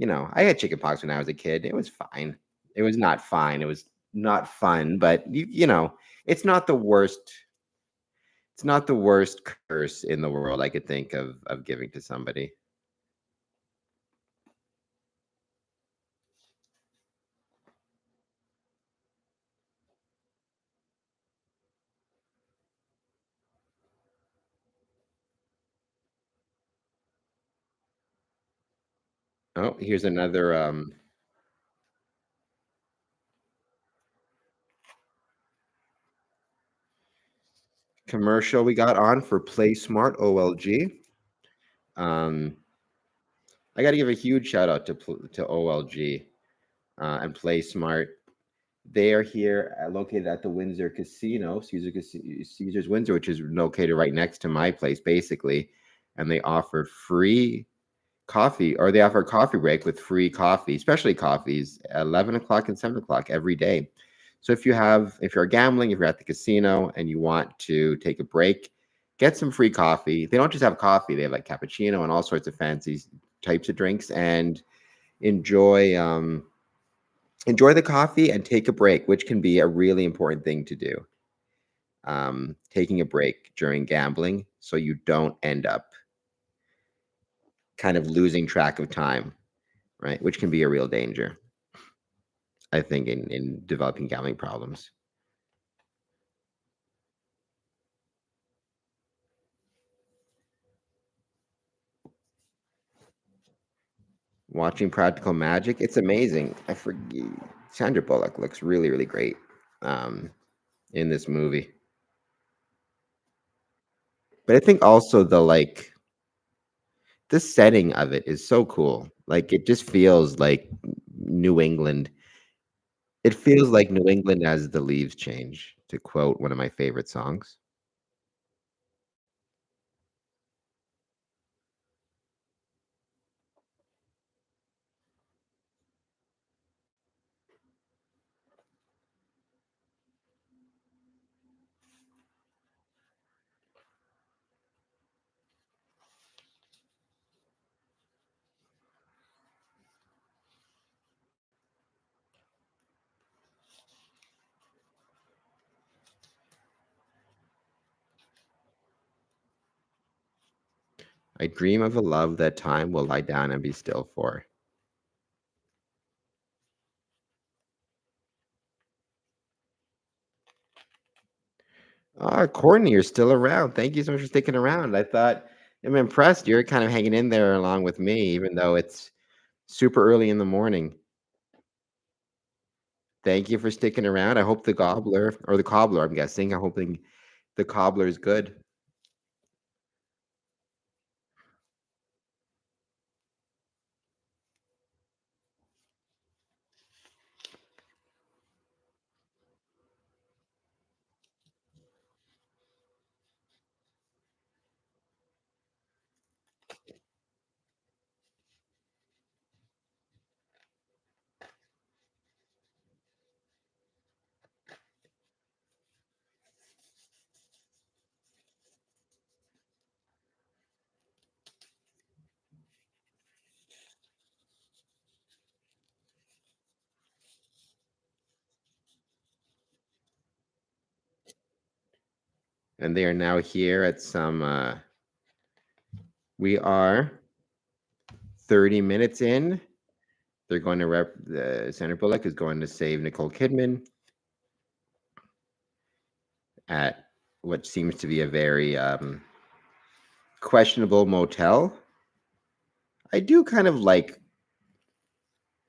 I had chicken pox when I was a kid. It was fine. It was not fine. It was not fun, but it's not the worst. It's not the worst curse in the world I could think of giving to somebody. Oh, here's another commercial we got on for Play Smart OLG. I got to give a huge shout out to OLG and Play Smart. They are here, located at the Windsor Casino, Caesar's Windsor, which is located right next to my place, basically. And they offer free coffee, or they offer a coffee break with free coffee, especially coffees, 11 o'clock and 7 o'clock every day. So if you're gambling, if you're at the casino and you want to take a break, get some free coffee. They don't just have coffee; they have like cappuccino and all sorts of fancy types of drinks, and enjoy the coffee and take a break, which can be a really important thing to do. Taking a break during gambling so you don't end up kind of losing track of time, right? Which can be a real danger, I think, in developing gambling problems. Watching Practical Magic, it's amazing. I forget, Sandra Bullock looks really, really great in this movie. But I think also the setting of it is so cool. Like it just feels like New England. It feels like New England as the leaves change, to quote one of my favorite songs. I dream of a love that time will lie down and be still for. Ah, Courtney, you're still around. Thank you so much for sticking around. I'm impressed. You're kind of hanging in there along with me, even though it's super early in the morning. Thank you for sticking around. I hope the gobbler or the cobbler, I'm guessing. I'm hoping the cobbler is good. And they are now here at we are 30 minutes in. They're going to Sandra Bullock is going to save Nicole Kidman at what seems to be a very questionable motel. I do kind of like.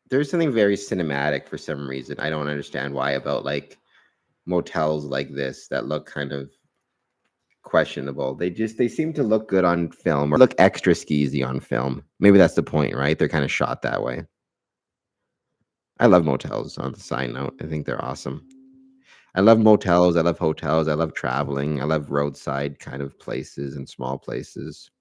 There's something very cinematic for some reason. I don't understand why about like motels like this that look kind of questionable. They seem to look good on film or look extra skeezy on film. Maybe that's the point, right? They're kind of shot that way. I love motels on the side note. I think they're awesome. I love motels. I love hotels. I love traveling. I love roadside kind of places and small places.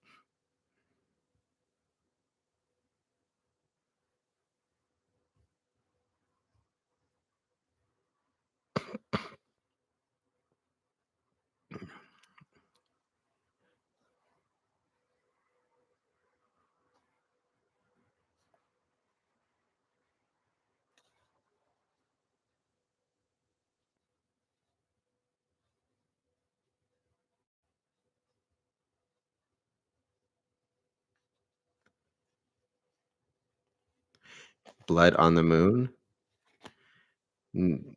Blood on the Moon,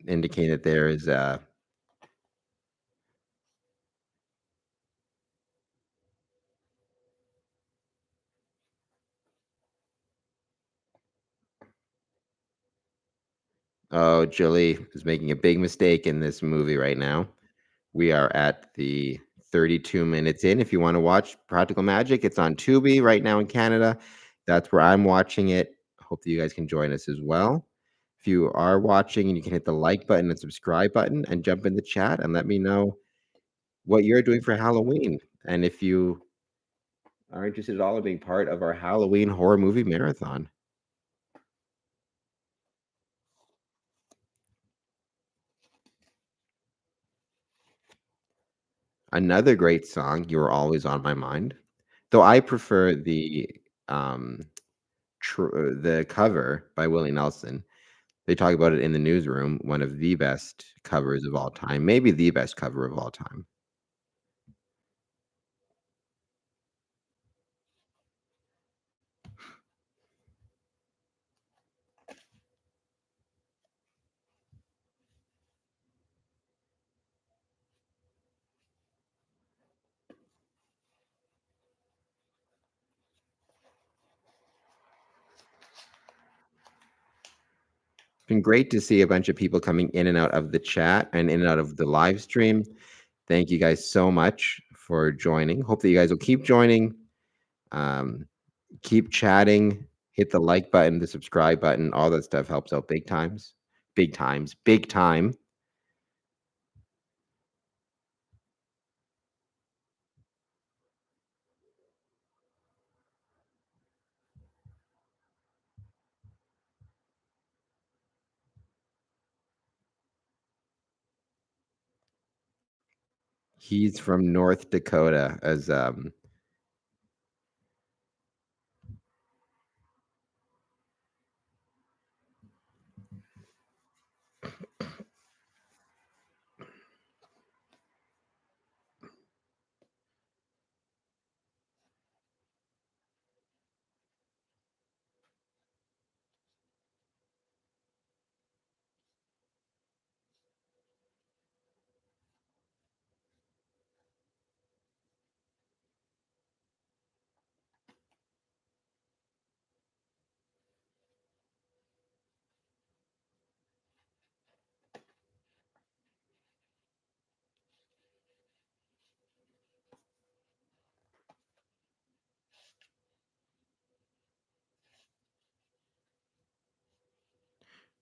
indicating that there is oh, Julie is making a big mistake in this movie right now. We are at the 32 minutes in. If you want to watch Practical Magic, it's on Tubi right now in Canada. That's where I'm watching it. Hope that you guys can join us as well. If you are watching, and you can hit the like button and subscribe button and jump in the chat and let me know what you're doing for Halloween. And if you are interested at all in being part of our Halloween horror movie marathon. Another great song, "You Were Always on My Mind," though I prefer um, the cover by Willie Nelson. They talk about it in the newsroom, one of the best covers of all time, maybe the best cover of all time. It's been great to see a bunch of people coming in and out of the chat and in and out of the live stream. Thank you guys so much for joining. Hope that you guys will keep joining, keep chatting, hit the like button, the subscribe button, all that stuff helps out big times. Big times, big time. He's from North Dakota, as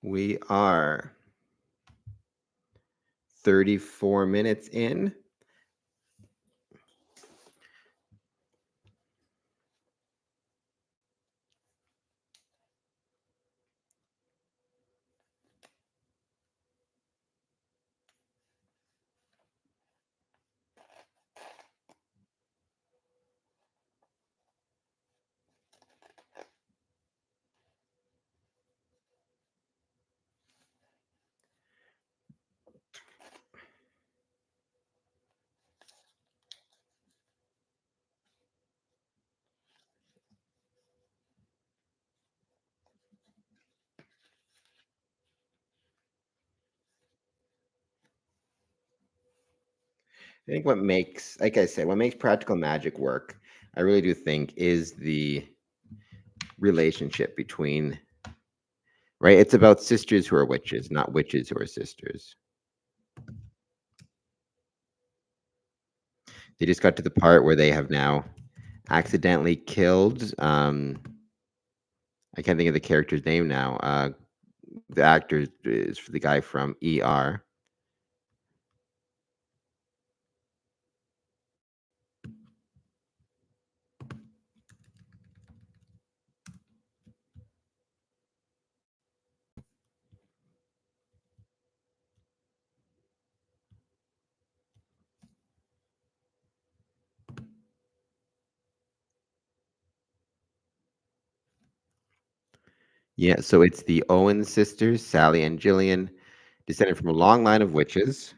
we are 34 minutes in. I think what makes, like I said, what makes Practical Magic work, I really do think, is the relationship between, right? It's about sisters who are witches, not witches who are sisters. They just got to the part where they have now accidentally killed. I can't think of the character's name now. The actor is the guy from ER. Yeah, so it's the Owen sisters, Sally and Gillian, descended from a long line of witches.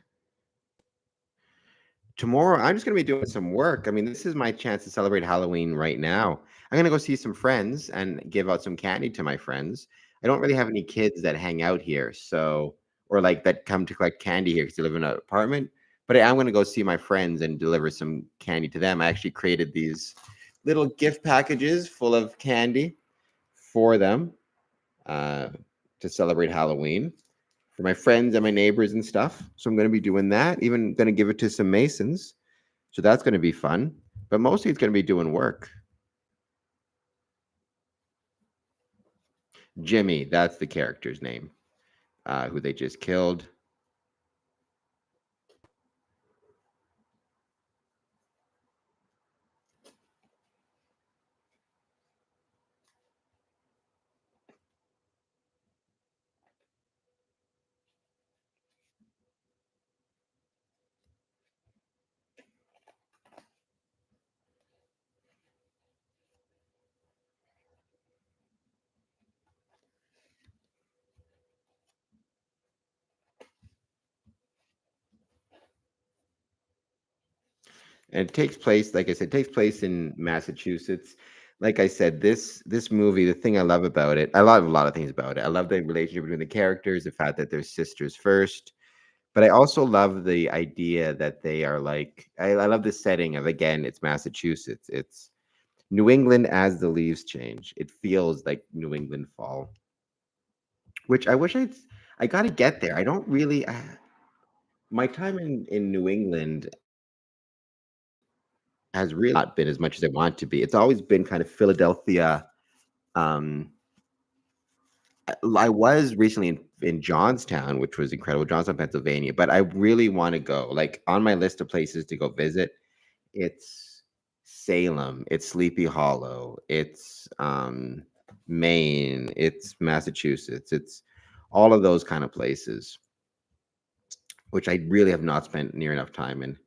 Tomorrow, I'm just going to be doing some work. I mean, this is my chance to celebrate Halloween right now. I'm going to go see some friends and give out some candy to my friends. I don't really have any kids that hang out here, so or like that come to collect candy here because they live in an apartment. But I'm going to go see my friends and deliver some candy to them. I actually created these little gift packages full of candy for them to celebrate Halloween for my friends and my neighbors and stuff. So I'm going to be doing that. Even going to give it to some Masons. So that's going to be fun. But mostly it's going to be doing work. Jimmy, that's the character's name, who they just killed. And it takes place, like I said, it takes place in Massachusetts. Like I said, this movie, the thing I love about it, I love a lot of things about it. I love the relationship between the characters, the fact that they're sisters first. But I also love the idea that they are like, I love the setting of, again, it's Massachusetts. It's New England as the leaves change. It feels like New England fall, which I wish I got to get there. I don't really, my time in New England has really not been as much as I want to be. It's always been kind of Philadelphia. Um, I was recently in Johnstown, which was incredible, Johnstown, Pennsylvania, but I really want to go. Like on my list of places to go visit, it's Salem, it's Sleepy Hollow, it's Maine, it's Massachusetts, it's all of those kind of places, which I really have not spent near enough time in.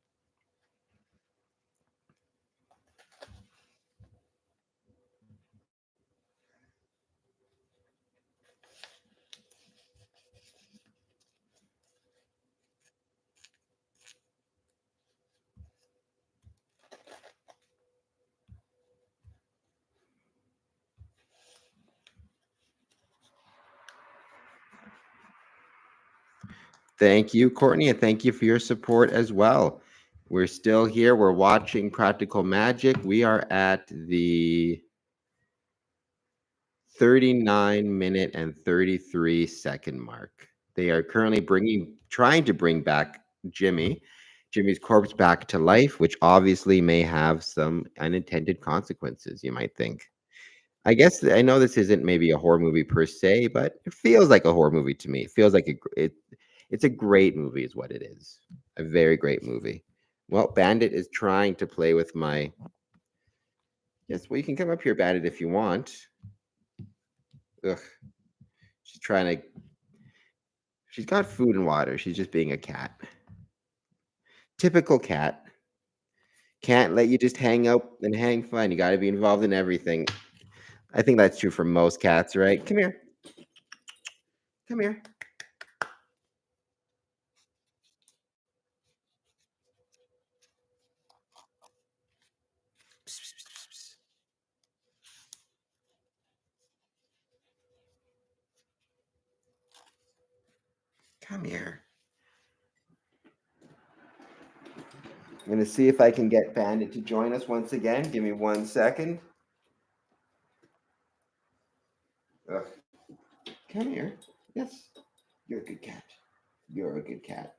Thank you, Courtney, and thank you for your support as well. We're still here. We're watching Practical Magic. We are at the 39-minute and 33-second mark. They are currently trying to bring back Jimmy's corpse back to life, which obviously may have some unintended consequences, you might think. I guess I know this isn't maybe a horror movie per se, but it feels like a horror movie to me. It feels like it's a great movie is what it is. A very great movie. Well, Bandit is trying to play with my. Yes, well, you can come up here, Bandit, if you want. Ugh. She's trying to. She's got food and water. She's just being a cat. Typical cat. Can't let you just hang out and hang fun. You got to be involved in everything. I think that's true for most cats, right? Come here. Come here. Come here. I'm going to see if I can get Bandit to join us once again. Give me 1 second. Ugh. Come here. Yes. You're a good cat. You're a good cat.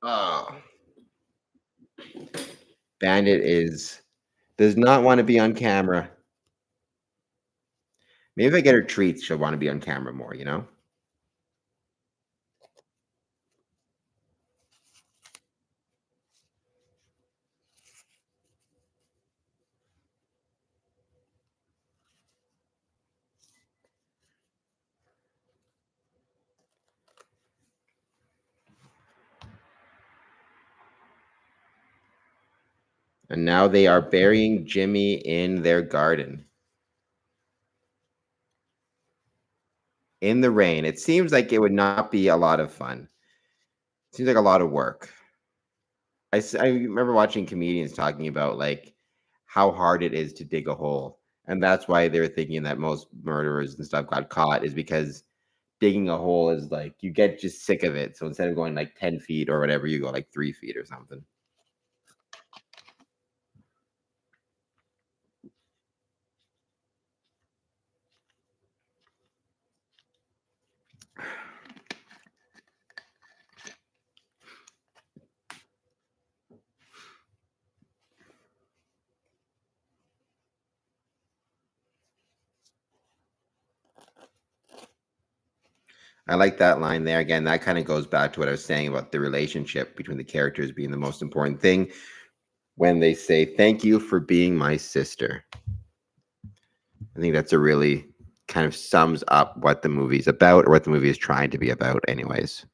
Oh, Bandit does not want to be on camera. Maybe if I get her treats, she'll want to be on camera more, you know? And now they are burying Jimmy in their garden. In the rain. It seems like it would not be a lot of fun. It seems like a lot of work. I remember watching comedians talking about like how hard it is to dig a hole. And that's why they're thinking that most murderers and stuff got caught, is because digging a hole is like you get just sick of it. So instead of going like 10 feet or whatever, you go like 3 feet or something. I like that line there. Again, that kind of goes back to what I was saying about the relationship between the characters being the most important thing when they say, "Thank you for being my sister." I think that's a really kind of sums up what the movie's about, or what the movie is trying to be about, anyways.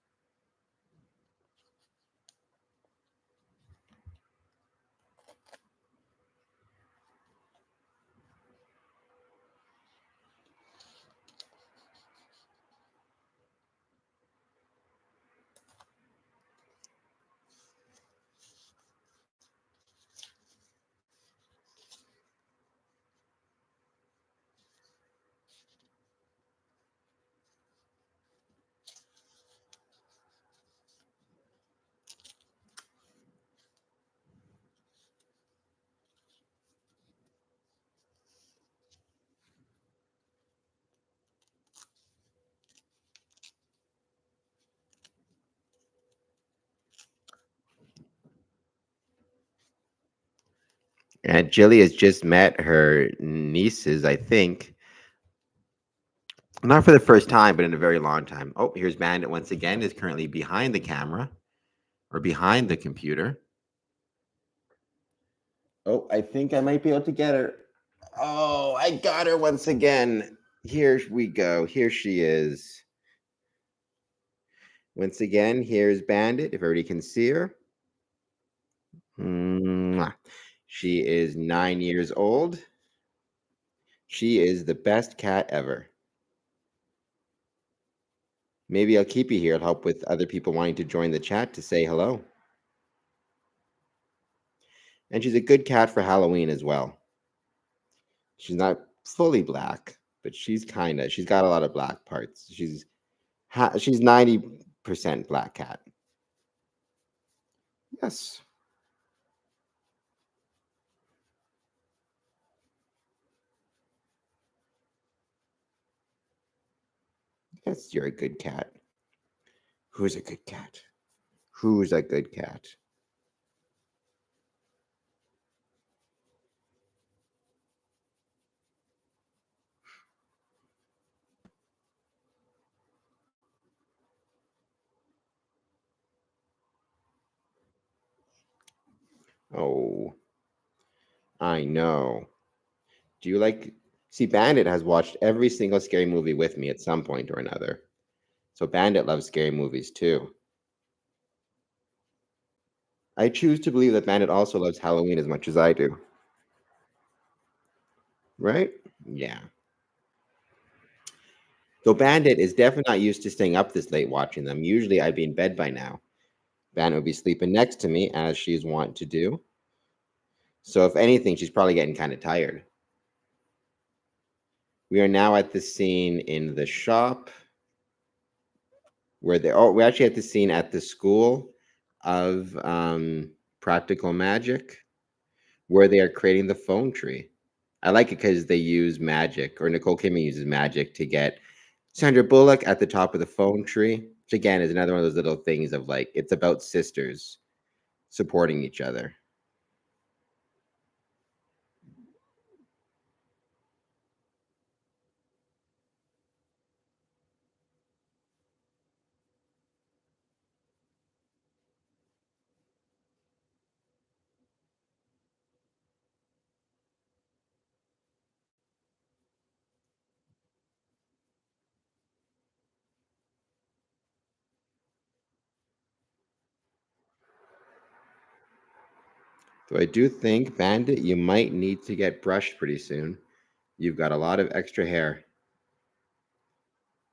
And Jilly has just met her nieces, I think. Not for the first time, but in a very long time. Oh, here's Bandit once again, is currently behind the camera or behind the computer. Oh, I think I might be able to get her. Oh, I got her once again. Here we go. Here she is. Once again, here's Bandit, if everybody can see her. Mwah. She is 9 years old. She is the best cat ever. Maybe I'll keep you here. It'll help with other people wanting to join the chat to say hello. And she's a good cat for Halloween as well. She's not fully black, but she's got a lot of black parts. She's 90% black cat. Yes. Yes, you're a good cat. Who's a good cat? Who's a good cat? Oh, I know. Do you like... See, Bandit has watched every single scary movie with me at some point or another. So Bandit loves scary movies too. I choose to believe that Bandit also loves Halloween as much as I do. Right? Yeah. Though Bandit is definitely not used to staying up this late watching them. Usually I'd be in bed by now. Bandit would be sleeping next to me, as she's wont to do. So if anything, she's probably getting kind of tired. We are now at the scene in the shop where we're actually at the scene at the school of practical magic, where they are creating the phone tree. I like it because they use magic, or Nicole Kidman uses magic to get Sandra Bullock at the top of the phone tree. which again is another one of those little things of like it's about sisters supporting each other. So I do think, Bandit, you might need to get brushed pretty soon. You've got a lot of extra hair.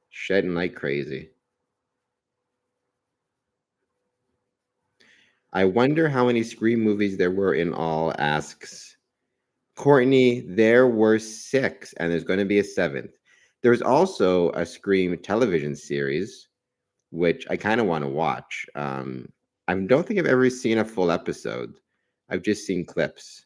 Shedding like crazy. I wonder how many Scream movies there were in all, asks Courtney. There were 6, and there's going to be a 7th. There's also a Scream television series, which I kind of want to watch. I don't think I've ever seen a full episode. I've just seen clips.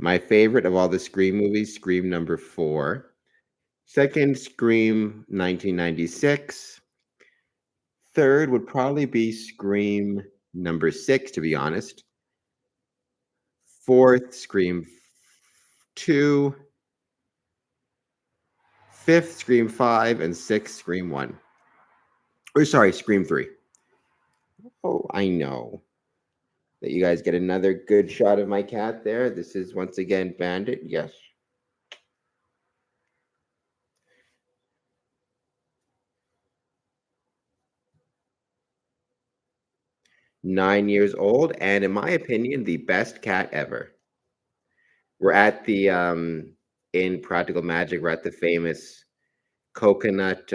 My favorite of all the Scream movies, Scream number 4. Second, Scream 1996. Third would probably be Scream number 6, to be honest. Fourth, Scream 2. Fifth, Scream 5. And sixth, Scream 1. Or sorry, Scream 3. Oh, I know that you guys get another good shot of my cat there. This is once again Bandit. Yes. "9 years old, and in my opinion, the best cat ever." We're at the in Practical Magic, we're at the famous coconut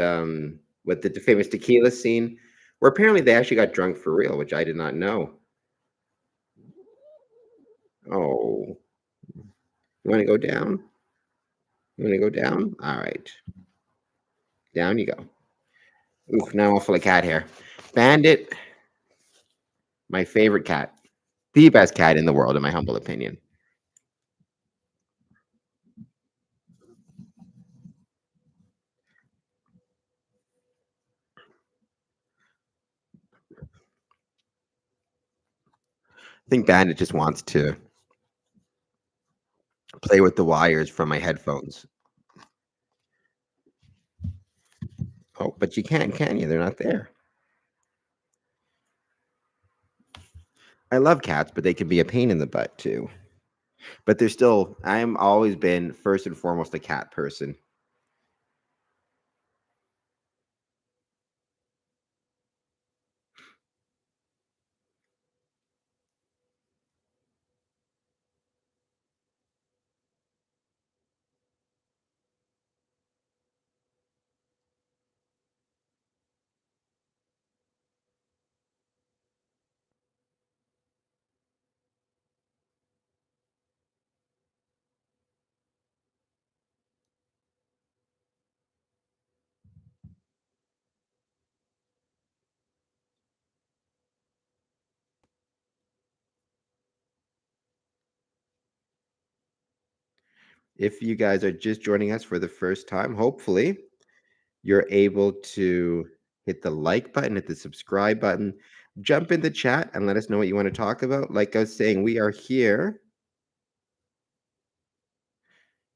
with the famous tequila scene, where apparently they actually got drunk for real, which I did not know. Oh, you want to go down? You want to go down? All right, down you go. Ooh, now I'm all full of cat hair. Bandit, my favorite cat, the best cat in the world, in my humble opinion. I think Bandit just wants to play with the wires from my headphones. Oh, but you can't, can you? They're not there. I love cats, but they can be a pain in the butt too. But they're still, I'm always been first and foremost a cat person. If you guys are just joining us for the first time, hopefully you're able to hit the like button, hit the subscribe button, jump in the chat and let us know what you want to talk about. Like I was saying, we are here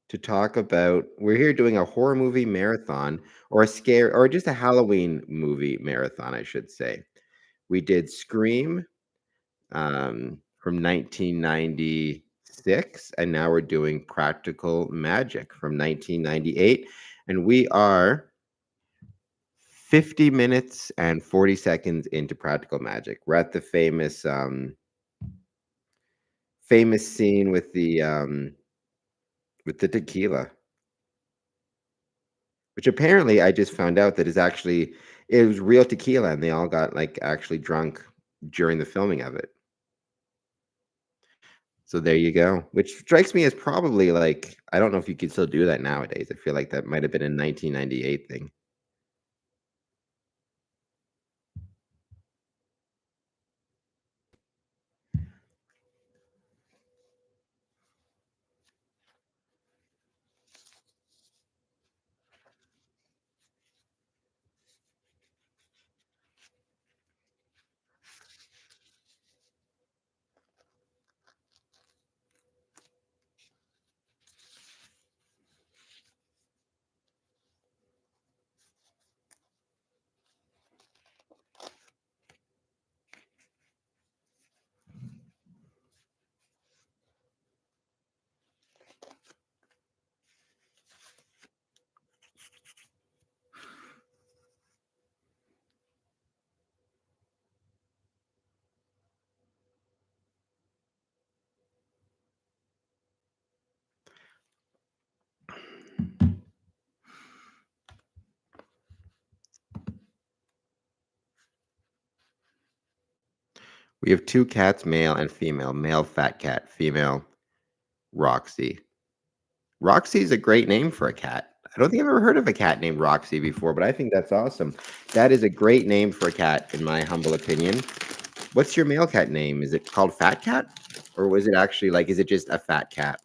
to talk about, we're here doing a horror movie marathon, or a scare, or just a Halloween movie marathon, I should say. We did Scream from 1996, and now we're doing Practical Magic from 1998, and we are 50 minutes and 40 seconds into Practical Magic. We're at the famous famous scene with the tequila. which apparently I just found out that is actually it was real tequila, and they all got like actually drunk during the filming of it. So there you go. Which strikes me as probably like I don't know if you could still do that nowadays. I feel like that might have been a 1998 thing. We have two cats, male and female. Male fat cat, female Roxy. Roxy is a great name for a cat. I don't think I've ever heard of a cat named Roxy before, but I think that's awesome. That is a great name for a cat, in my humble opinion. What's your male cat name? Is it called Fat Cat? Or was it actually like, is it just a fat cat?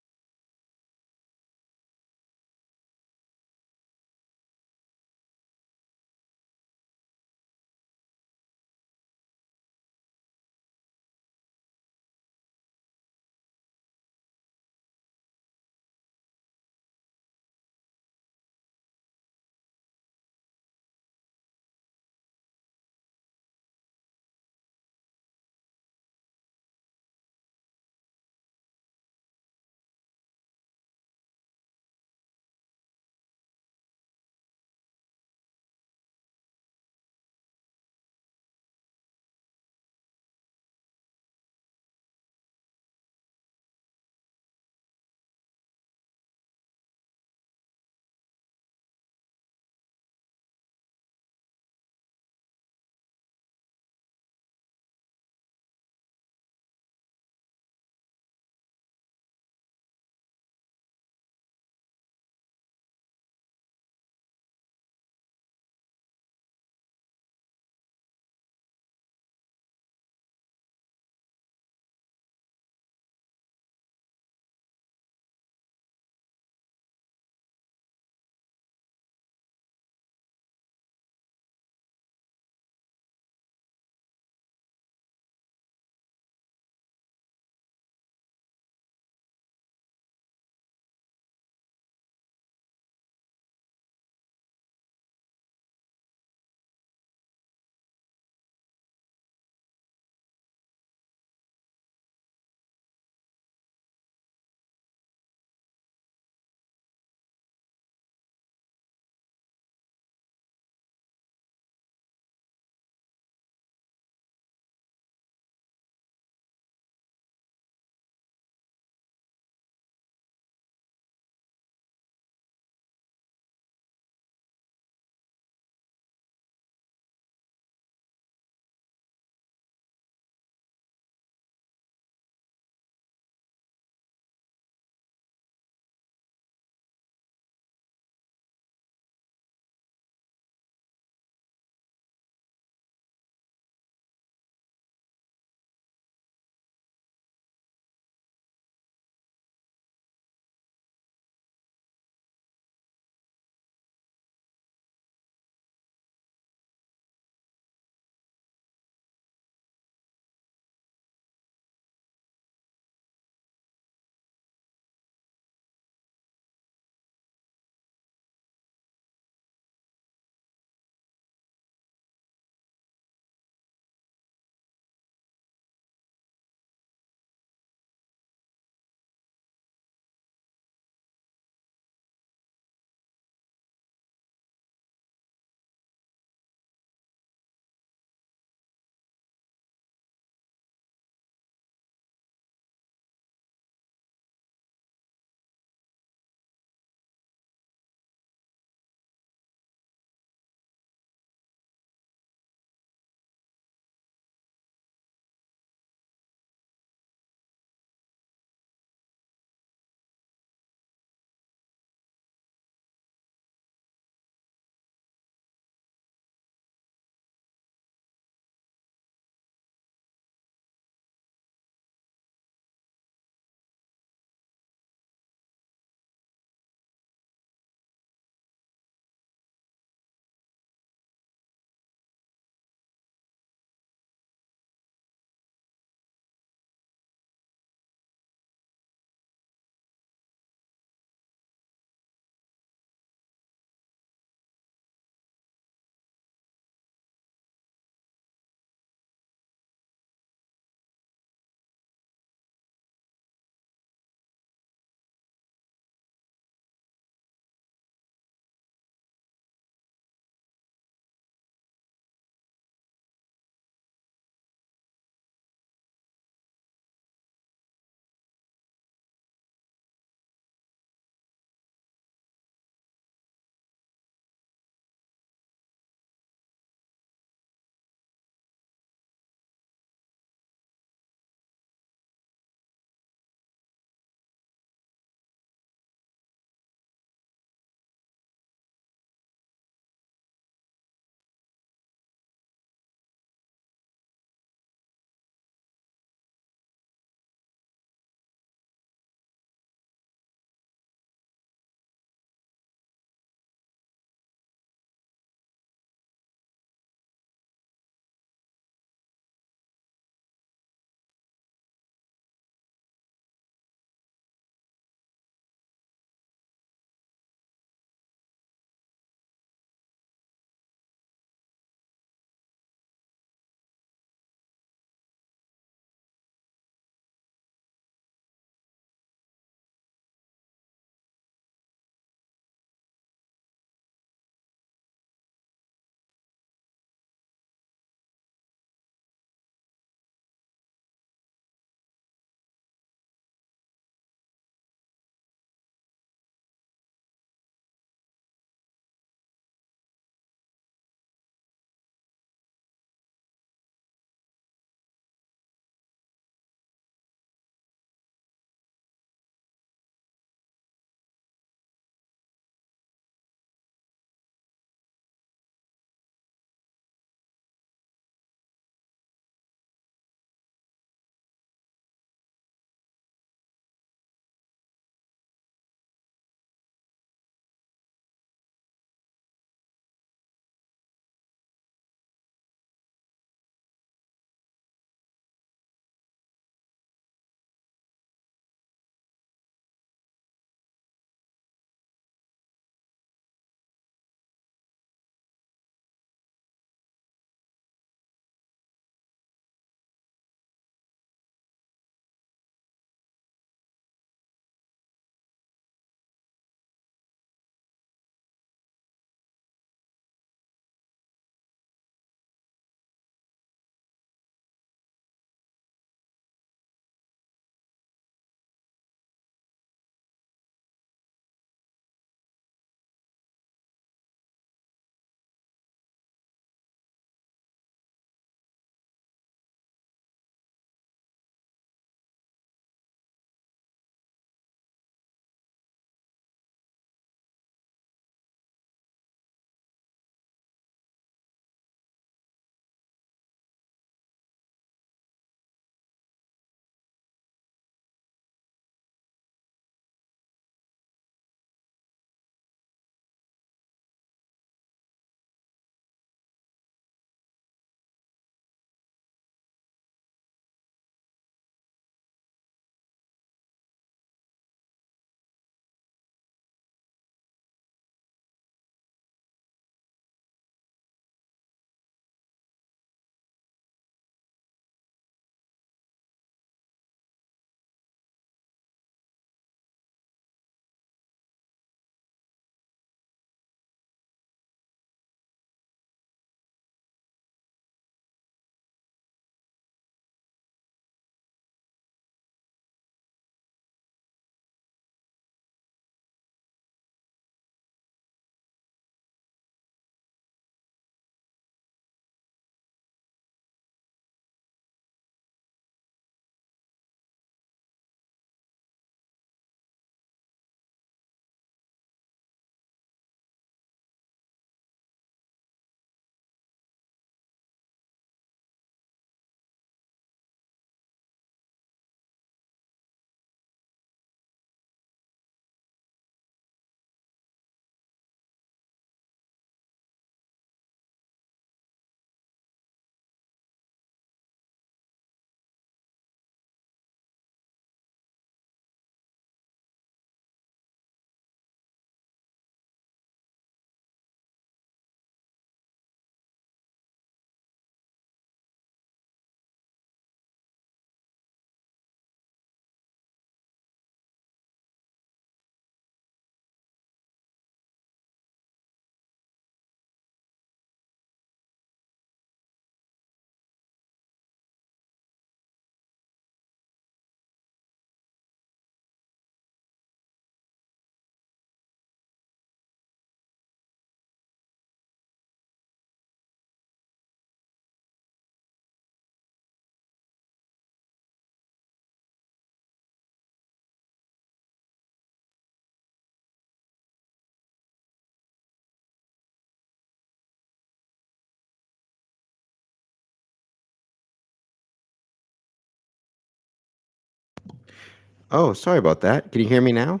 Oh, sorry about that. Can you hear me now?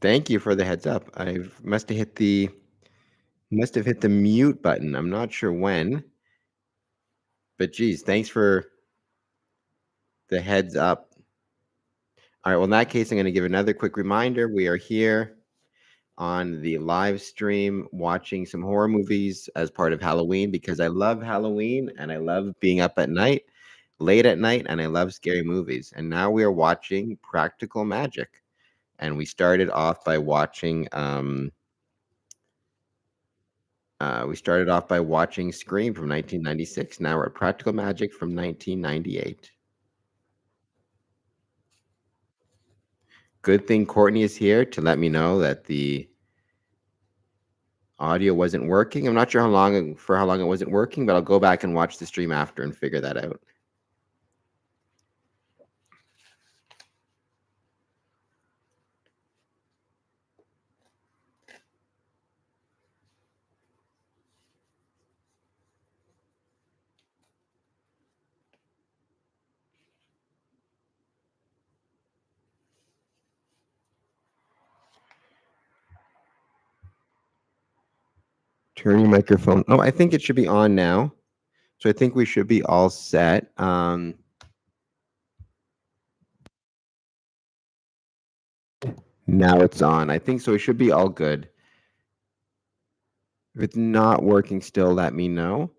Thank you for the heads up. I must have hit the mute button. I'm not sure when, but geez, thanks for the heads up. All right, well, in that case, I'm going to give another quick reminder. We are here on the live stream watching some horror movies as part of Halloween because I love Halloween and I love being up at night, late at night, and I love scary movies. And now we are watching Practical Magic. And we started off by watching Scream from 1996. Now we're at Practical Magic from 1998. Good thing Courtney is here to let me know that the audio wasn't working. I'm not sure how long it wasn't working, but I'll go back and watch the stream after and figure that out. Turn your microphone. Oh, I think it should be on now. So I think we should be all set. Now it's on. I think so. It should be all good. If it's not working still, let me know.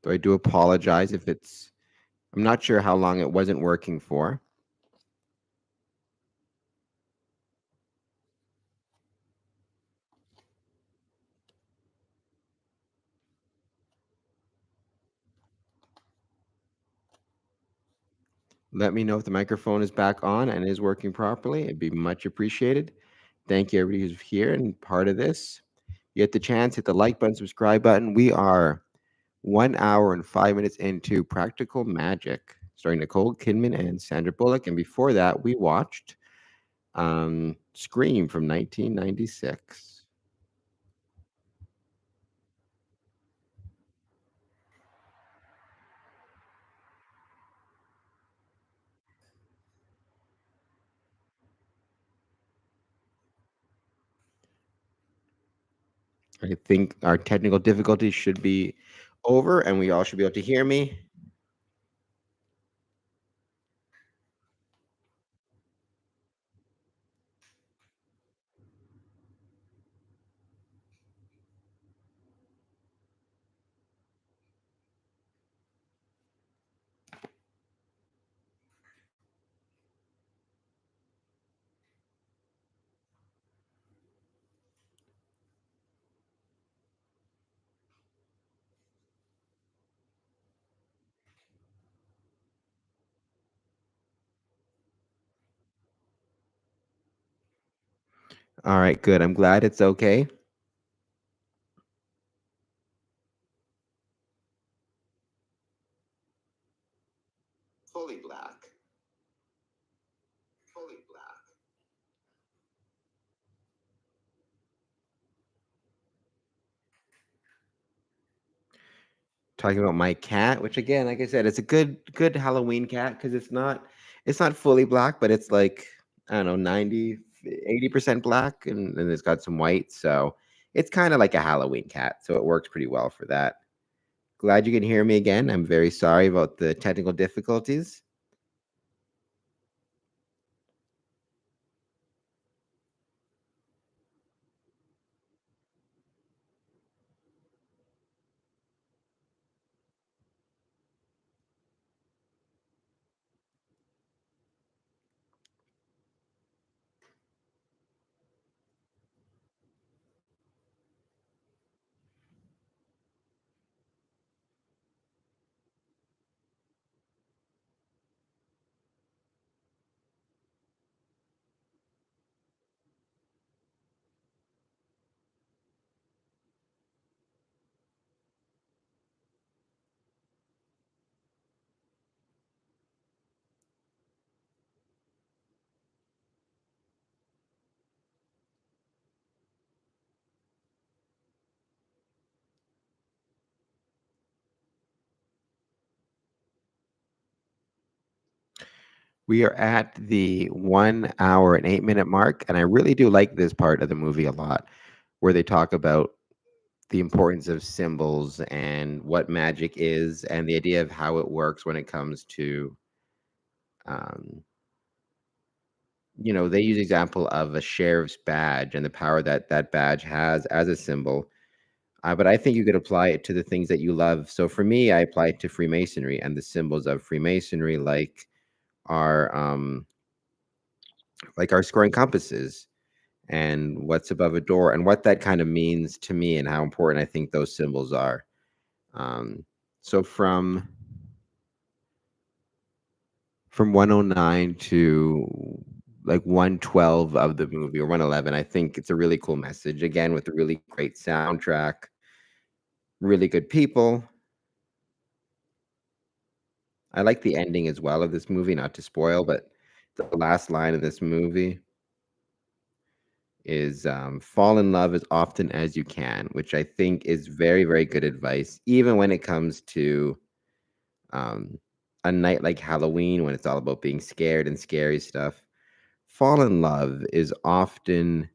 So I do apologize if I'm not sure how long it wasn't working for. Let me know if the microphone is back on and is working properly. It'd be much appreciated. Thank you, everybody who's here and part of this. You get the chance, hit the like button, subscribe button. We are 1 hour and 5 minutes into Practical Magic, starring Nicole Kidman and Sandra Bullock. And before that, we watched Scream from 1996. I think our technical difficulties should be over and we all should be able to hear me. All right, good. I'm glad it's okay. Fully black. Fully black. Talking about my cat, which again, like I said, it's a good Halloween cat because it's not fully black, but it's like, I don't know, 80% black and it's got some white. So it's kind of like a Halloween cat. So it works pretty well for that. Glad you can hear me again. I'm very sorry about the technical difficulties. We are at the 1 hour and 8 minute mark, and I really do like this part of the movie a lot, where they talk about the importance of symbols and what magic is, and the idea of how it works when it comes to, um, they use example of a sheriff's badge and the power that that badge has as a symbol. But I think you could apply it to the things that you love. So for me, I apply it to Freemasonry and the symbols of Freemasonry, our um, like our scoring compasses and what's above a door and what that kind of means to me and how important I think those symbols are. Um, so from 109 to like 112 of the movie, or 111, I think it's a really cool message, again with a really great soundtrack, really good people. I like the ending as well of this movie, not to spoil, but the last line of this movie is, fall in love as often as you can, which I think is very, very good advice, even when it comes to, um, a night like Halloween, when it's all about being scared and scary stuff. Fall in love is often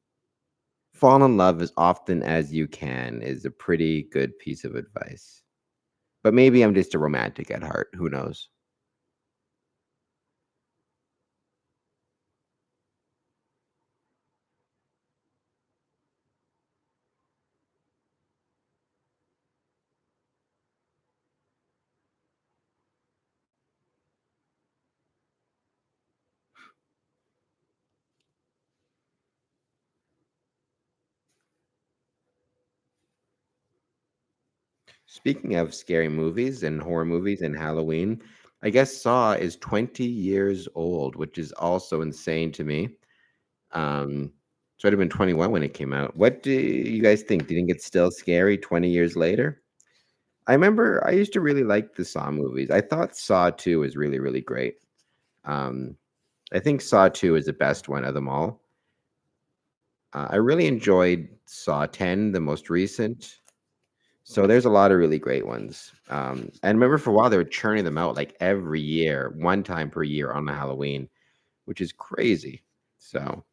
fall in love as often as you can is a pretty good piece of advice. But maybe I'm just a romantic at heart. Who knows? Speaking of scary movies and horror movies and Halloween, I guess Saw is 20 years old, which is also insane to me. So it'd have been 21 when it came out. What do you guys think? Do you think it's still scary 20 years later? I remember I used to really like the Saw movies. I thought Saw 2 was really, really great. Um, I think Saw 2 is the best one of them all. I really enjoyed Saw 10, the most recent. So there's a lot of really great ones. And remember for a while they were churning them out like every year, one time per year on the Halloween, which is crazy. So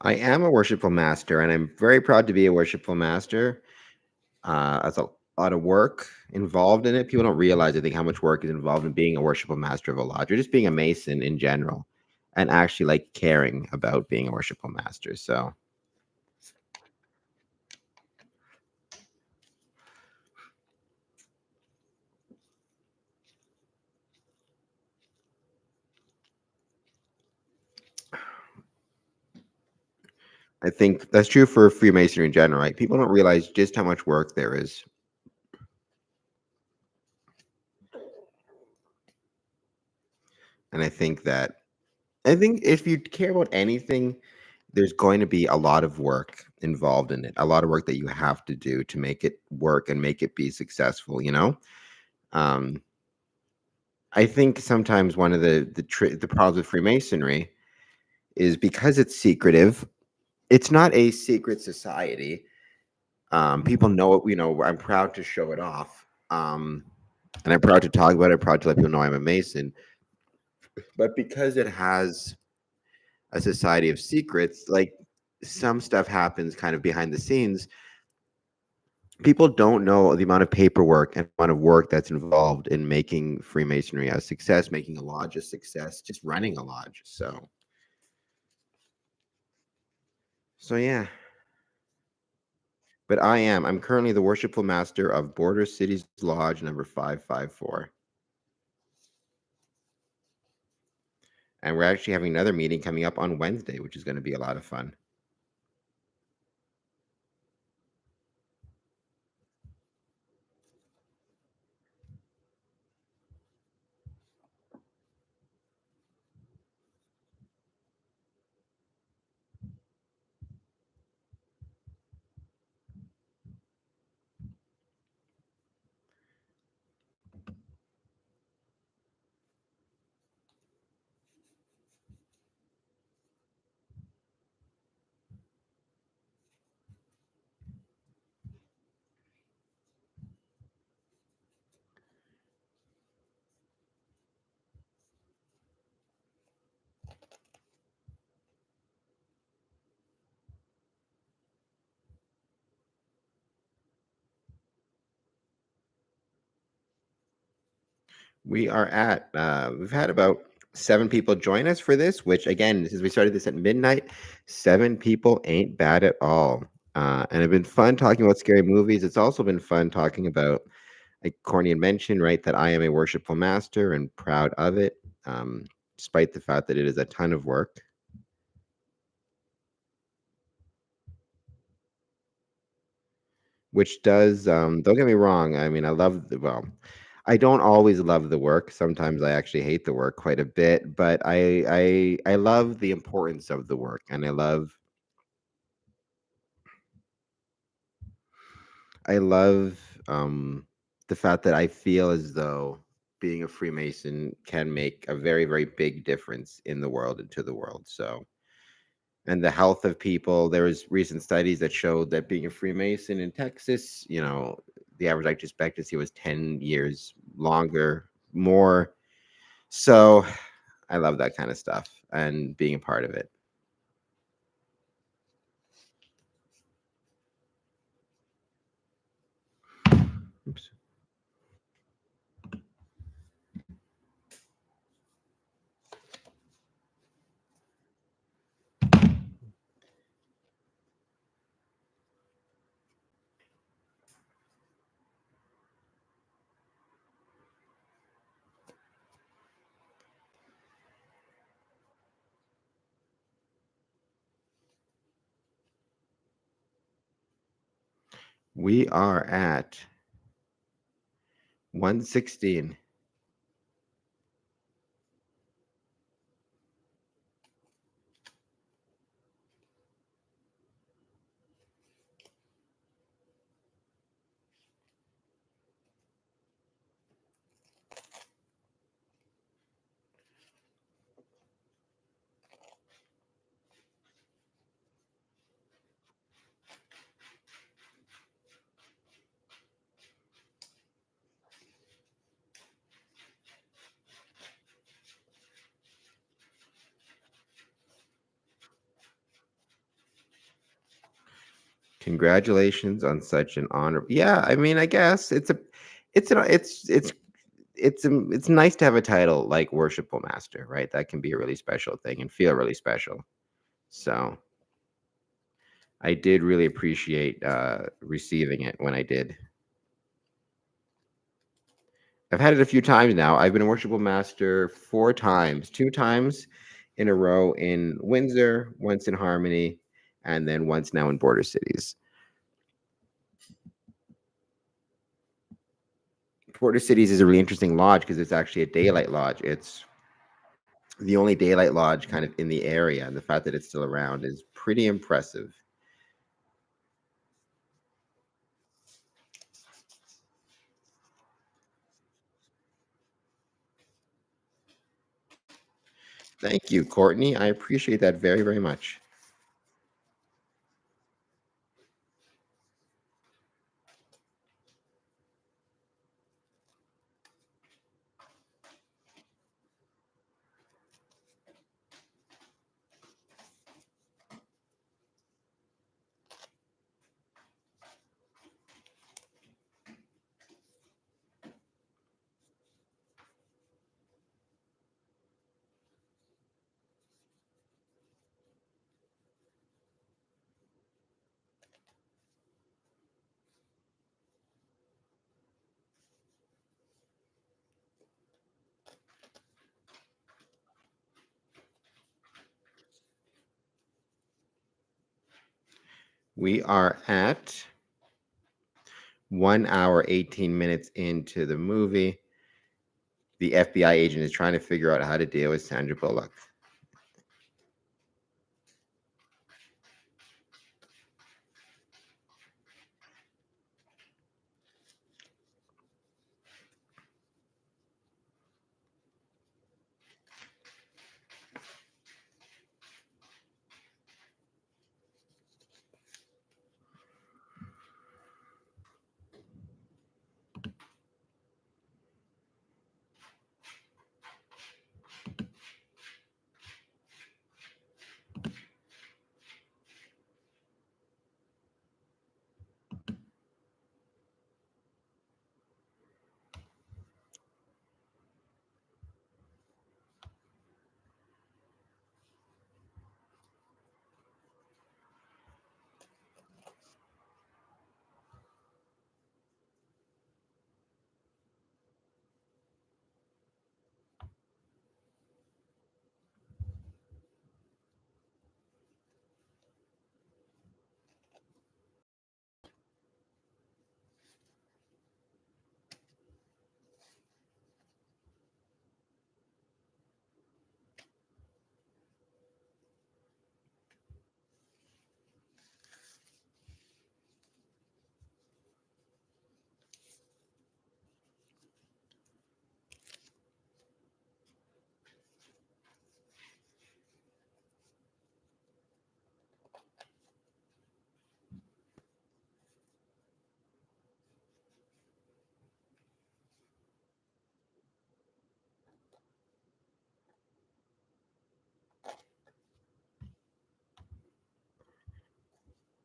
I am a worshipful master, and I'm very proud to be a worshipful master. There's a lot of work involved in it. People don't realize, I think, how much work is involved in being a worshipful master of a lodge, or just being a mason in general, and actually like caring about being a worshipful master. So I think that's true for Freemasonry in general, right? People don't realize just how much work there is. And I think if you care about anything, there's going to be a lot of work involved in it, a lot of work that you have to do to make it work and make it be successful, you know? Um, I think sometimes one of the problems with Freemasonry is because it's secretive. It's not a secret society. People know it. I'm proud to show it off, and I'm proud to talk about it. Proud to let people know I'm a Mason. But because it has a society of secrets, like some stuff happens kind of behind the scenes people don't know the amount of paperwork and amount of work that's involved in making Freemasonry a success, making a lodge a success, just running a lodge. So yeah. But I'm currently the worshipful master of Border Cities Lodge number 554. And we're actually having another meeting coming up on Wednesday, which is going to be a lot of fun. We've had about 7 people join us for this, which again, since we started this at midnight, 7 people ain't bad at all. And it's been fun talking about scary movies. It's also been fun talking about, like Courtney had mentioned, right, that I am a worshipful master and proud of it, despite the fact that it is a ton of work. Which does, don't get me wrong, I mean, I don't always love the work. Sometimes I actually hate the work quite a bit, but I love the importance of the work, and I love the fact that I feel as though being a Freemason can make a very, very big difference in the world and to the world. So, and the health of people, there was recent studies that showed that being a Freemason in Texas, the average life expectancy was 10 years longer, more. So I love that kind of stuff and being a part of it. Oops. We are at 116. Congratulations on such an honor. Yeah, I mean, I guess it's nice to have a title like worshipful master, right? That can be a really special thing and feel really special. So I did really appreciate receiving it when I did. I've had it a few times now. I've been a worshipful master 4 times, 2 times in a row in Windsor, once in Harmony, and then once now in Border Cities. Border Cities is a really interesting lodge because it's actually a daylight lodge. It's the only daylight lodge kind of in the area, and the fact that it's still around is pretty impressive. Thank you, Courtney. I appreciate that very, very much. We are at 1 hour, 18 minutes into the movie. The FBI agent is trying to figure out how to deal with Sandra Bullock.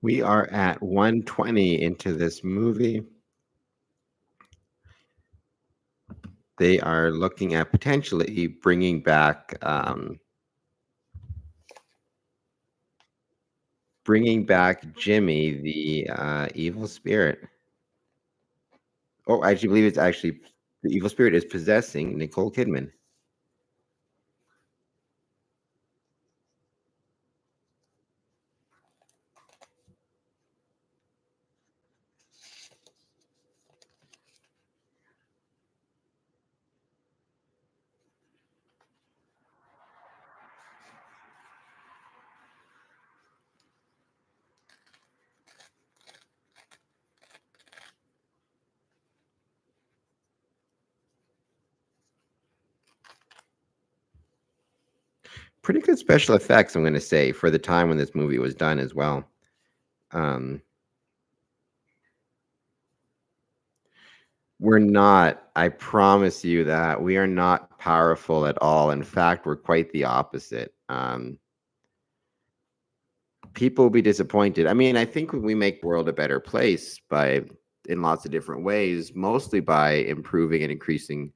We are at 120 into this movie. They are looking at potentially bringing back Jimmy, the evil spirit. Oh, I actually believe it's actually the evil spirit is possessing Nicole Kidman. Pretty good special effects, I'm going to say, for the time when this movie was done as well. We're not. I promise you that we are not powerful at all. In fact, we're quite the opposite. People will be disappointed. I mean, I think we make the world a better place in lots of different ways, mostly by improving and increasing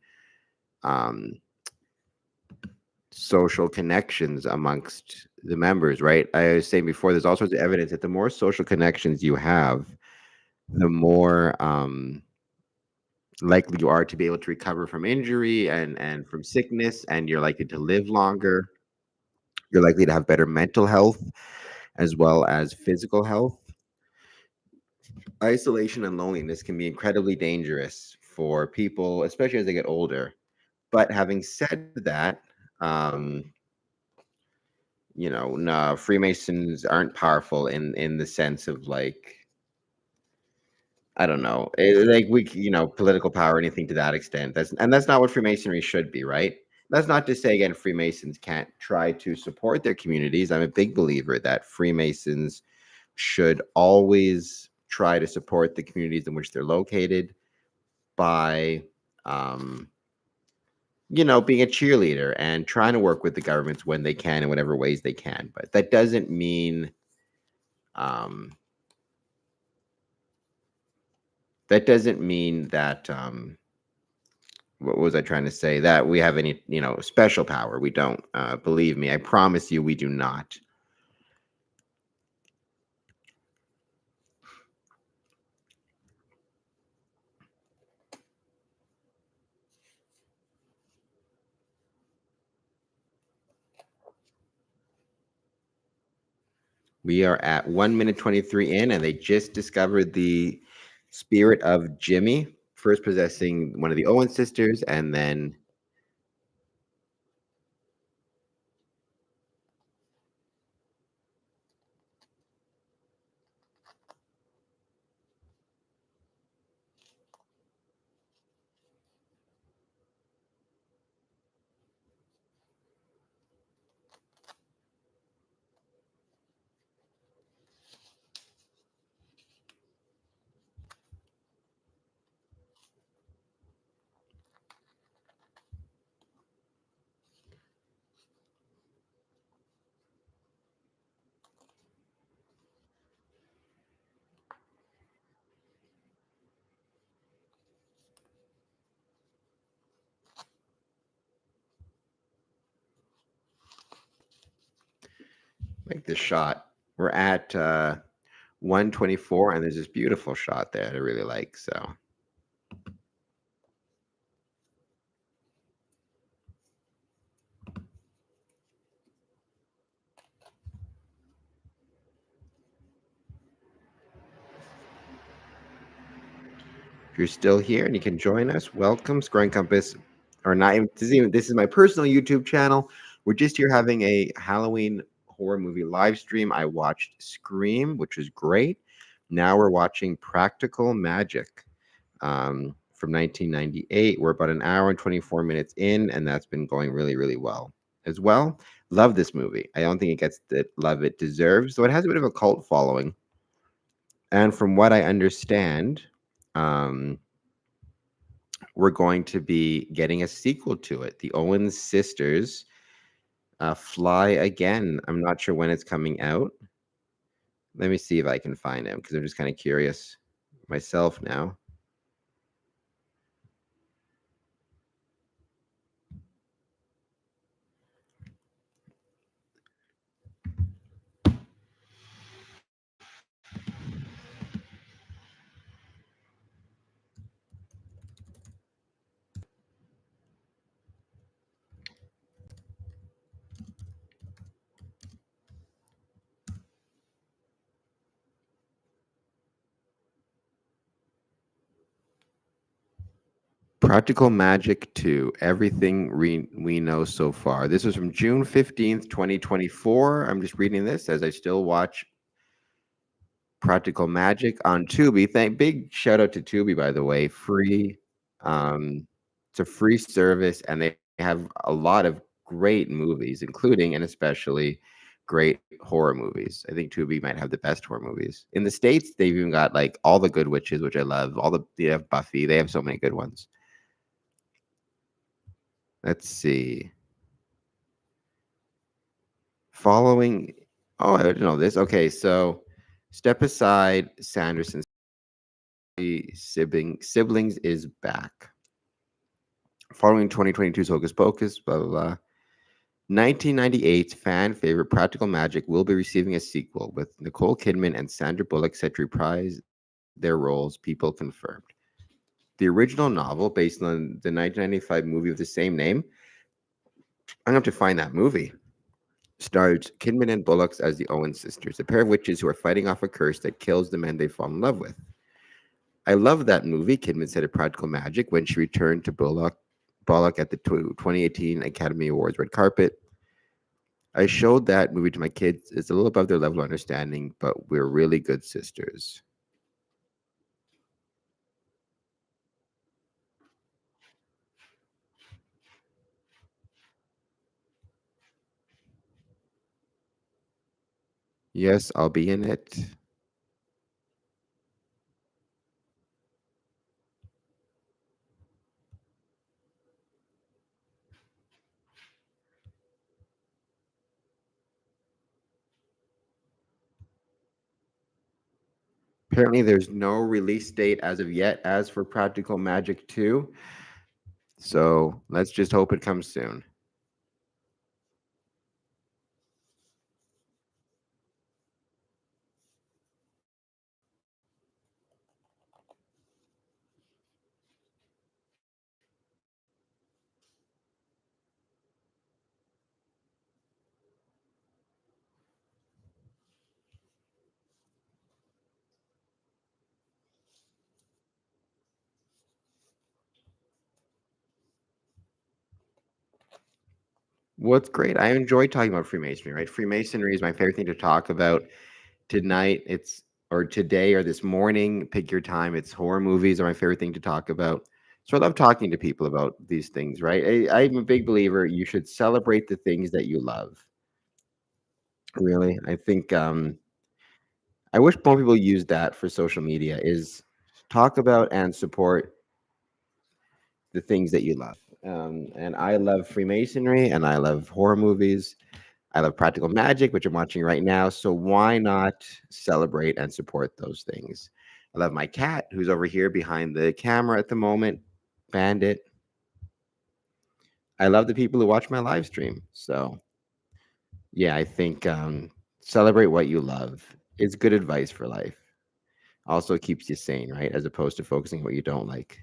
social connections amongst the members, right? I was saying before, there's all sorts of evidence that the more social connections you have, the more likely you are to be able to recover from injury and from sickness, and you're likely to live longer. You're likely to have better mental health as well as physical health. Isolation and loneliness can be incredibly dangerous for people, especially as they get older. But having said that, no, Freemasons aren't powerful in the sense of like, I don't know, like political power or anything to that extent. That's not what Freemasonry should be, right? That's not to say again Freemasons can't try to support their communities. I'm a big believer that Freemasons should always try to support the communities in which they're located by being a cheerleader and trying to work with the governments when they can in whatever ways they can. But that doesn't mean that what was I trying to say? That we have any, special power. We don't. Believe me, I promise you, we do not. We are at 1 minute 23 in, and they just discovered the spirit of Jimmy, first possessing one of the Owen sisters, and then like this shot. We're at 124, and there's this beautiful shot there that I really like. So if you're still here and you can join us, welcome. Scoring Compass, or not even this is my personal YouTube channel. We're just here having a Halloween horror movie live stream. I watched Scream, which was great. Now we're watching Practical Magic from 1998. We're about an hour and 24 minutes in, and that's been going really, really well as well. Love this movie. I don't think it gets the love it deserves, though it has a bit of a cult following. And from what I understand, um, we're going to be getting a sequel to it. The Owens sisters fly again. I'm not sure when it's coming out. Let me see if I can find him because I'm just kind of curious myself now. Practical Magic 2, everything we know so far. This was from June 15th, 2024. I'm just reading this as I still watch Practical Magic on Tubi. Big shout out to Tubi, by the way. Free, it's a free service, and they have a lot of great movies, including and especially great horror movies. I think Tubi might have the best horror movies in the States. They've even got like all the Good Witches, which I love. They have Buffy. They have so many good ones. Let's see. Following. Oh, I didn't know this. Okay, so Step Aside, Sanderson siblings is back. Following 2022's Hocus Pocus, blah blah blah. 1998's fan favorite Practical Magic will be receiving a sequel with Nicole Kidman and Sandra Bullock set to reprise their roles. People confirmed. The original novel, based on the 1995 movie of the same name, I'm gonna have to find that movie. Stars Kidman and Bullock as the Owen sisters, a pair of witches who are fighting off a curse that kills the men they fall in love with. I love that movie, Kidman said at Practical Magic when she returned to Bullock at the 2018 Academy Awards red carpet. I showed that movie to my kids. It's a little above their level of understanding, but we're really good sisters. Yes, I'll be in it. Apparently, there's no release date as of yet, as for Practical Magic 2. So let's just hope it comes soon. What's great, I enjoy talking about Freemasonry, right? Freemasonry is my favorite thing to talk about. Tonight, it's or today or this morning, pick your time. It's horror movies are my favorite thing to talk about. So I love talking to people about these things, right? I'm a big believer you should celebrate the things that you love. Really, I think I wish more people use that for social media. Is talk about and support the things that you love. And I love Freemasonry, and I love horror movies. I love practical magic, which I'm watching right now. So why not celebrate and support those things? I love my cat, who's over here behind the camera at the moment, Bandit. I love the people who watch my live stream. So yeah, I think celebrate what you love. It's good advice for life. Also keeps you sane, right? As opposed to focusing on what you don't like.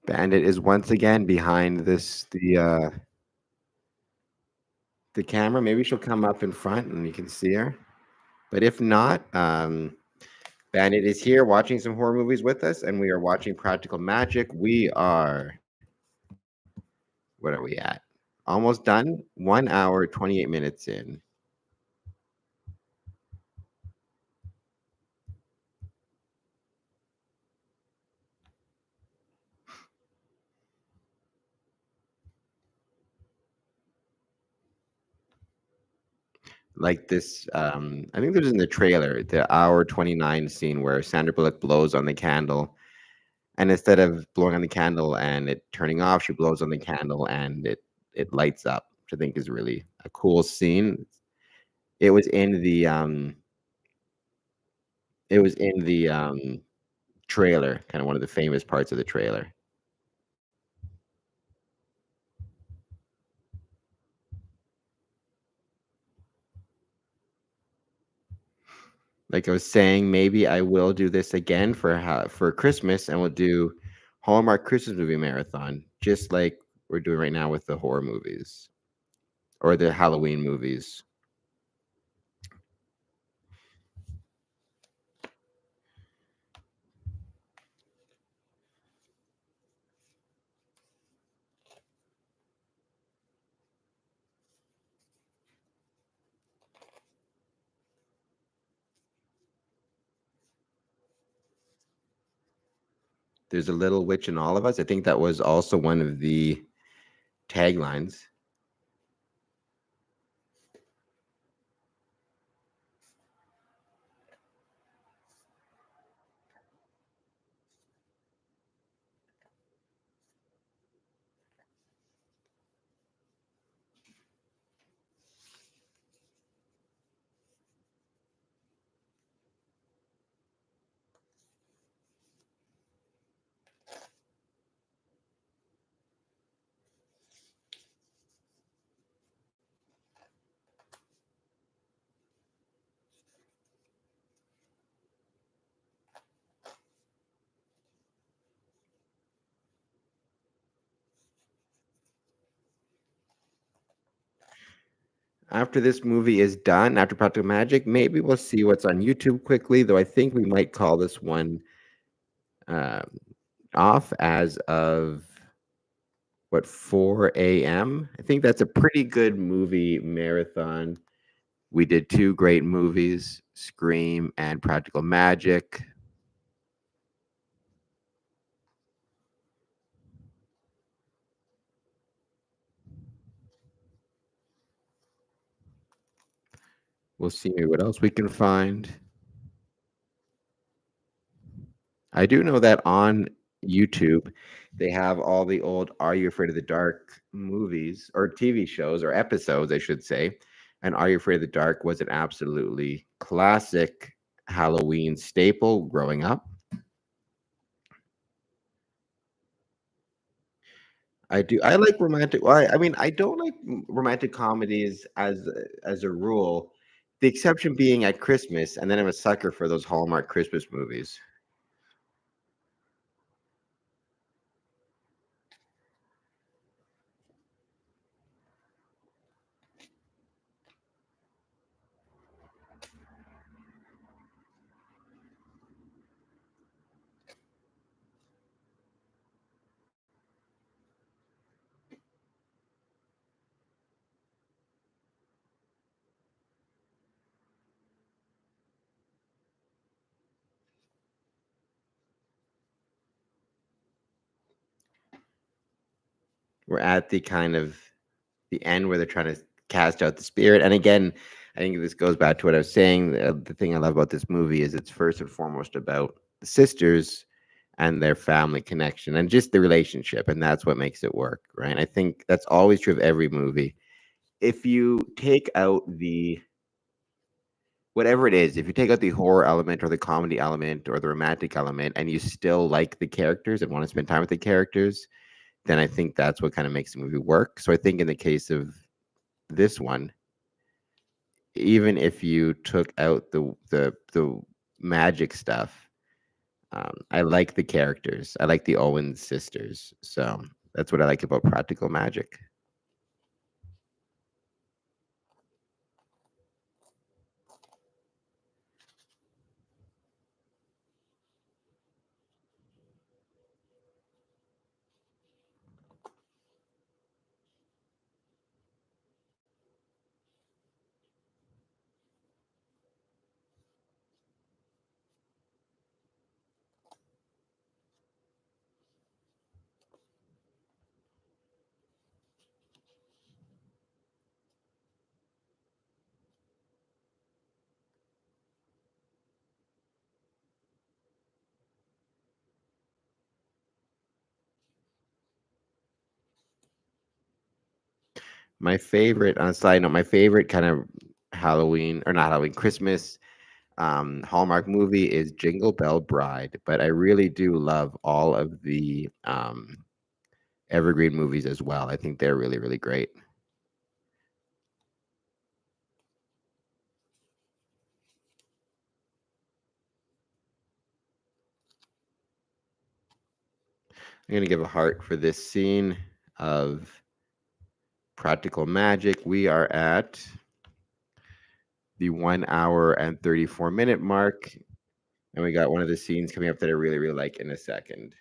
Bandit is once again behind the camera. Maybe she'll come up in front and you can see her. But if not, Bandit is here watching some horror movies with us, and we are watching Practical Magic. We are, what are we at? Almost done. 1 hour, 28 minutes in. Like this, I think there's in the trailer, the hour 29 scene where Sandra Bullock blows on the candle. And instead of blowing on the candle and it turning off, she blows on the candle and it lights up, which I think is really a cool scene. It was in the it was in the trailer, kind of one of the famous parts of the trailer. Like I was saying, maybe I will do this again for Christmas, and we'll do Hallmark Christmas movie marathon, just like we're doing right now with the horror movies or the Halloween movies. There's a little witch in all of us. I think that was also one of the taglines. After this movie is done, after Practical Magic, maybe we'll see what's on YouTube quickly, though I think we might call this one um, off as of what 4 a.m. I think that's a pretty good movie marathon. We did two great movies, Scream and Practical Magic. We'll see what else we can find. I do know that on YouTube, they have all the old Are You Afraid of the Dark movies or TV shows or episodes, I should say. And Are You Afraid of the Dark was an absolutely classic Halloween staple growing up. I do. I like romantic. Well, I mean, I don't like romantic comedies as a rule. The exception being at Christmas, and then I'm a sucker for those Hallmark Christmas movies. We're at the kind of the end where they're trying to cast out the spirit. And again, I think this goes back to what I was saying. The thing I love about this movie is it's first and foremost about the sisters and their family connection and just the relationship, and that's what makes it work, right? I think that's always true of every movie. If you take out the whatever it is, if you take out the horror element or the comedy element or the romantic element and you still like the characters and want to spend time with the characters, then I think that's what kind of makes the movie work. So I think in the case of this one, even if you took out the magic stuff, I like the characters. I like the Owens sisters. So that's what I like about Practical Magic. My favorite, on a side note, my favorite kind of Halloween or not Halloween, Christmas Hallmark movie is Jingle Bell Bride, but I really do love all of the evergreen movies as well. I think they're really, really great. I'm gonna give a heart for this scene of Practical Magic. We are at the 1 hour and 34-minute mark, and we got one of the scenes coming up that I really, really like in a second.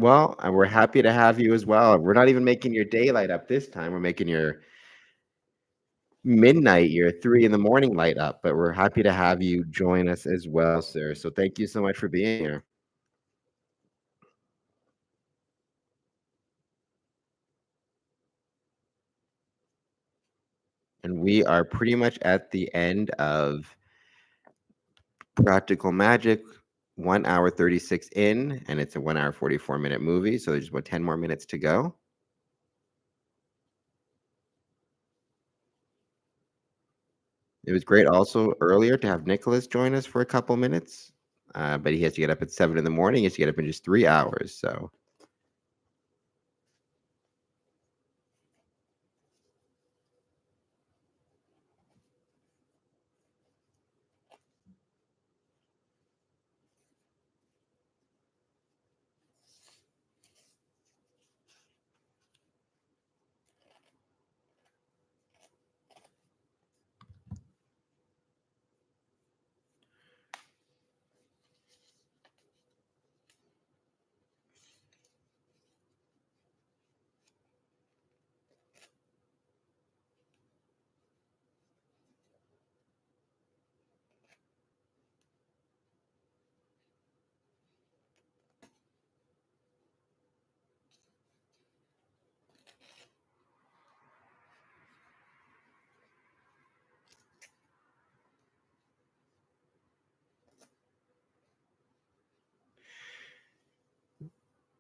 Well, and we're happy to have you as well. We're not even making your daylight up this time. We're making your midnight, your 3 in the morning light up. But we're happy to have you join us as well, sir. So thank you so much for being here. And we are pretty much at the end of Practical Magic, 1 hour 36 in, and it's a 1 hour 44-minute movie. So there's about 10 more minutes to go. It was great also earlier to have Nicholas join us for a couple minutes, but he has to get up at 7 in the morning. He has to get up in just 3 hours. So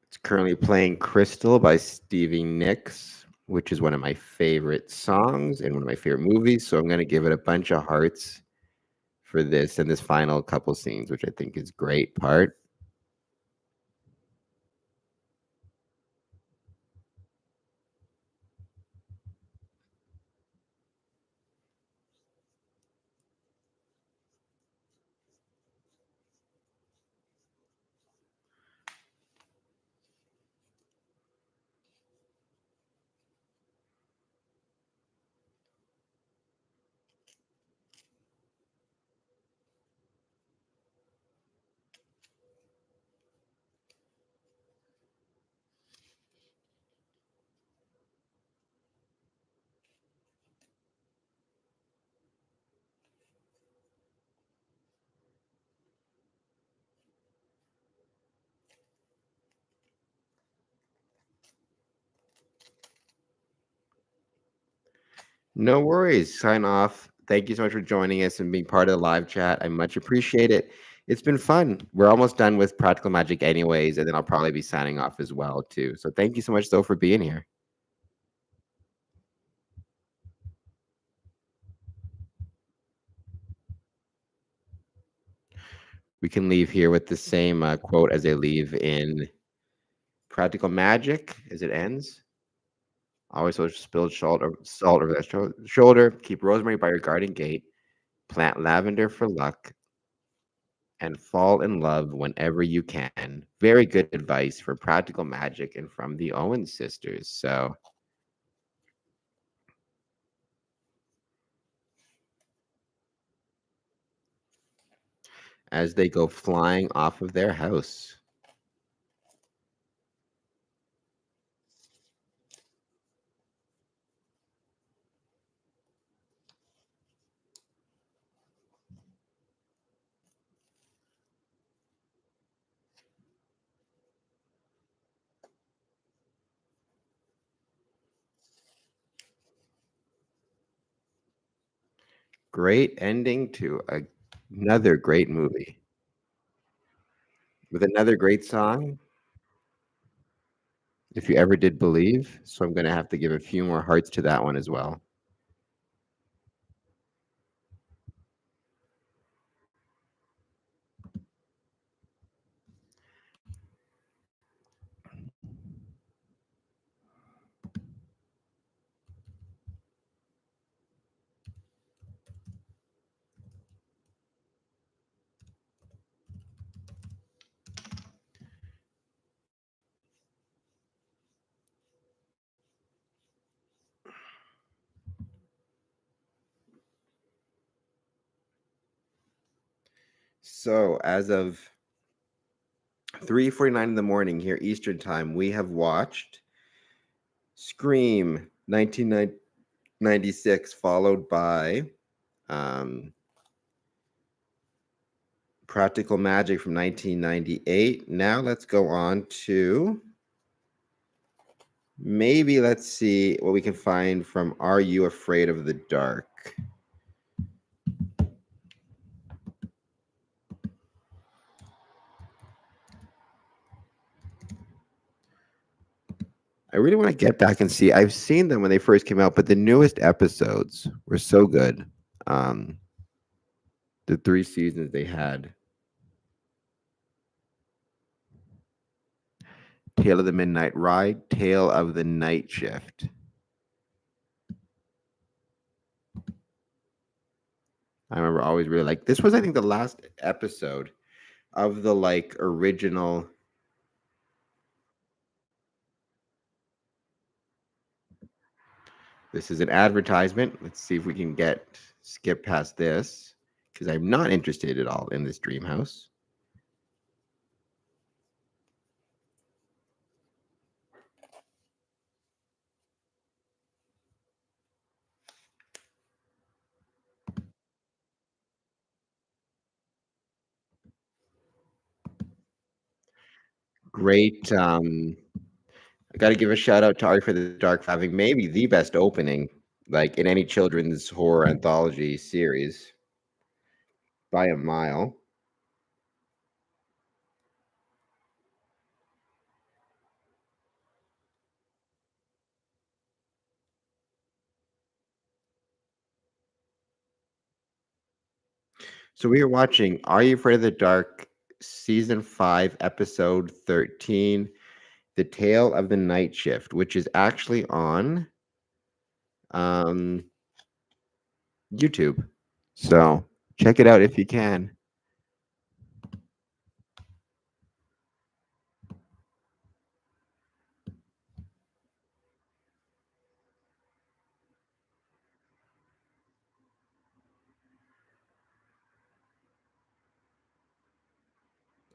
it's currently playing Crystal by Stevie Nicks, which is one of my favorite songs and one of my favorite movies. So I'm going to give it a bunch of hearts for this and this final couple scenes, which I think is great part. No worries. Sign off. Thank you so much for joining us and being part of the live chat. I much appreciate it. It's been fun. We're almost done with Practical Magic anyways, and then I'll probably be signing off as well too. So thank you so much though for being here. We can leave here with the same quote as they leave in Practical Magic as it ends. Always spilled salt over that shoulder. Keep rosemary by your garden gate. Plant lavender for luck. And fall in love whenever you can. Very good advice for Practical Magic and from the Owens sisters. So as they go flying off of their house. Great ending to another great movie with another great song. If you ever did believe, so I'm going to have to give a few more hearts to that one as well. So as of 3:49 in the morning here Eastern time, we have watched Scream 1996, followed by um, Practical Magic from 1998. Now let's go on to maybe let's see what we can find from Are You Afraid of the Dark? I really want to get back and see. I've seen them when they first came out, but the newest episodes were so good. Um, the 3 seasons they had. Tale of the Midnight Ride, Tale of the Night Shift. I remember always really like this was I think the last episode of the like original. This is an advertisement. Let's see if we can skip past this because I'm not interested at all in this dream house. Great. I got to give a shout out to Ari for the Dark for having maybe the best opening, like in any children's horror anthology series, by a mile. So we are watching Are You Afraid of the Dark, season 5, episode 13, The Tale of the Night Shift, which is actually on YouTube. So check it out if you can.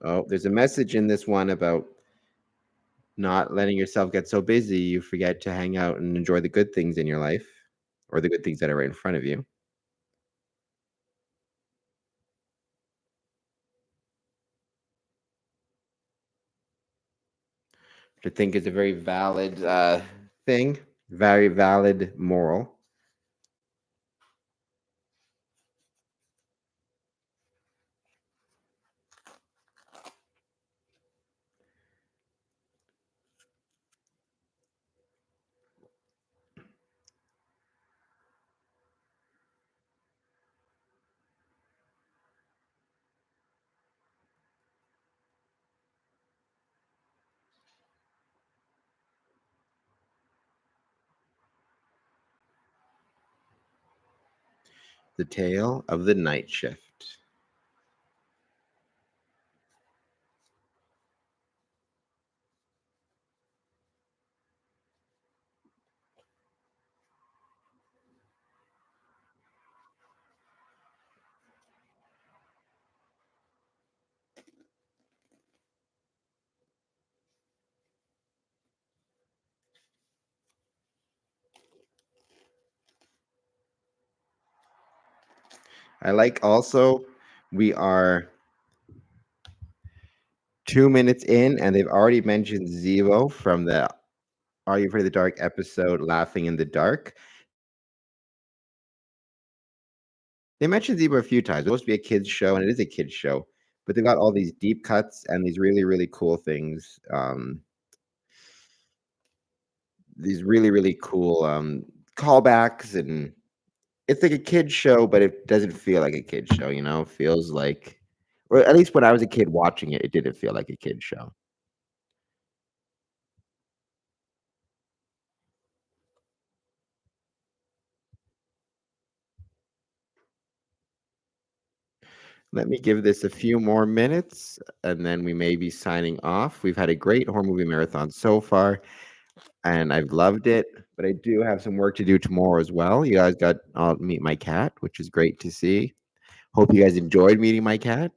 Oh, there's a message in this one about not letting yourself get so busy you forget to hang out and enjoy the good things in your life or the good things that are right in front of you. Which I think is a very valid thing, very valid moral. The Tale of the Night Shift. I like also we are 2 minutes in and they've already mentioned Zevo from the Are You Afraid of the Dark episode Laughing in the Dark. They mentioned Zebra a few times. It's supposed to be a kids show, and it is a kids show, but they've got all these deep cuts and these really, really cool things. These really, really cool callbacks, and it's like a kids show, but it doesn't feel like a kids show. You know, it feels like, or at least when I was a kid watching it, it didn't feel like a kids show. Let me give this a few more minutes, and then we may be signing off. We've had a great horror movie marathon so far, and I've loved it. But I do have some work to do tomorrow as well. You guys I'll meet my cat, which is great to see. Hope you guys enjoyed meeting my cat.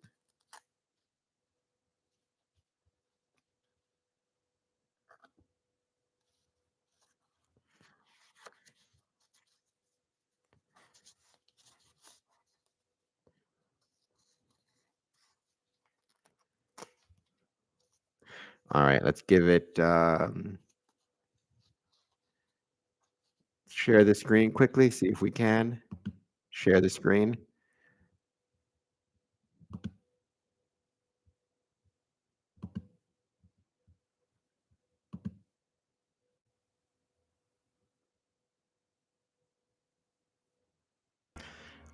All right, let's give it share the screen quickly, see if we can share the screen.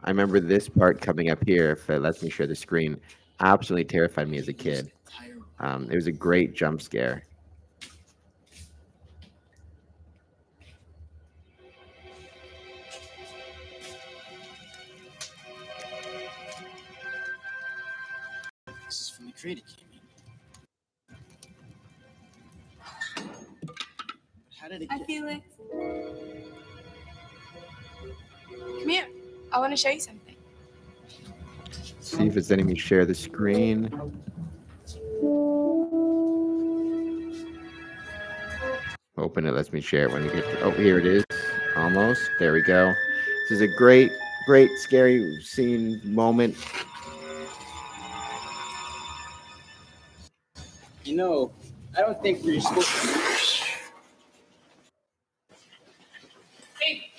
I remember this part coming up here, if it lets me share the screen, absolutely terrified me as a kid. It was a great jump scare. This is from the crate it came in. How did it I get? feel it. Come here. I want to show you something. See if it's letting me share the screen. Hoping it lets me share it when we get to, oh, here it is. Almost. There we go. This is a great, great scary scene moment. You know, I don't think we're supposed to. Hey,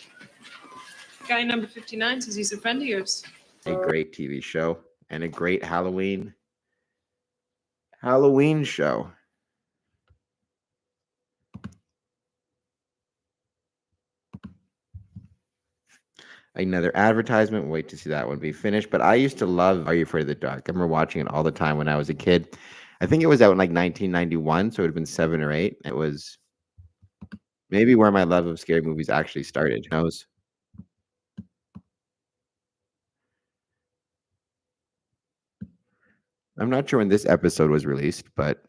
guy number 59 says he's a friend of yours. A great TV show and a great Halloween show. Another advertisement. Wait to see that one be finished. But I used to love Are You Afraid of the Dark? I remember watching it all the time when I was a kid. I think it was out in like 1991, so it would have been 7 or 8. It was maybe where my love of scary movies actually started. Who knows? I'm not sure when this episode was released, but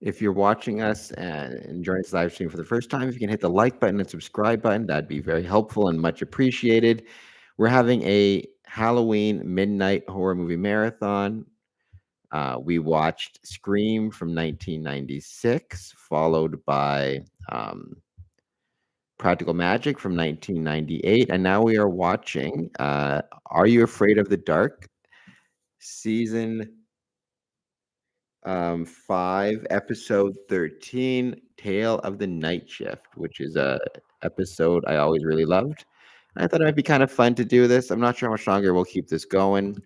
if you're watching us and enjoying this live stream for the first time, if you can hit the like button and subscribe button, that'd be very helpful and much appreciated. We're having a Halloween midnight horror movie marathon. We watched Scream from 1996, followed by Practical Magic from 1998, and now we are watching Are You Afraid of the Dark? Season 5, episode 13, Tale of the Night Shift, which is a episode I always really loved. I thought it might be kind of fun to do this. I'm not sure how much longer we'll keep this going.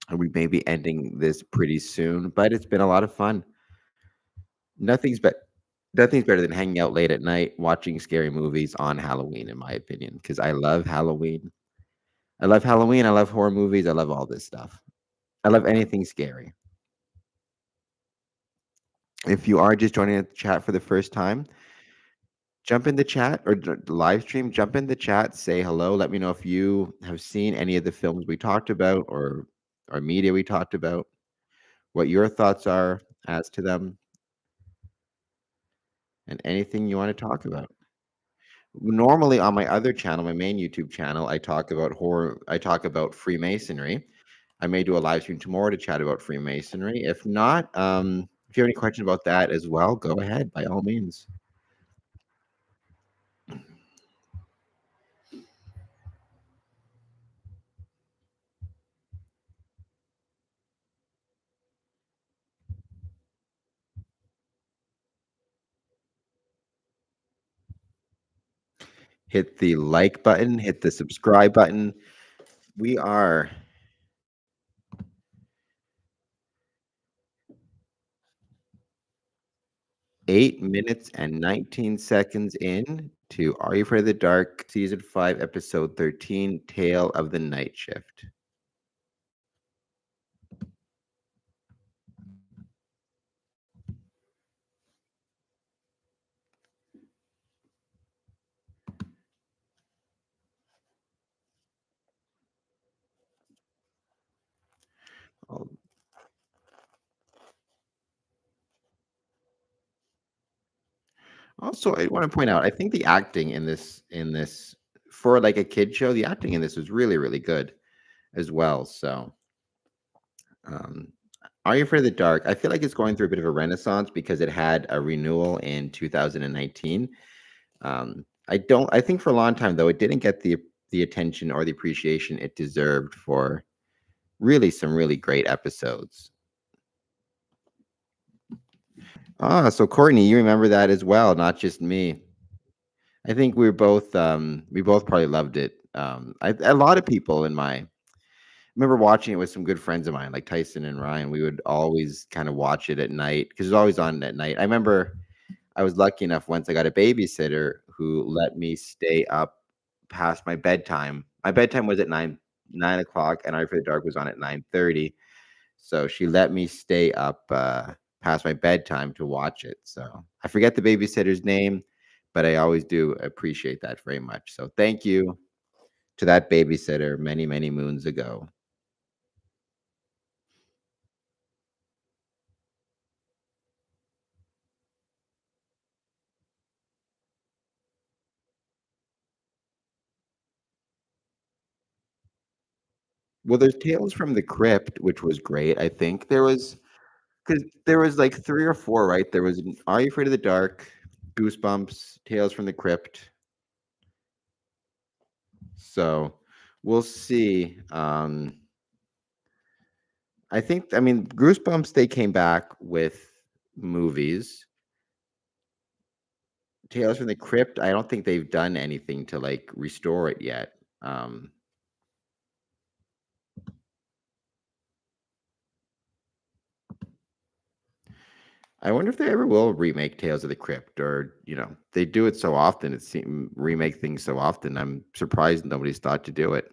And we may be ending this pretty soon, but it's been a lot of fun. Nothing's but nothing's better than hanging out late at night watching scary movies on Halloween, in my opinion, because I love Halloween. I love Halloween. I love horror movies. I love all this stuff. I love anything scary. If you are just joining the chat for the first time, jump in the chat or the live stream, jump in the chat, say hello. Let me know if you have seen any of the films we talked about or media we talked about, what your thoughts are as to them, and anything you want to talk about. Normally on my other channel, my main YouTube channel, I talk about horror, I talk about Freemasonry. I may do a live stream tomorrow to chat about Freemasonry. If not, if you have any questions about that as well, go ahead by all means. Hit the like button, hit the subscribe button. We are 8 minutes and 19 seconds in to Are You Afraid of the Dark, Season 5, Episode 13, Tale of the Night Shift. Oh, also, I want to point out, I think the acting in this for like a kid show, the acting in this was really, really good as well. So, um, Are You Afraid of the Dark? I feel like it's going through a bit of a renaissance because it had a renewal in 2019. I think for a long time though, it didn't get the attention or the appreciation it deserved for really some really great episodes. Ah, so Courtney, you remember that as well, not just me. I think we both probably loved it. A lot of people in my remember watching it with some good friends of mine, like Tyson and Ryan. We would always kind of watch it at night because it was always on at night. I remember I was lucky enough once I got a babysitter who let me stay up past my bedtime. My bedtime was at 9 o'clock, and Eye for the Dark was on at 9:30. So she let me stay up past my bedtime to watch it. So I forget the babysitter's name, but I always do appreciate that very much. So thank you to that babysitter many, many moons ago. Well, there's Tales from the Crypt, which was great. I think there was because there was like three or four, right? There was Are You Afraid of the Dark, Goosebumps, Tales from the Crypt. So we'll see. I mean, Goosebumps, they came back with movies. Tales from the Crypt, I don't think they've done anything to like restore it yet. I wonder if they ever will remake Tales of the Crypt, or they do it so often. It seems remake things so often. I'm surprised nobody's thought to do it.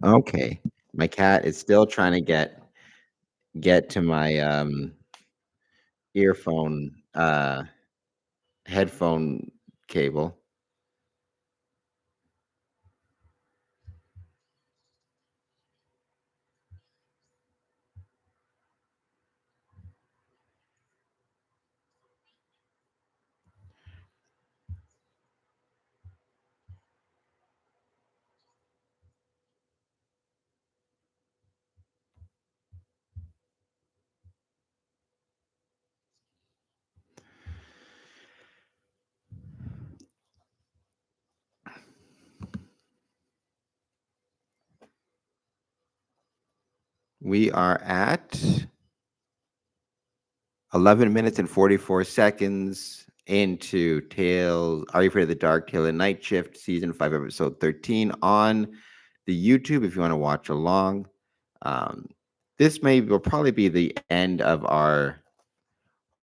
Okay, my cat is still trying to get to my earphone headphone cable. We are at 11 minutes and 44 seconds into Tales. Are You Afraid of the Dark? Tale of Night Shift, season 5, episode 13 on the YouTube if you want to watch along. Um, this will probably be the end of our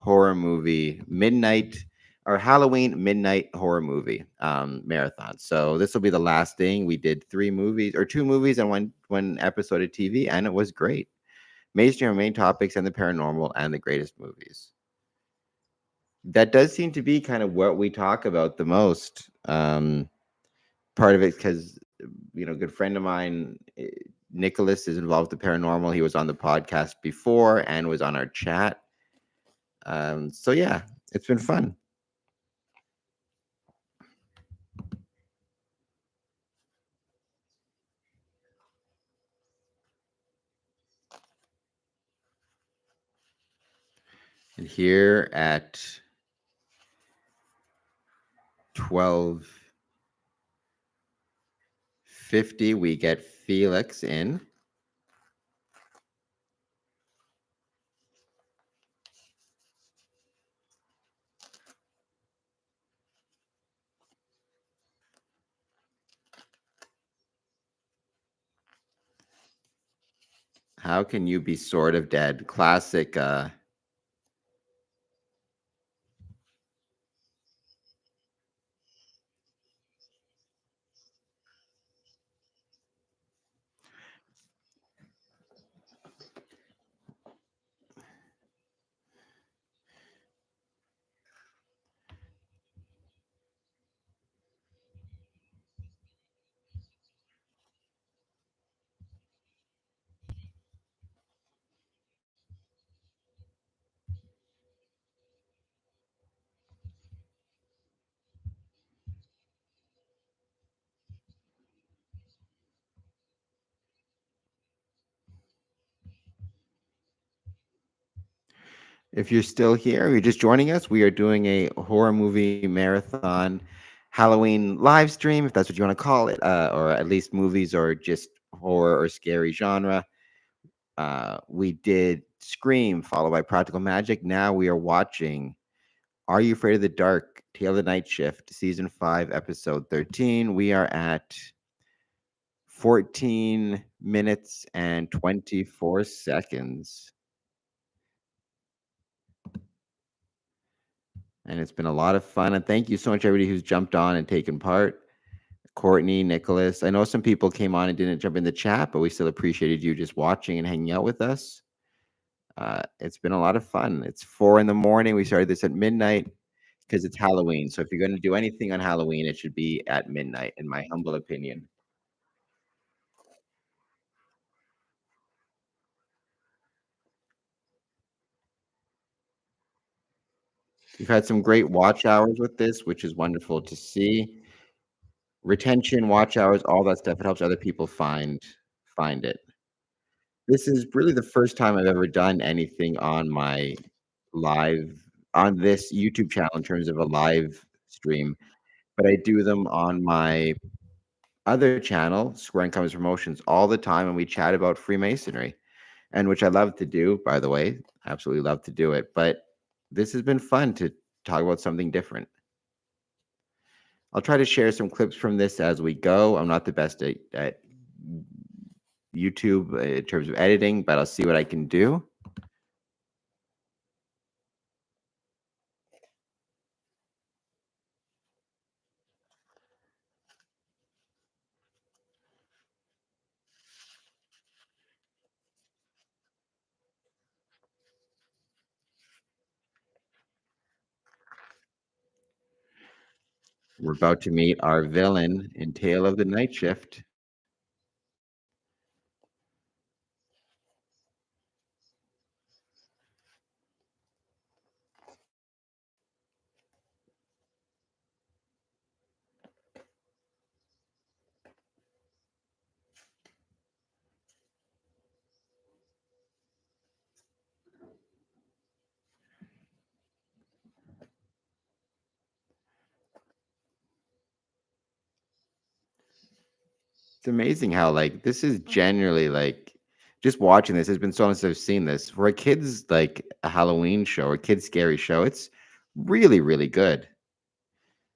horror movie midnight or Halloween midnight horror movie marathon. So this will be the last thing. We did 3 movies or 2 movies and one episode of TV, and it was great. Mainstream main topics and the paranormal and the greatest movies. That does seem to be kind of what we talk about the most. Part of it because good friend of mine, Nicholas, is involved with the paranormal. He was on the podcast before and was on our chat. So yeah, it's been fun. And here at 12:50, we get Felix in. How can you be sort of dead? Classic. If you're still here, you're just joining us, we are doing a horror movie marathon Halloween live stream, if that's what you want to call it, or at least movies or just horror or scary genre. We did Scream, followed by Practical Magic. Now we are watching Are You Afraid of the Dark? Tale of the Night Shift, Season 5, Episode 13. We are at 14 minutes and 24 seconds. And it's been a lot of fun. And thank you so much, everybody who's jumped on and taken part. Courtney, Nicholas. I know some people came on and didn't jump in the chat, but we still appreciated you just watching and hanging out with us. It's been a lot of fun. It's 4 a.m. We started this at midnight because it's Halloween. So if you're going to do anything on Halloween, it should be at midnight, in my humble opinion. We've had some great watch hours with this, which is wonderful to see. Retention, watch hours, all that stuff. It helps other people find it. This is really the first time I've ever done anything on my on this YouTube channel in terms of a live stream, but I do them on my other channel, Square Income's Promotions, all the time, and we chat about Freemasonry, and which I love to do, by the way. Absolutely love to do it, but this has been fun to talk about something different. I'll try to share some clips from this as we go. I'm not the best at YouTube in terms of editing, but I'll see what I can do. We're about to meet our villain in Tale of the Night Shift. It's amazing how this is generally just watching this has been so long since I've seen this. For a kids a Halloween show or kids scary show, it's really, really good.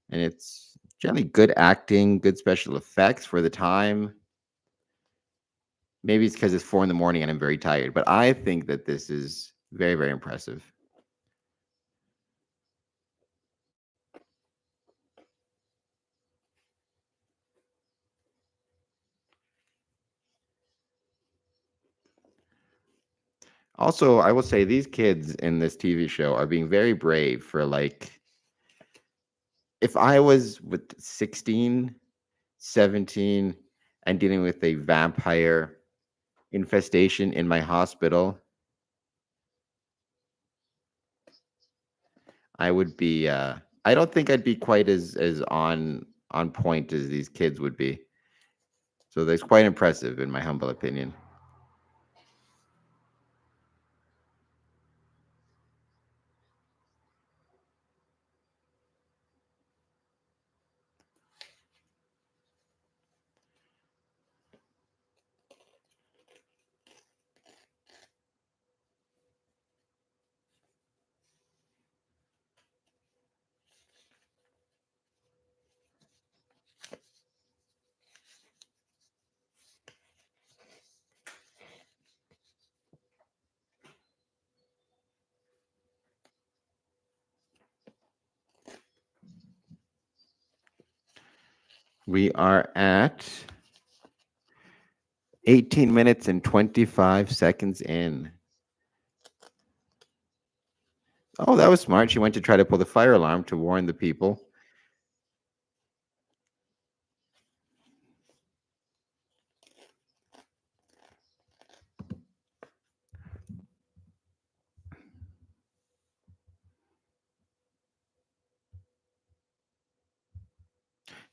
And it's generally good acting, good special effects for the time. Maybe it's because it's 4 a.m. and I'm very tired, but I think that this is very, very impressive. Also, I will say these kids in this TV show are being very brave for if I was with 16, 17 and dealing with a vampire infestation in my hospital, I would be I don't think I'd be quite as on point as these kids would be. So that's quite impressive in my humble opinion. We are at 18 minutes and 25 seconds in. Oh, that was smart. She went to try to pull the fire alarm to warn the people.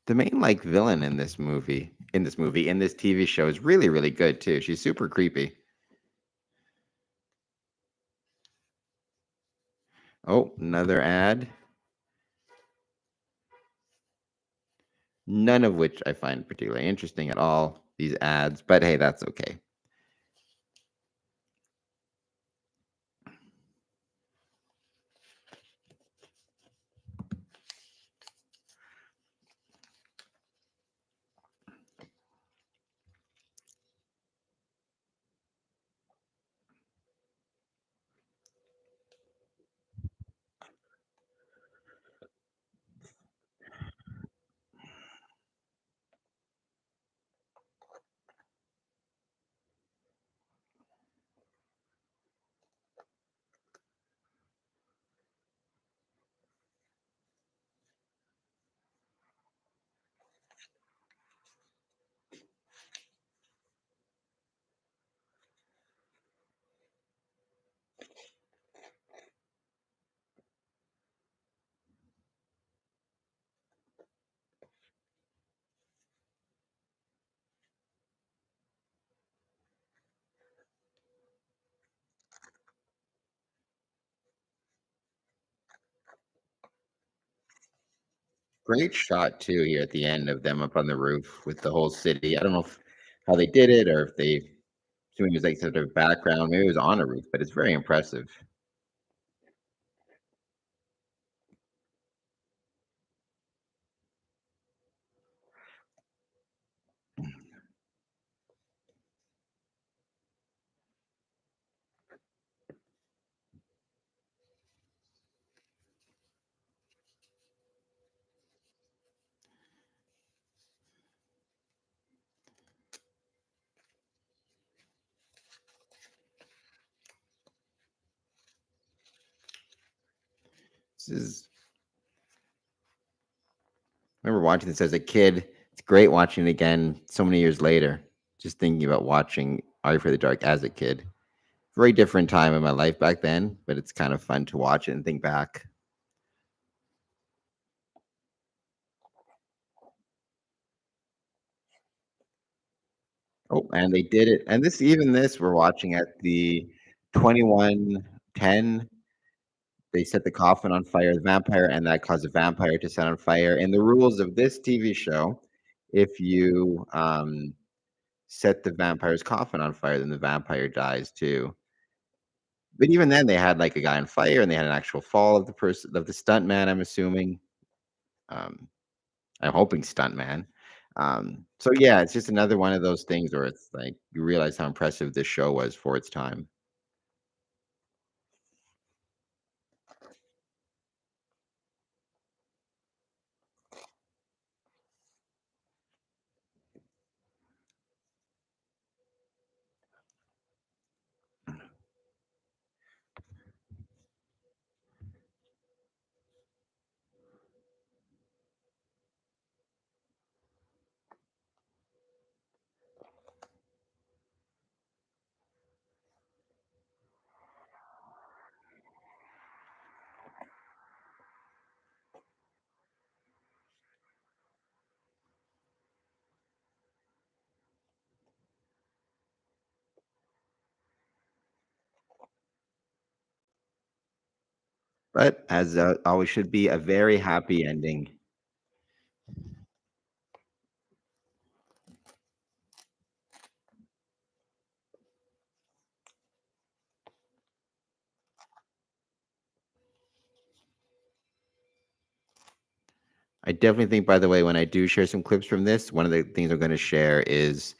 The main villain in this TV show is really, really good too. She's super creepy. Oh, another ad. None of which I find particularly interesting at all, these ads, but hey, that's okay. Great shot too here at the end of them up on the roof with the whole city. I don't know how they did it or if they assuming it was like sort of background. Maybe it was on a roof, but it's very impressive. This is I remember watching this as a kid. It's great watching it again so many years later. Just thinking about watching Eye for the Dark as a kid. Very different time in my life back then, but it's kind of fun to watch it and think back. Oh, and they did it. And this we're watching at the 21:10. They set the coffin on fire, the vampire, and that caused the vampire to set on fire. And the rules of this TV show, if you set the vampire's coffin on fire, then the vampire dies too. But even then, they had like a guy on fire, and they had an actual fall of the person of the stunt man. I'm assuming. Um, I'm hoping stuntman. So yeah, it's just another one of those things where it's like you realize how impressive this show was for its time. But as always should be, a very happy ending. I definitely think, by the way, when I do share some clips from this, one of the things I'm going to share is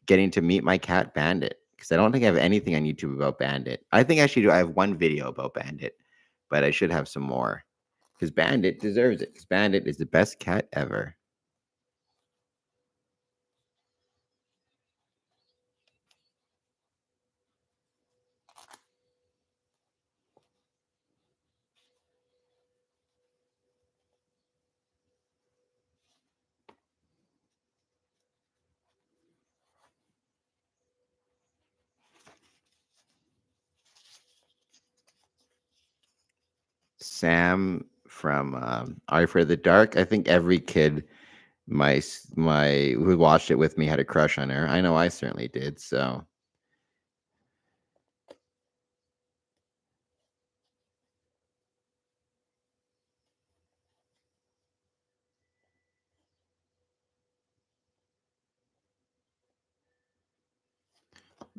getting to meet my cat Bandit because I don't think I have anything on YouTube about Bandit. I think I actually do. I have one video about Bandit, but I should have some more because Bandit deserves it. Because Bandit is the best cat ever. Sam from Eye for the Dark. I think every kid my who watched it with me had a crush on her. I know I certainly did. So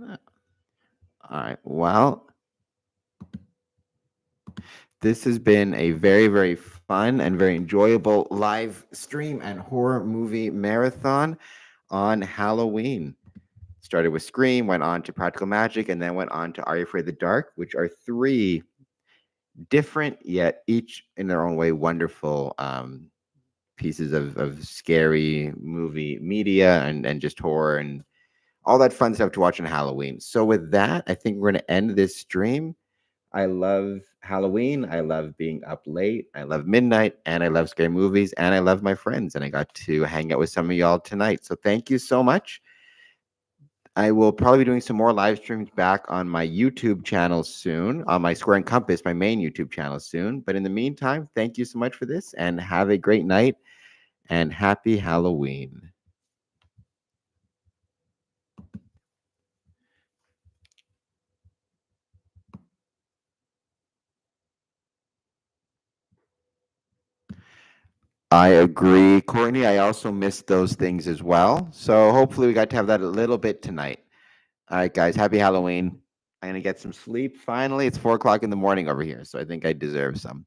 All right. Well, this has been a very, very fun and very enjoyable live stream and horror movie marathon on Halloween. Started with Scream, went on to Practical Magic, and then went on to Are You Afraid of the Dark, which are three different yet each in their own way wonderful pieces of scary movie media and just horror and all that fun stuff to watch on Halloween. So with that, I think we're going to end this stream. I love Halloween. I love being up late. I love midnight, and I love scary movies, and I love my friends. And I got to hang out with some of y'all tonight. So thank you so much. I will probably be doing some more live streams back on my YouTube channel soon, on my Square and Compass, my main YouTube channel soon. But in the meantime, thank you so much for this, and have a great night, and happy Halloween. I agree, Courtney. I also missed those things as well. So hopefully we got to have that a little bit tonight. All right, guys. Happy Halloween. I'm going to get some sleep. Finally, it's 4 o'clock in the morning over here. So I think I deserve some.